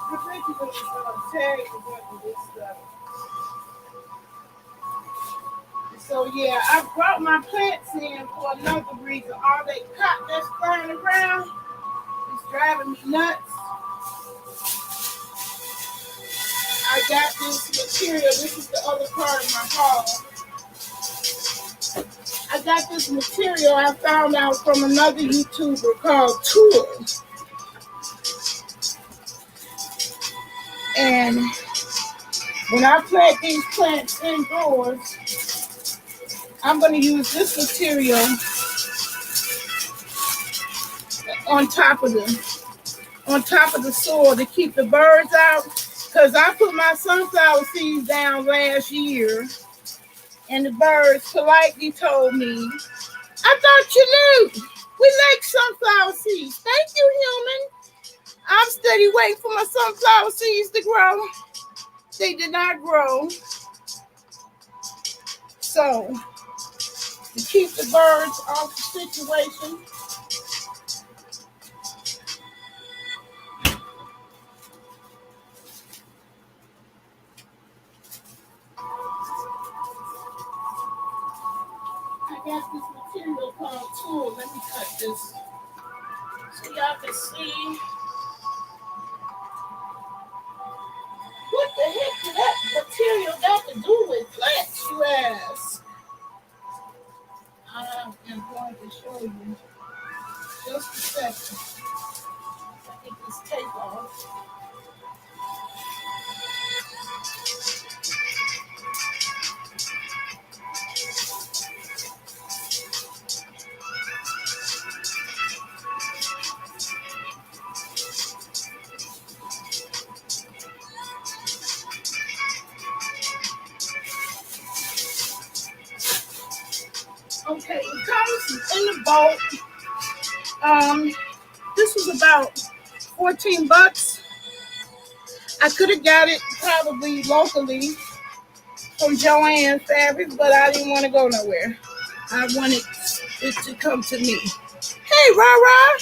I think you're going to tag the bunch of this stuff. So yeah, I brought my plants in for another reason. All that cotton that's flying around is driving me nuts. I got this material. This is the other part of my haul. I got this material I found out from another YouTuber called Tool. And when I plant these plants indoors, I'm going to use this material on top of the soil to keep the birds out. Because I put my sunflower seeds down last year, and the birds politely told me, "I thought you knew. We like sunflower seeds. Thank you, human. I'm steady waiting for my sunflower seeds to grow." They did not grow. So, to keep the birds off the situation, I got this material called Tool. Let me cut this so y'all can see. What the heck did that material got to do with plants, you ask? I am going to show you just a second. I get this tape off. Okay, it comes in the bulk. This was about $14. I could have got it probably locally from Joanne Fabrics, but I didn't want to go nowhere. I wanted it to come to me. Hey, Rara.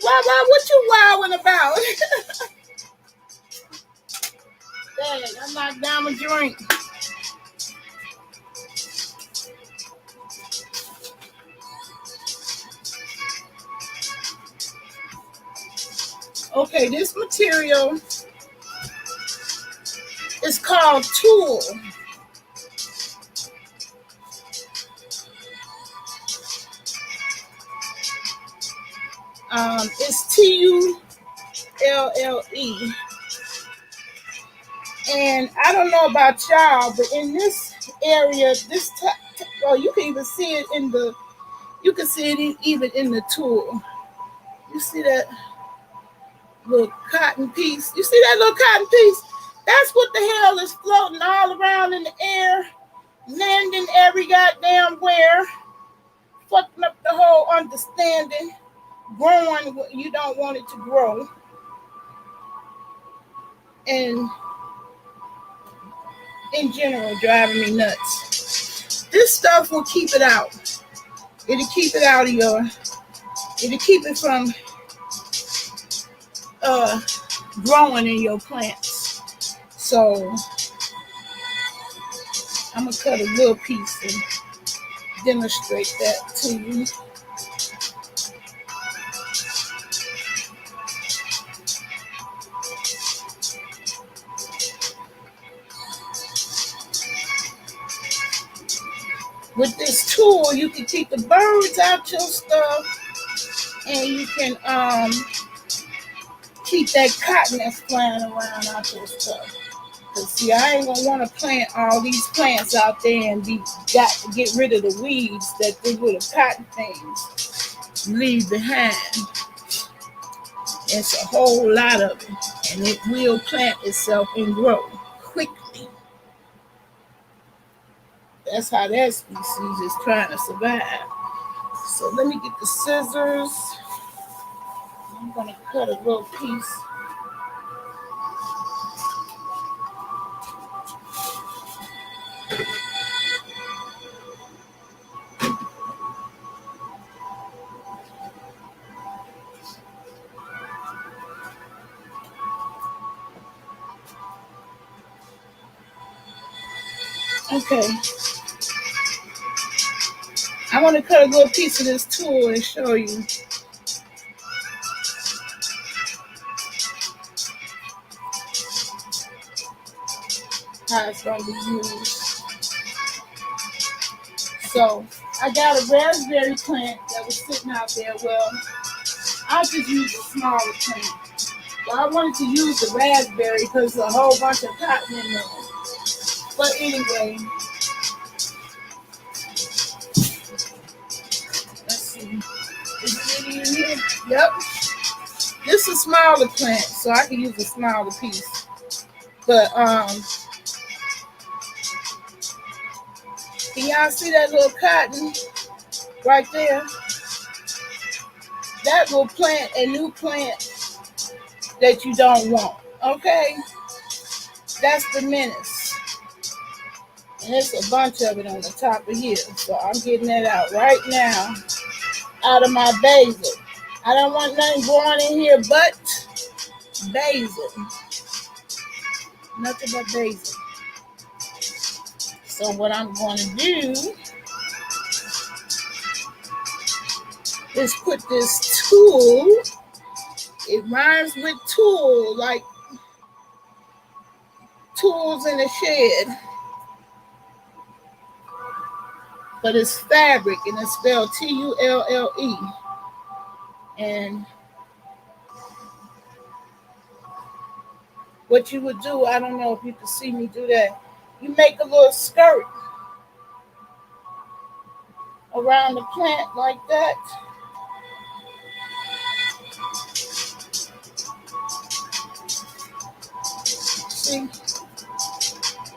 Rara, what you wowing about? Dang, I knocked down a drink. Okay, this material is called Tool. It's Tulle. And I don't know about y'all, but in this area, well, you can even see it you can see it even in the tool. You see that little cotton piece? You see that little cotton piece? That's what the hell is floating all around in the air, landing every goddamn where, fucking up the whole understanding, growing what you don't want it to grow, and in general driving me nuts. This stuff will keep it out. It'll keep it out of it'll keep it from uh growing in your plants. So I'm gonna cut a little piece and demonstrate that to you. With this tool, you can keep the birds out your stuff, and you can keep that cotton that's flying around out your stuff. Cause see, I ain't gonna want to plant all these plants out there and got to get rid of the weeds that the little cotton things leave behind. It's a whole lot of it, and it will plant itself and grow quickly. That's how that species is trying to survive. So let me get the scissors. I'm gonna cut a little piece. Okay. I want to cut a little piece of this tool and show you how it's going to be used. So I got a raspberry plant that was sitting out there. Well, I'll just use a smaller plant. Well, I wanted to use the raspberry because there's a whole bunch of cotton in there. But anyway, let's see. Is it in here? Yep. This is a smaller plant, so I can use a smaller piece. But can y'all see that little cotton right there? That will plant a new plant that you don't want. Okay? That's the menace. And there's a bunch of it on the top of here. So I'm getting that out right now out of my basil. I don't want nothing growing in here but basil. Nothing but basil. So what I'm going to do is put this tool. It rhymes with tool, like tools in a shed. But it's fabric, and it's spelled Tulle. And what you would do, I don't know if you can see me do that. You make a little skirt around the plant like that. See?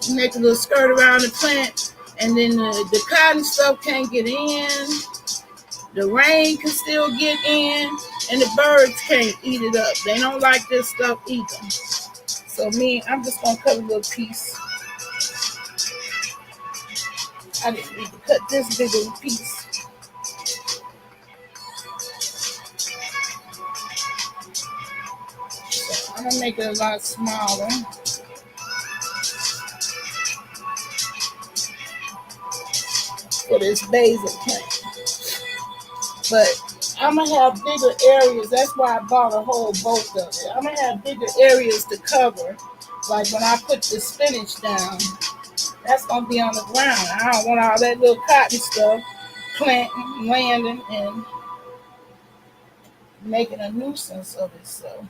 You make a little skirt around the plant, and then the cotton stuff can't get in. The rain can still get in, and the birds can't eat it up. They don't like this stuff either. So I'm just gonna cut a little piece. I didn't need to cut this big of a piece. So I'm gonna make it a lot smaller. For this basil plant. But I'm gonna have bigger areas. That's why I bought a whole both of it. I'm gonna have bigger areas to cover. Like when I put the spinach down, that's gonna be on the ground. I don't want all that little cotton stuff planting, landing, and making a nuisance of it. So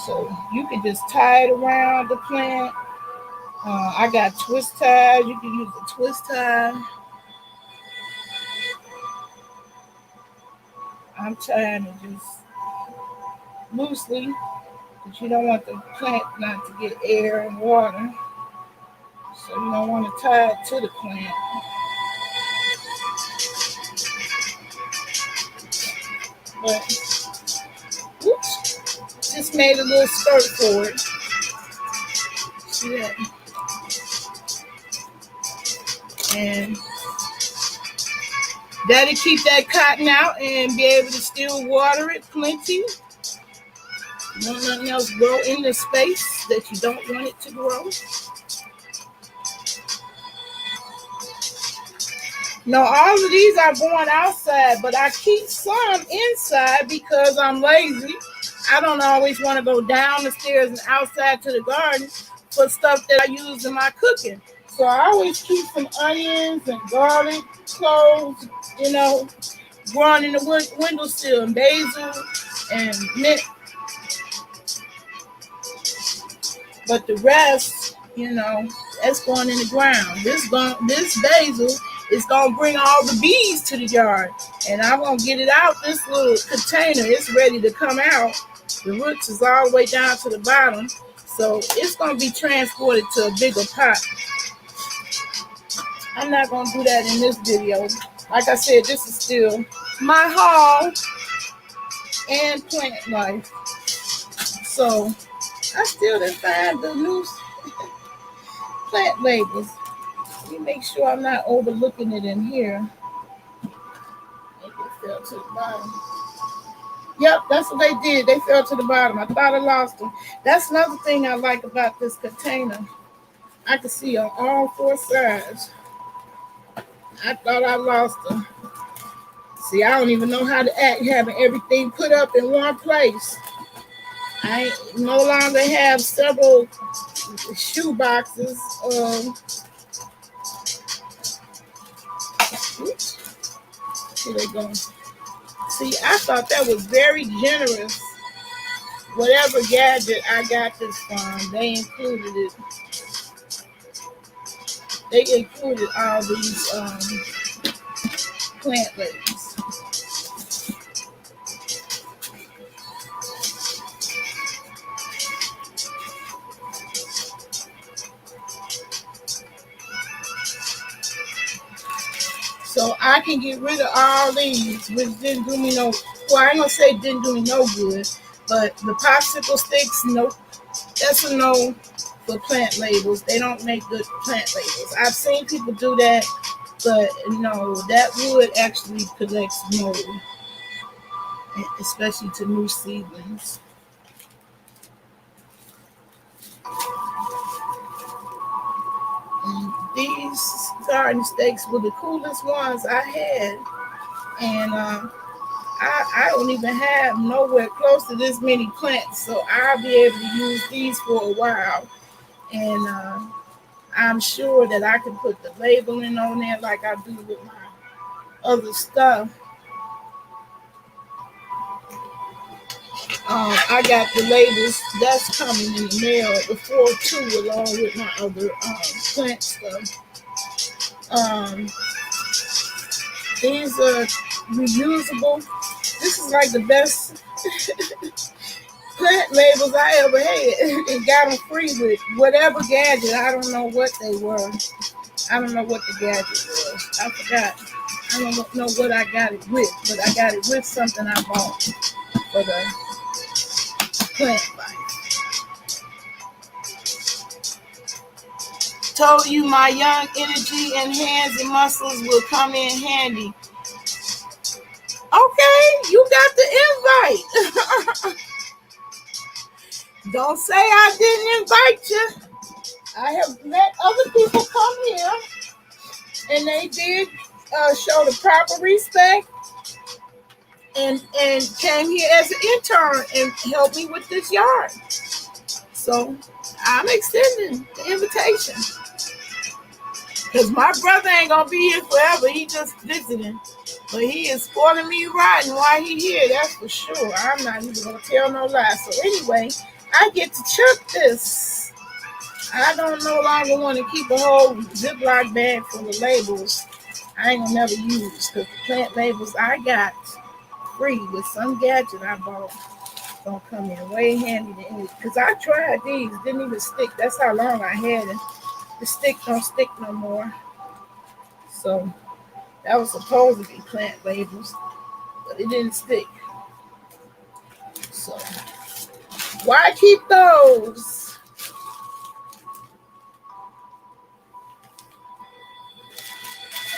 So you can just tie it around the plant. I got twist ties. You can use a twist tie. I'm tying it just loosely, but you don't want the plant not to get air and water. So you don't want to tie it to the plant. But, oops, just made a little skirt for it. See that? And that'll keep that cotton out and be able to still water it plenty. You want nothing else grow in the space that you don't want it to grow. No, all of these are going outside, but I keep some inside because I'm lazy. I don't always want to go down the stairs and outside to the garden for stuff that I use in my cooking. So I always keep some onions and garlic, cloves, growing in the windowsill, and basil and mint. But the rest, that's going in the ground. This basil is gonna bring all the bees to the yard, and I'm gonna get it out this little container. It's ready to come out. The roots is all the way down to the bottom, so it's gonna be transported to a bigger pot. I'm not gonna do that in this video. Like I said, this is still my haul and plant life. So I still didn't find the new plant labels. Let me make sure I'm not overlooking it in here. Maybe it fell to the bottom. Yep, that's what they did. They fell to the bottom. I thought I lost them. That's another thing I like about this container. I can see on all four sides. I thought I lost them. See, I don't even know how to act having everything put up in one place. I no longer have several shoe boxes. Oops. Here they go. See, I thought that was very generous. Whatever gadget I got this from, they included it. They included all these plant labels. So I can get rid of all these, which didn't do me no, well, I ain't gonna say didn't do me no good, but the popsicle sticks, nope, that's a no for plant labels. They don't make good plant labels. I've seen people do that, but no, that wood actually collects mold, especially to new seedlings. And these garden stakes were the coolest ones I had, and I don't even have nowhere close to this many plants, so I'll be able to use these for a while. And I'm sure that I can put the labeling on there like I do with my other stuff. I got the labels that's coming in the mail before too, along with my other plant stuff. These are reusable. This is like the best plant labels I ever had, and got them free with whatever gadget. I don't know what they were. I don't know what the gadget was. I forgot. I don't know what I got it with, but I got it with something I bought for the plant life. Told you my young energy and hands and muscles will come in handy. Okay, you got the invite. Don't say I didn't invite you. I have let other people come here, and they did show the proper respect and came here as an intern and helped me with this yard. So I'm extending the invitation. Because my brother ain't going to be here forever. He just visiting. But he is spoiling me rotten while he here, that's for sure. I'm not even going to tell no lie. So anyway, I get to chuck this. I don't no longer want to keep a whole Ziploc bag full of labels I ain't gonna never use, because the plant labels I got free with some gadget I bought gonna come in way handy to any. Because I tried these, didn't even stick. That's how long I had it. The stick don't stick no more. So that was supposed to be plant labels, but it didn't stick. So why keep those?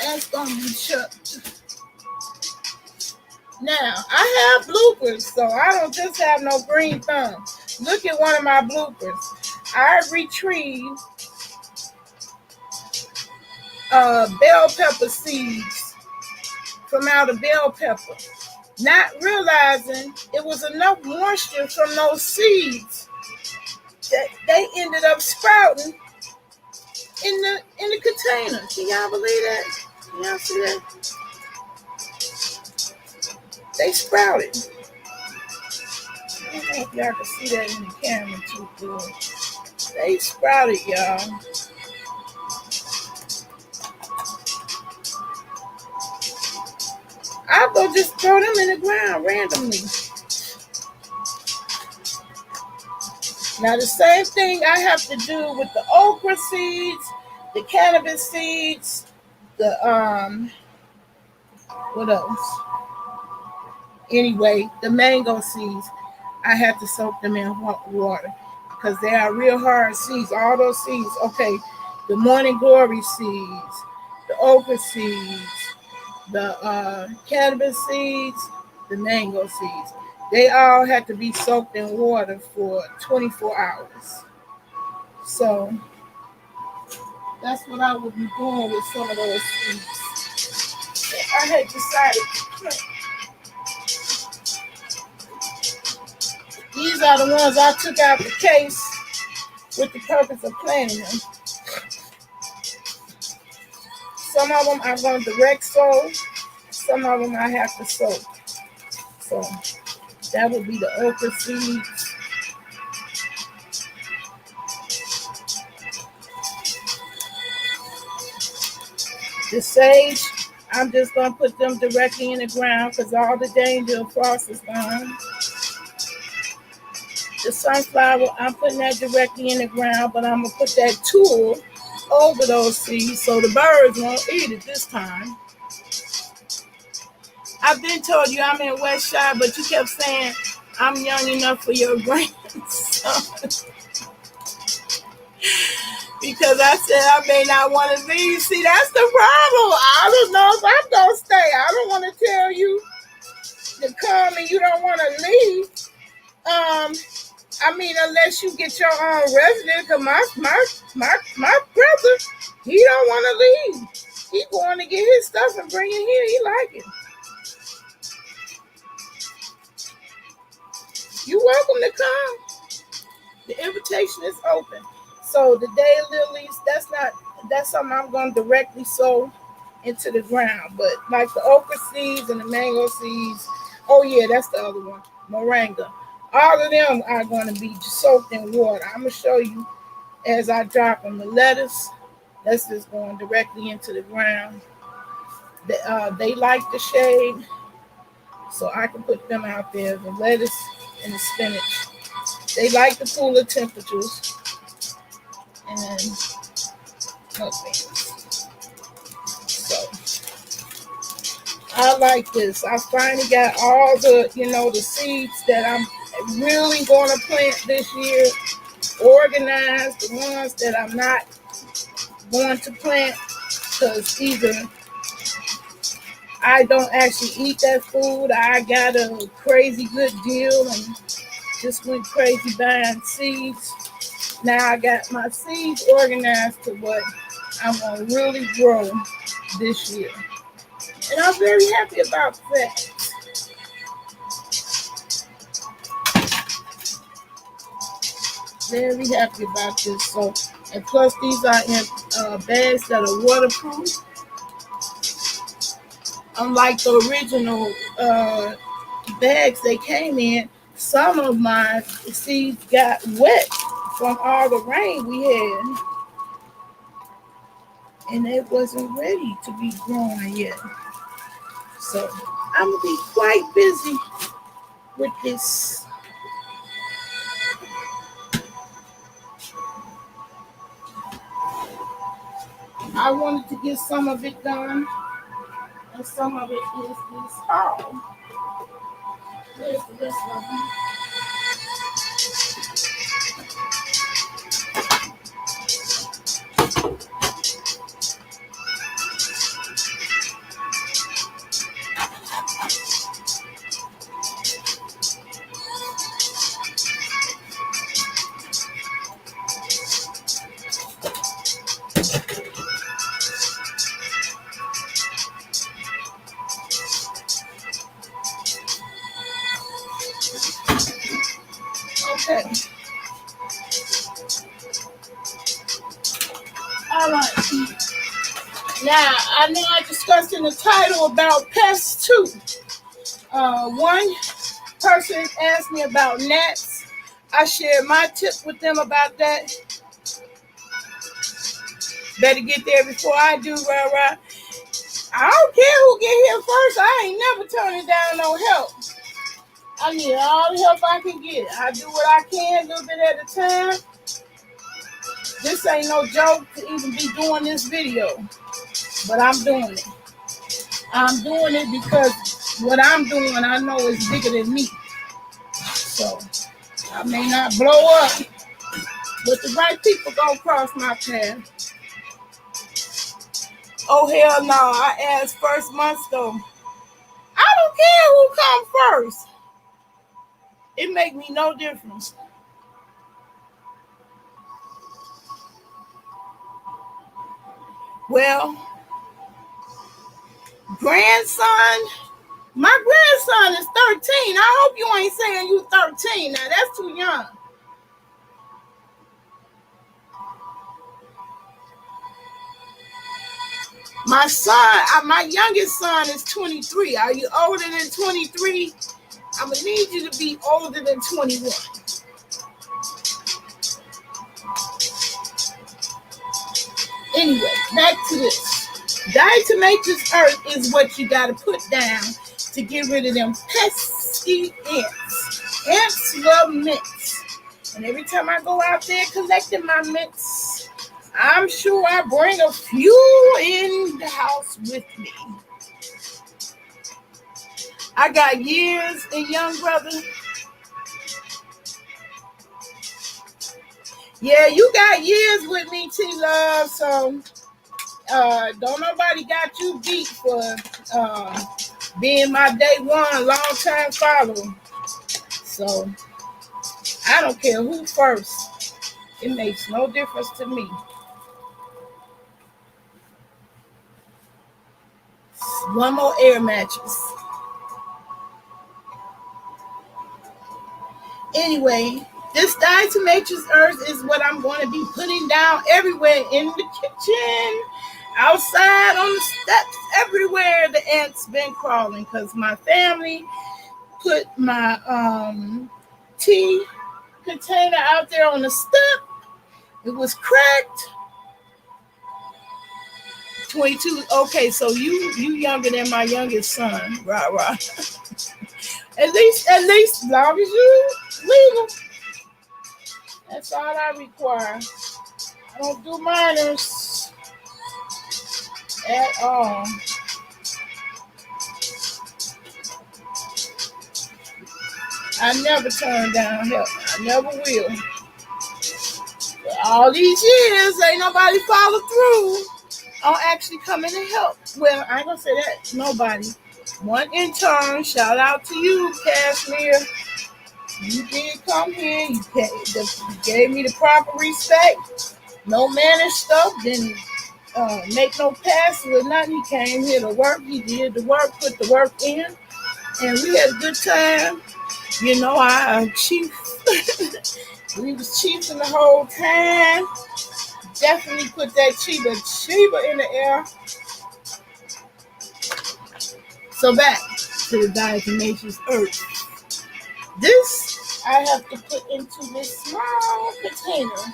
That's gonna be chucked. Now I have bloopers, so I don't just have no green thumb. Look at one of my bloopers. I retrieved bell pepper seeds from out of bell pepper, not realizing it was enough moisture from those seeds that they ended up sprouting in the container. Can y'all believe that? Can y'all see that? They sprouted. I don't know if y'all can see that in the camera too good. They sprouted, y'all. I'll go just throw them in the ground randomly. Now the same thing I have to do with the okra seeds, the cannabis seeds, the what else? Anyway, the mango seeds, I have to soak them in hot water because they are real hard seeds. All those seeds, okay, the morning glory seeds, the okra seeds, the cannabis seeds, the mango seeds. They all have to be soaked in water for 24 hours. So that's what I would be doing with some of those seeds. I had decided to plant. These are the ones I took out the case with the purpose of planting them. Some of them I'm going to direct sow. Some of them I have to soak. So that would be the okra seeds. The sage, I'm just going to put them directly in the ground because all the danger of frost is gone. The sunflower, I'm putting that directly in the ground, but I'm going to put that tool over those seeds so the birds won't eat it this time. I've been told you I'm in West Side, but you kept saying I'm young enough for your grandson. Because I said I may not want to leave. See, that's the problem. I don't know if I'm going to stay. I don't want to tell you to come and you don't want to leave. I mean, unless you get your own residence, because my brother, he don't want to leave. He going to get his stuff and bring it here. He like it. You're welcome to come. The invitation is open. So the daylilies, that's something I'm going to directly sow into the ground. But like the okra seeds and the mango seeds, oh yeah, that's the other one, moringa. All of them are going to be soaked in water. I'm going to show you as I drop them. The lettuce, that's just going directly into the ground. They like the shade, so I can put them out there. The lettuce and the spinach. They like the cooler temperatures. And okay. So I like this. I finally got all the, the seeds that I'm really going to plant this year, organized. The ones that I'm not going to plant because either I don't actually eat that food, I got a crazy good deal and just went crazy buying seeds. Now I got my seeds organized to what I'm going to really grow this year. And I'm very happy about that. Very happy about this. So, and plus these are in bags that are waterproof. Unlike the original bags they came in, some of my seeds got wet from all the rain we had, and it wasn't ready to be growing yet. So I'm gonna be quite busy with this. I wanted to get some of it done, and some of it is this fall. Where's the rest of them? Okay. All right. Now, I know I discussed in the title about PEST 2. One person asked me about gnats. I shared my tip with them about that. Better get there before I do, right? I don't care who get here first. I ain't never turning down no help. I need all the help I can get. I do what I can, a little bit at a time. This ain't no joke to even be doing this video, but I'm doing it. I'm doing it because what I'm doing, I know is bigger than me. So I may not blow up, but the right people gonna cross my path. Oh hell no! I asked first months though. I don't care who come first. It make me no difference. Well, grandson, my grandson is 13. I hope you ain't saying you 13. Now that's too young. My son, my youngest son is 23. Are you older than 23? I'm going to need you to be older than 21. Anyway, back to this. Diatomaceous earth is what you got to put down to get rid of them pesky ants. Ants love mints. And every time I go out there collecting my mints, I'm sure I bring a few in the house with me. I got years in young brother. Yeah, you got years with me, T-Love, so don't nobody got you beat for being my day one long-time follower. So I don't care who first. It makes no difference to me. One more air mattress. Anyway, this diatomaceous earth is what I'm going to be putting down everywhere, in the kitchen, outside, on the steps, everywhere the ants been crawling, because my family put my tea container out there on the step. It was cracked. 22. Okay, so you younger than my youngest son, right. At least, as long as you legal. That's all I require. I don't do minors at all. I never turn down help. I never will. But all these years, ain't nobody follow through on actually coming to help. Well, I ain't gonna say that. Nobody. One intern, shout out to you, Cashmere. You did come here. You gave me the proper respect. No managed stuff. Didn't make no passes or nothing. He came here to work. He did the work, put the work in. And we had a good time. You know, our chief. We was chiefing the whole time. Definitely put that Chiba in the air. So back to the diatomaceous earth. This I have to put into this small container.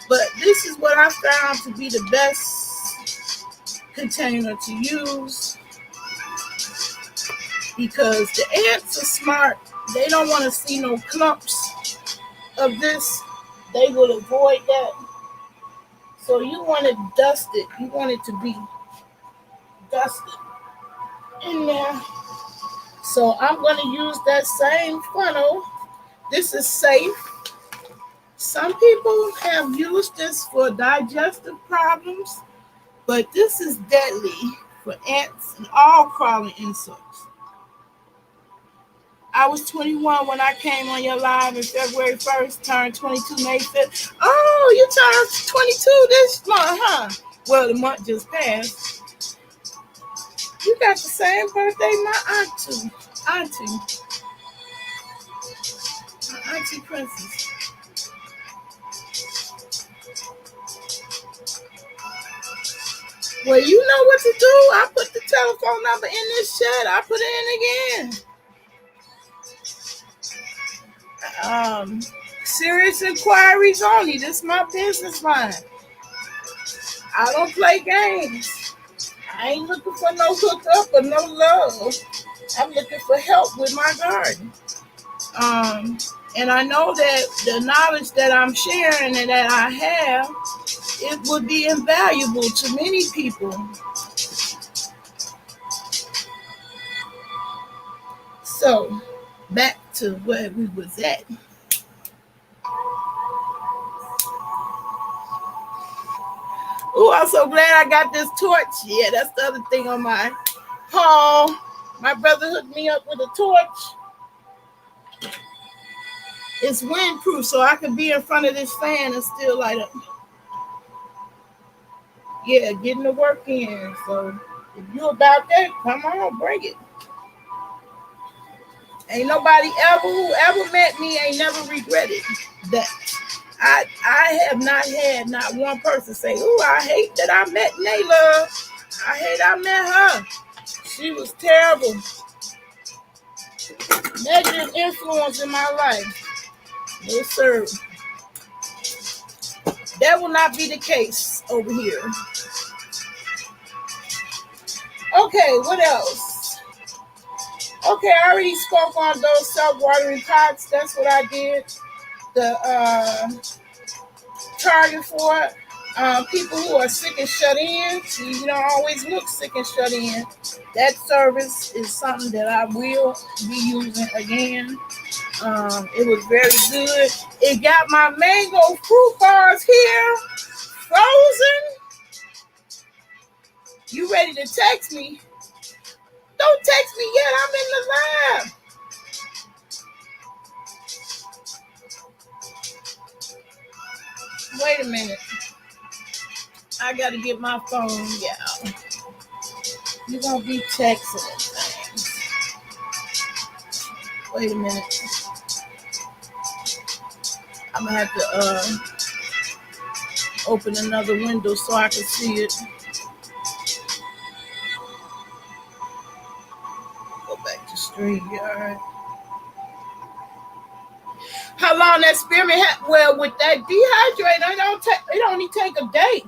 But this is what I found to be the best container to use because the ants are smart. They don't want to see no clumps of this. They will avoid that. So you want it dusted. You want it to be dusted in there. So I'm going to use that same funnel. This is safe. Some people have used this for digestive problems, but this is deadly for ants and all crawling insects. I was 21 when I came on your live on February 1st, turned 22 May 5th. Oh, you turned 22 this month, huh? Well, the month just passed. You got the same birthday my auntie Princess. Well, you know what to do. I put the telephone number in this chat. I put it in again. Serious inquiries only. This is my business line. I don't play games. I ain't looking for no hookup or no love. I'm looking for help with my garden. And I know that the knowledge that I'm sharing and that I have, it would be invaluable to many people. So, back to where we was at. Oh, I'm so glad I got this torch. Yeah, that's the other thing on my haul. My brother hooked me up with a torch. It's windproof, so I can be in front of this fan and still light up. Yeah, getting the work in. So if you about that, come on, bring it. Ain't nobody who ever met me ain't never regretted that. I have not had not one person say, "Ooh, I hate that I met Nayla. I hate I met her. She was terrible." Negative influence in my life. Yes, sir. That will not be the case over here. Okay, what else? Okay, I already spoke on those self-watering pots. That's what I did. The target for it. People who are sick and shut in. You don't always look sick and shut in. That service is something that I will be using again. It was very good. It got my mango fruit bars here frozen. You ready to text me? Don't text me yet. I'm in the lab. Wait a minute. I gotta get my phone. Yeah. You're gonna be texting things. Wait a minute. I'm gonna have to open another window so I can see it. Go back to StreamYard. How long that spearmint well, with that dehydrator, it only take a day.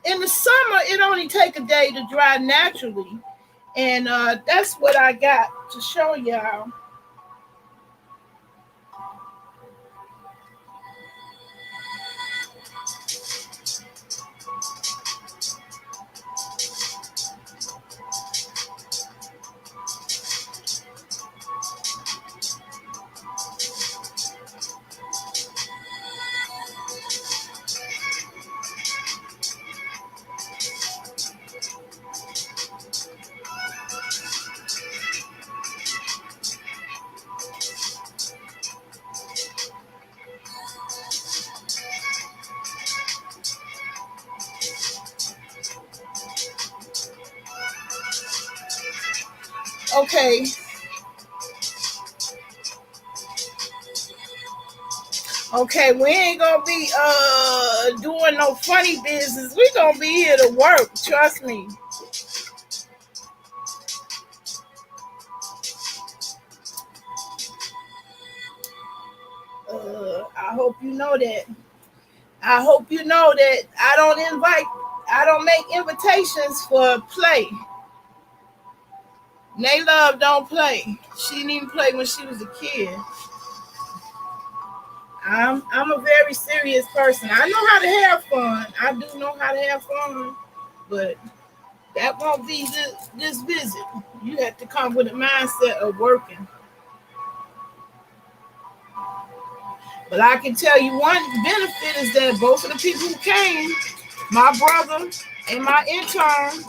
In the summer, it only take a day to dry naturally. And that's what I got to show y'all. Okay. Okay, we ain't gonna be doing no funny business. We gonna be here to work, trust me. I hope you know that. I hope you know that I don't make invitations for play. Naylove don't play. She didn't even play when she was a kid. I'm a very serious person. I know how to have fun. I do know how to have fun, but that won't be this visit. You have to come with a mindset of working. But I can tell you one benefit is that both of the people who came, my brother and my intern,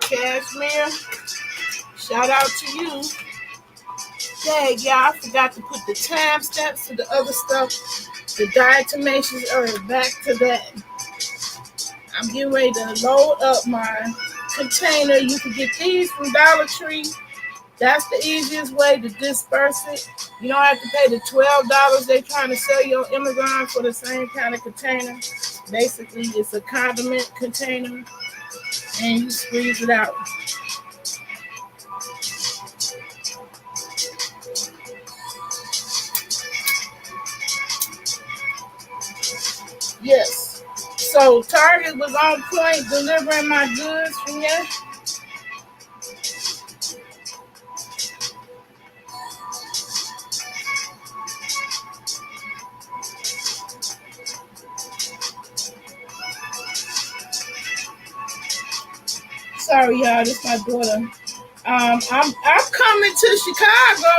Cashmere, shout out to you. Dang, yeah, I forgot to put the time stamps to the other stuff. The diatomaceous earth, back to that. I'm getting ready to load up my container. You can get these from Dollar Tree. That's the easiest way to disperse it. You don't have to pay the $12 they're trying to sell you on Amazon for the same kind of container. Basically, it's a condiment container, and you squeeze it out. Yes. So Target was on point delivering my goods from there. Sorry, y'all. This is my daughter. I'm coming to Chicago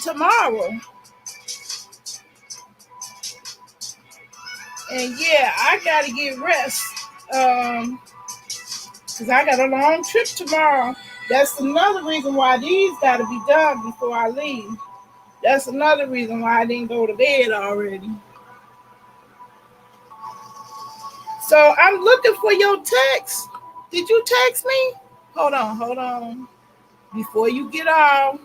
tomorrow, and yeah, I gotta get rest. Cause I got a long trip tomorrow. That's another reason why these gotta be done before I leave. That's another reason why I didn't go to bed already. So I'm looking for your text. Did you text me? Hold on. Before you get off,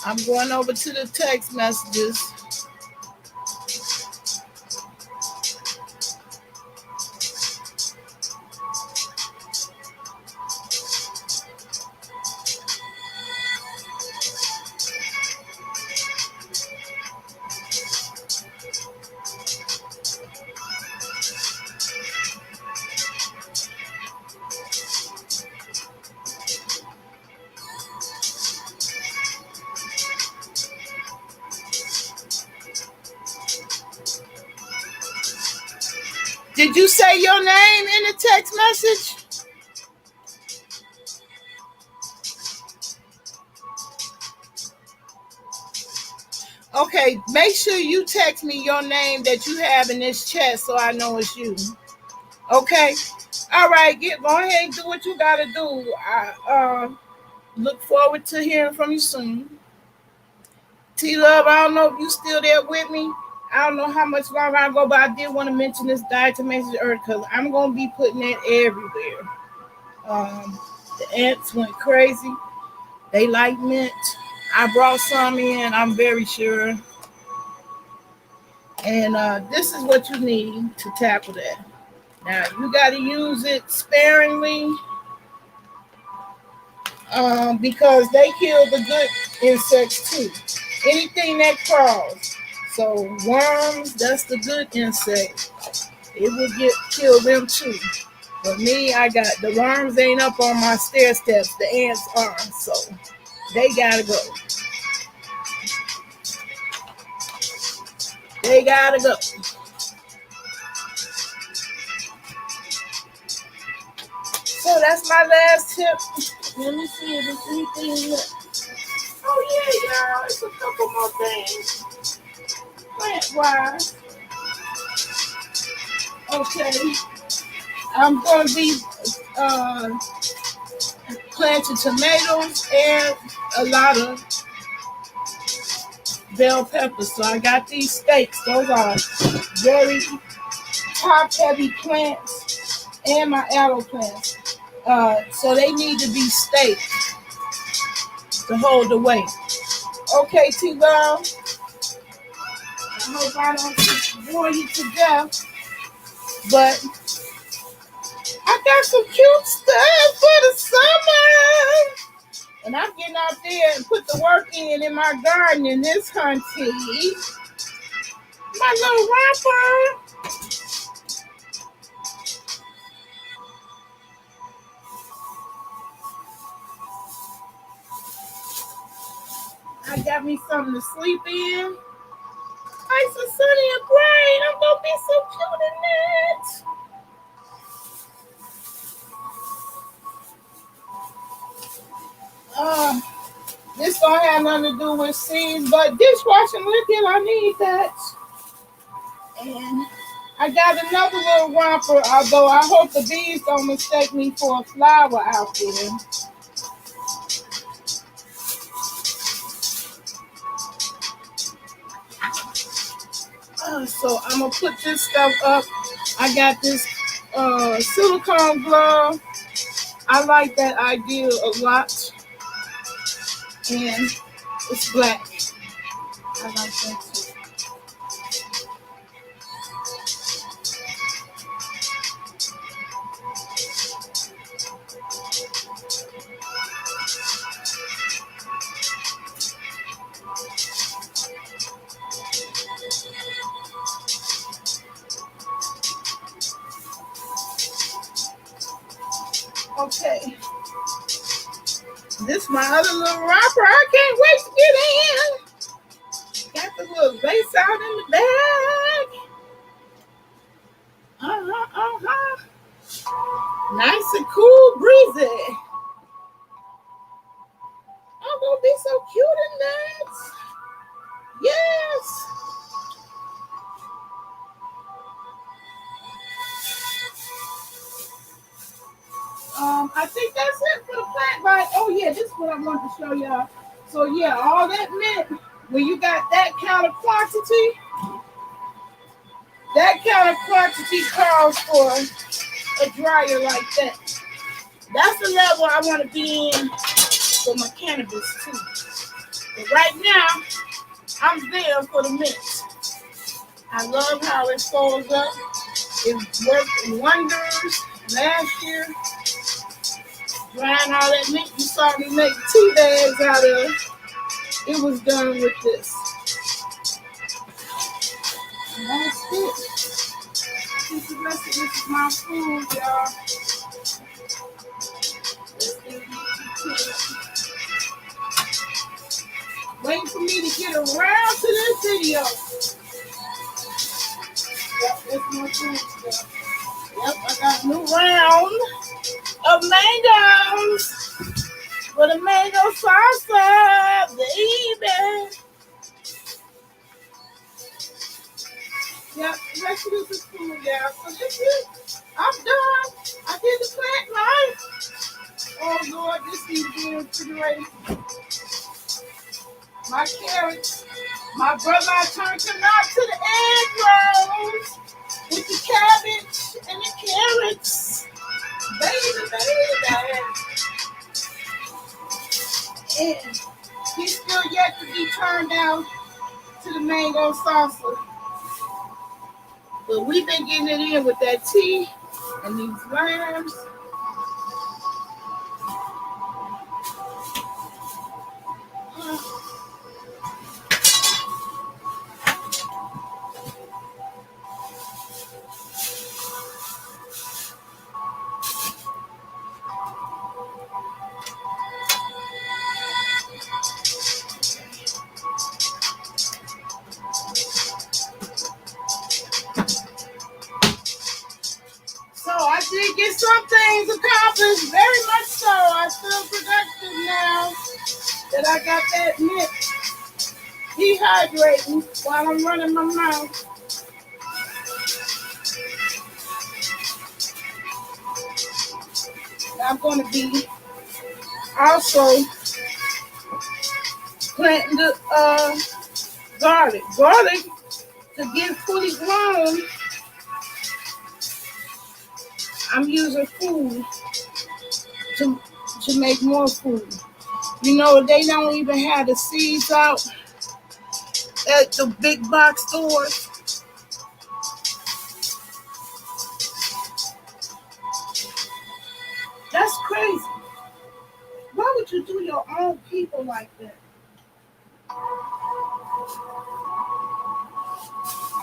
I'm going over to the text messages. Did you say your name in the text message? Okay, make sure you text me your name that you have in this chat so I know it's you. Okay? All right, go ahead and do what you gotta do. I look forward to hearing from you soon. T-Love, I don't know if you still there with me. I don't know how much longer I go, but I did want to mention this diatomaceous earth because I'm going to be putting it everywhere. The ants went crazy. They like mint. I brought some in, I'm very sure. And this is what you need to tackle that. Now, you got to use it sparingly because they kill the good insects too. Anything that crawls. So worms, that's the good insect. It will kill them too. But me, I got the worms ain't up on my stair steps. The ants are, so they gotta go. They gotta go. So that's my last tip. Let me see if there's anything left. Oh yeah, y'all, it's a couple more things. Plant wise. Okay. I'm gonna be planting tomatoes and a lot of bell peppers. So I got these stakes. Those are very top heavy plants and my aloe plants. So they need to be staked to hold the weight. Okay, T-Love. I hope I don't bore you to death. But I got some cute stuff for the summer. And I'm getting out there and put the work in my garden in this hunty. My little rapper. I got me something to sleep in. Nice and sunny and bright. I'm gonna be so cute in that. This don't have nothing to do with seeds, but dishwashing liquid, I need that. And I got another little romper, although I hope the bees don't mistake me for a flower out there. So I'm gonna put this stuff up. I got this silicone glove. I like that idea a lot, and it's black. I like that too. Okay. This is my other little romper. I can't wait to get in. Got the little lace out in the bag. Nice and cool, breezy. I'm gonna be so cute in that. Yes. I think that's it for the plant light. Oh yeah, this is what I wanted to show y'all. So yeah, all that meant when you got that kind of quantity calls for a dryer like that. That's the level I want to be in for my cannabis too. But right now, I'm there for the mint. I love how it folds up. It worked wonders last year. Drying all that mint you saw me make tea bags out of, it was done with this. And that's it. Keep the rest of this is my food, y'all. Waiting for me to get around to this video. Yep, that's my food stuff. Yep, I got a new round of mangoes with a mango salsa, baby. Yep, the rest of this is food, y'all. So this is it. I'm done. I did the plant life. Oh Lord, this needs to be refrigerated. My carrots. My brother, I turned him out to the egg rolls with the cabbage and the carrots. Baby. And he's still yet to be turned out to the mango salsa. But we've been getting it in with that tea and these limes. So I did get some things accomplished, very much so. I feel productive now that I got that mint dehydrating while I'm running my mouth. I'm going to be also planting the garlic. Garlic, to get fully grown, I'm using food to make more food. You know, they don't even have the seeds out at the big box stores. That's crazy. Why would you do your own people like that?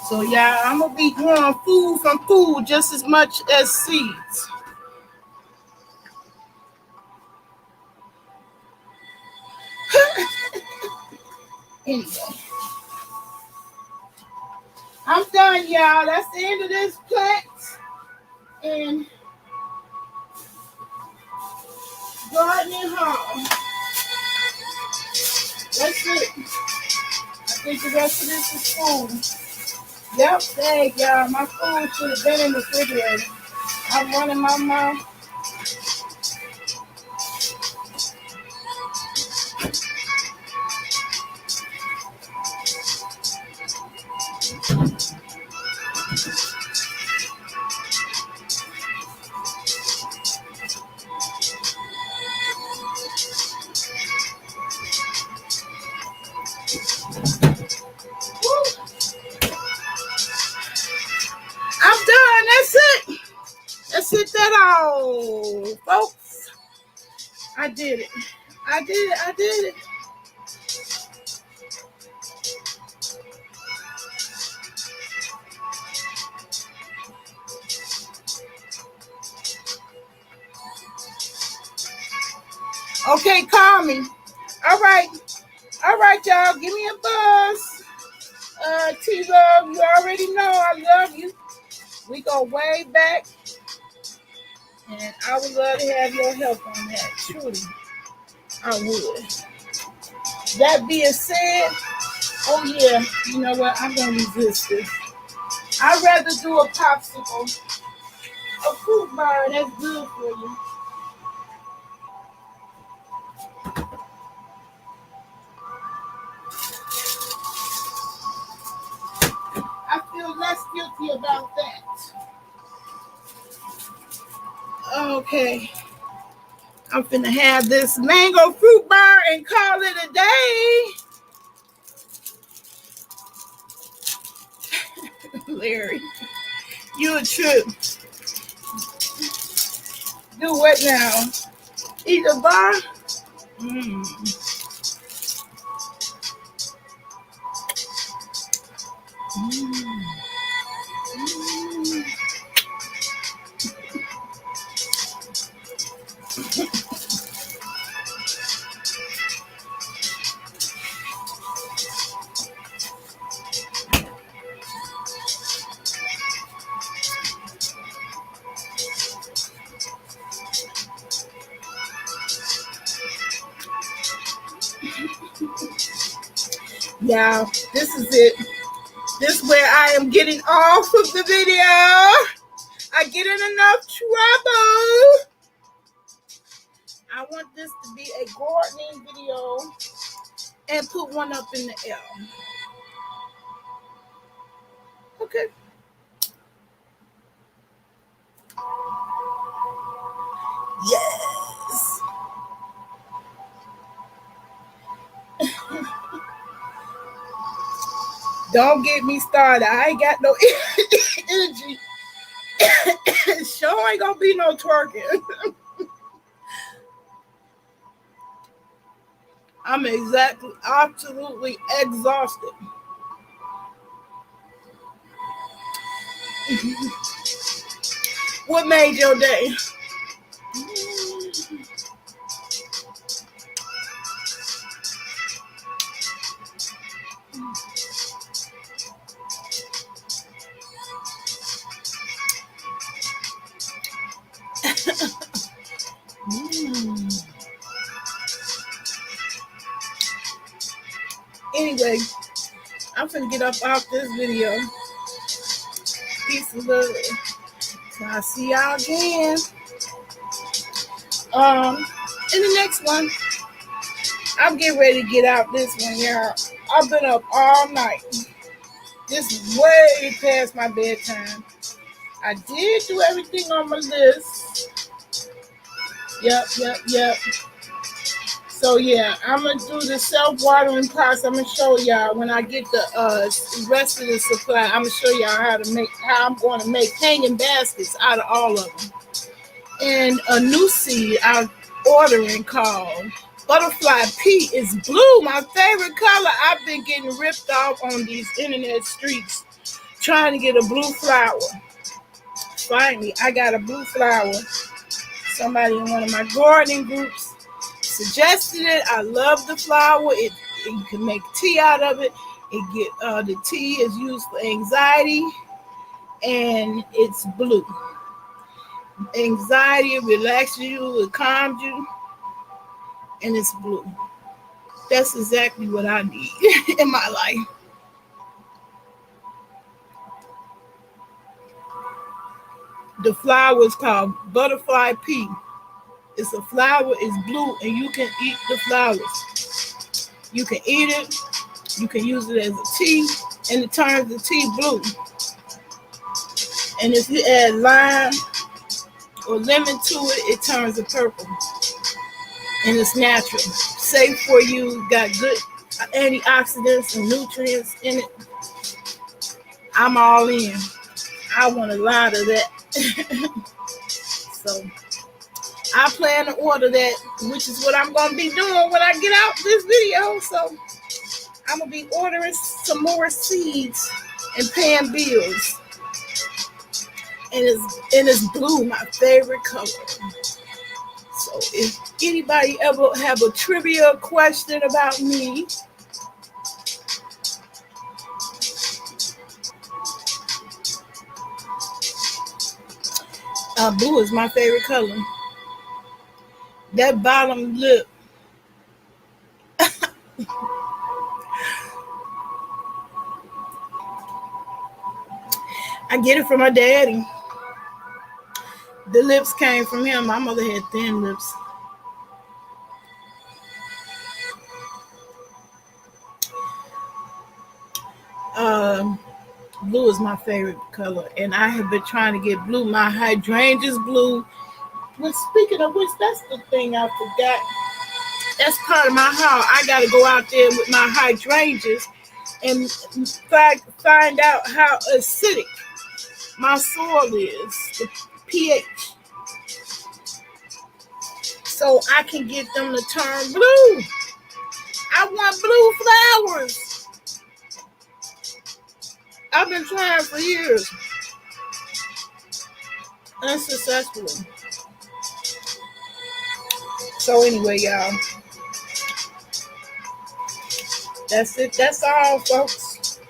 So yeah, I'm gonna be growing food from food just as much as seeds. Anyway, I'm done, y'all. That's the end of this plant and gardening haul. That's it. I think the rest of this is food. Yep, dang, y'all. My food should have been in the refrigerator. I'm running my mouth. I'm done. That's it. That's it. That all, folks. I did it. I did it. I did it. Okay, call me. All right. All right, y'all. Give me a buzz. T-Love, you already know I love you. We go way back. And I would love to have your help on that. Truly, I would. That being said, oh yeah, you know what? I'm going to resist this. I'd rather do a popsicle, a fruit bar that's good for you. I feel less guilty about that. Okay. I'm finna have this mango fruit bar and call it a day. Larry, you a trip. Do what now? Eat a bar? Mm. Mm. Mm. Yeah, this is it. This is where I am getting off of the video. I get in enough trouble. I want this to be a gardening video and put one up in the air. Okay. Yes. Don't get me started. I ain't got no energy. Sure ain't gonna be no twerking. I'm absolutely exhausted. What made your day? Anyway, I'm finna get up off this video. Peace and love. So I'll see y'all again. In the next one, I'm getting ready to get out this one, y'all. I've been up all night. This is way past my bedtime. I did do everything on my list. Yep. So yeah, I'm gonna do the self-watering pots. I'm gonna show y'all when I get the rest of the supply. I'm gonna show y'all how I'm going to make hanging baskets out of all of them. And a new seed I'm ordering called Butterfly Pea is blue, my favorite color. I've been getting ripped off on these internet streets trying to get a blue flower. Finally, I got a blue flower. Somebody in one of my gardening groups suggested it. I love the flower. You can make tea out of it. The tea is used for anxiety, and it's blue. Anxiety relaxes you, it calms you, and it's blue. That's exactly what I need in my life. The flower is called Butterfly Pea. It's a flower, it's blue, and you can eat the flowers. You can eat it, you can use it as a tea, and it turns the tea blue. And if you add lime or lemon to it, it turns it purple. And it's natural. Safe for you, got good antioxidants and nutrients in it. I'm all in. I want a lot of that. So I plan to order that, which is what I'm going to be doing when I get out this video. So I'm going to be ordering some more seeds and paying bills. And it's blue, my favorite color. So if anybody ever have a trivia question about me, blue is my favorite color. That bottom lip. I get it from my daddy. The lips came from him. My mother had thin lips. Blue is my favorite color, and I have been trying to get blue. My hydrangea's blue. Well, speaking of which, that's the thing I forgot. That's part of my haul. I got to go out there with my hydrangeas and find out how acidic my soil is, the pH, so I can get them to turn blue. I want blue flowers. I've been trying for years, unsuccessfully. So anyway, y'all, that's it. That's all, folks.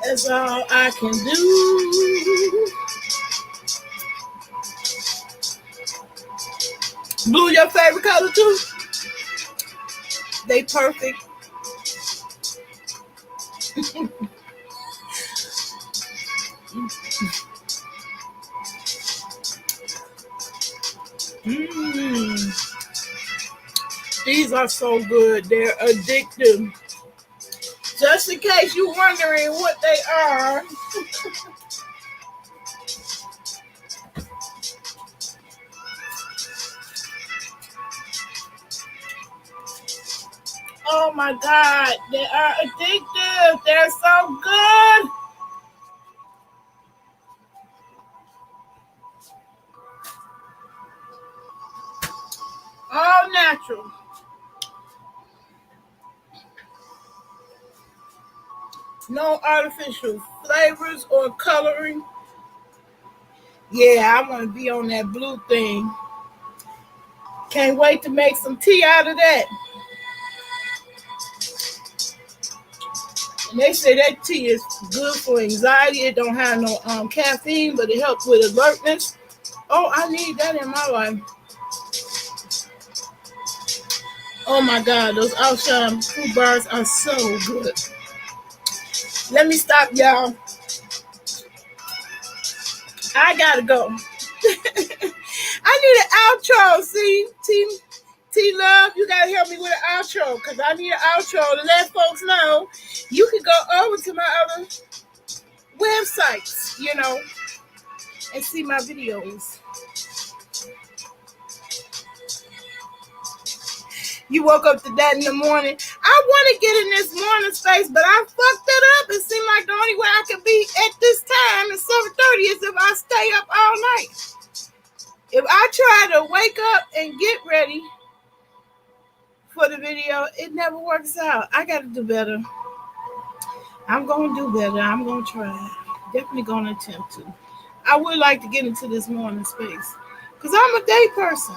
That's all I can do. Blue, your favorite color too? They perfect. These are so good. They're addictive. Just in case you're wondering what they are. Oh my God, they are addictive. They're so good. All natural. No artificial flavors or coloring. Yeah, I want to be on that blue thing. Can't wait to make some tea out of that. And they say that tea is good for anxiety. It don't have no caffeine, but it helps with alertness. Oh, I need that in my life. Oh my God, those Outshine fruit bars are so good. Let me stop, y'all. I gotta go. I need an outro. See, T-Love, you gotta help me with an outro, because I need an outro to let folks know you can go over to my other websites, and see my videos. You woke up to that in the morning. I want to get in this morning space, but I fucked it up. It seemed like the only way I could be at this time at 7:30 is if I stay up all night. If I try to wake up and get ready for the video, it never works out. I got to do better. I'm going to do better. I'm going to try. Definitely going to attempt to. I would like to get into this morning space because I'm a day person.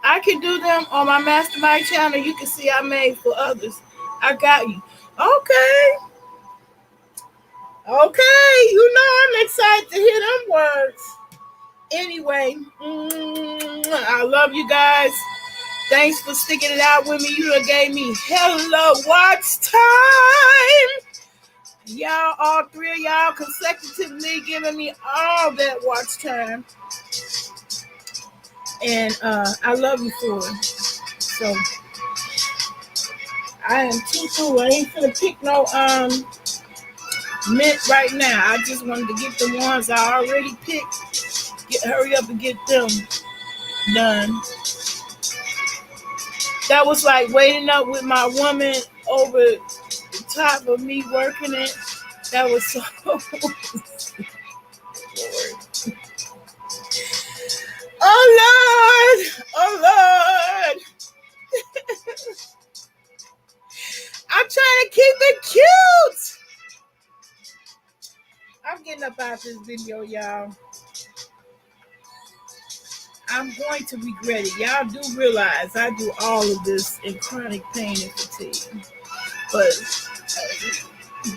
I can do them on my mastermind channel. You can see I made for others. I got you. Okay. Okay. You know I'm excited to hear them words. Anyway, I love you guys. Thanks for sticking it out with me. You done gave me hella watch time. Y'all, all three of y'all consecutively giving me all that watch time. And I love you for it. So I am too cool. I ain't finna pick no mint right now. I just wanted to get the ones I already picked. Hurry up and get them done. That was like waiting up with my woman over the top of me working it. That was so Lord. Oh Lord. Oh Lord. I'm trying to keep it cute. I'm getting up out this video, y'all. I'm going to regret it. Y'all do realize I do all of this in chronic pain and fatigue. But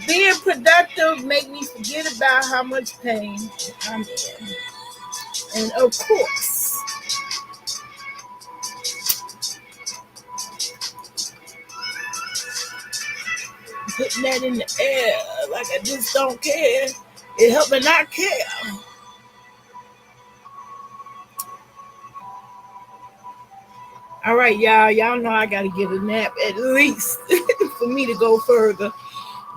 being productive make me forget about how much pain I'm in. And of course, putting that in the air like I just don't care, it helped me not care. All right, y'all. Y'all know I got to get a nap at least for me to go further.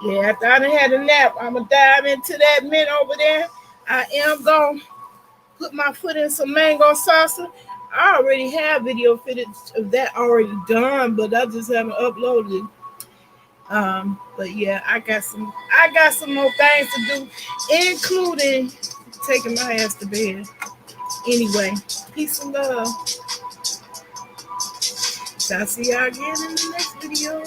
Yeah, after I done had a nap, I'm going to dive into that mint over there. I am going to put my foot in some mango salsa. I already have video footage of that already done, but I just haven't uploaded it. But yeah, I got some more things to do, including taking my ass to bed. Anyway, peace and love. So I'll see y'all again in the next video.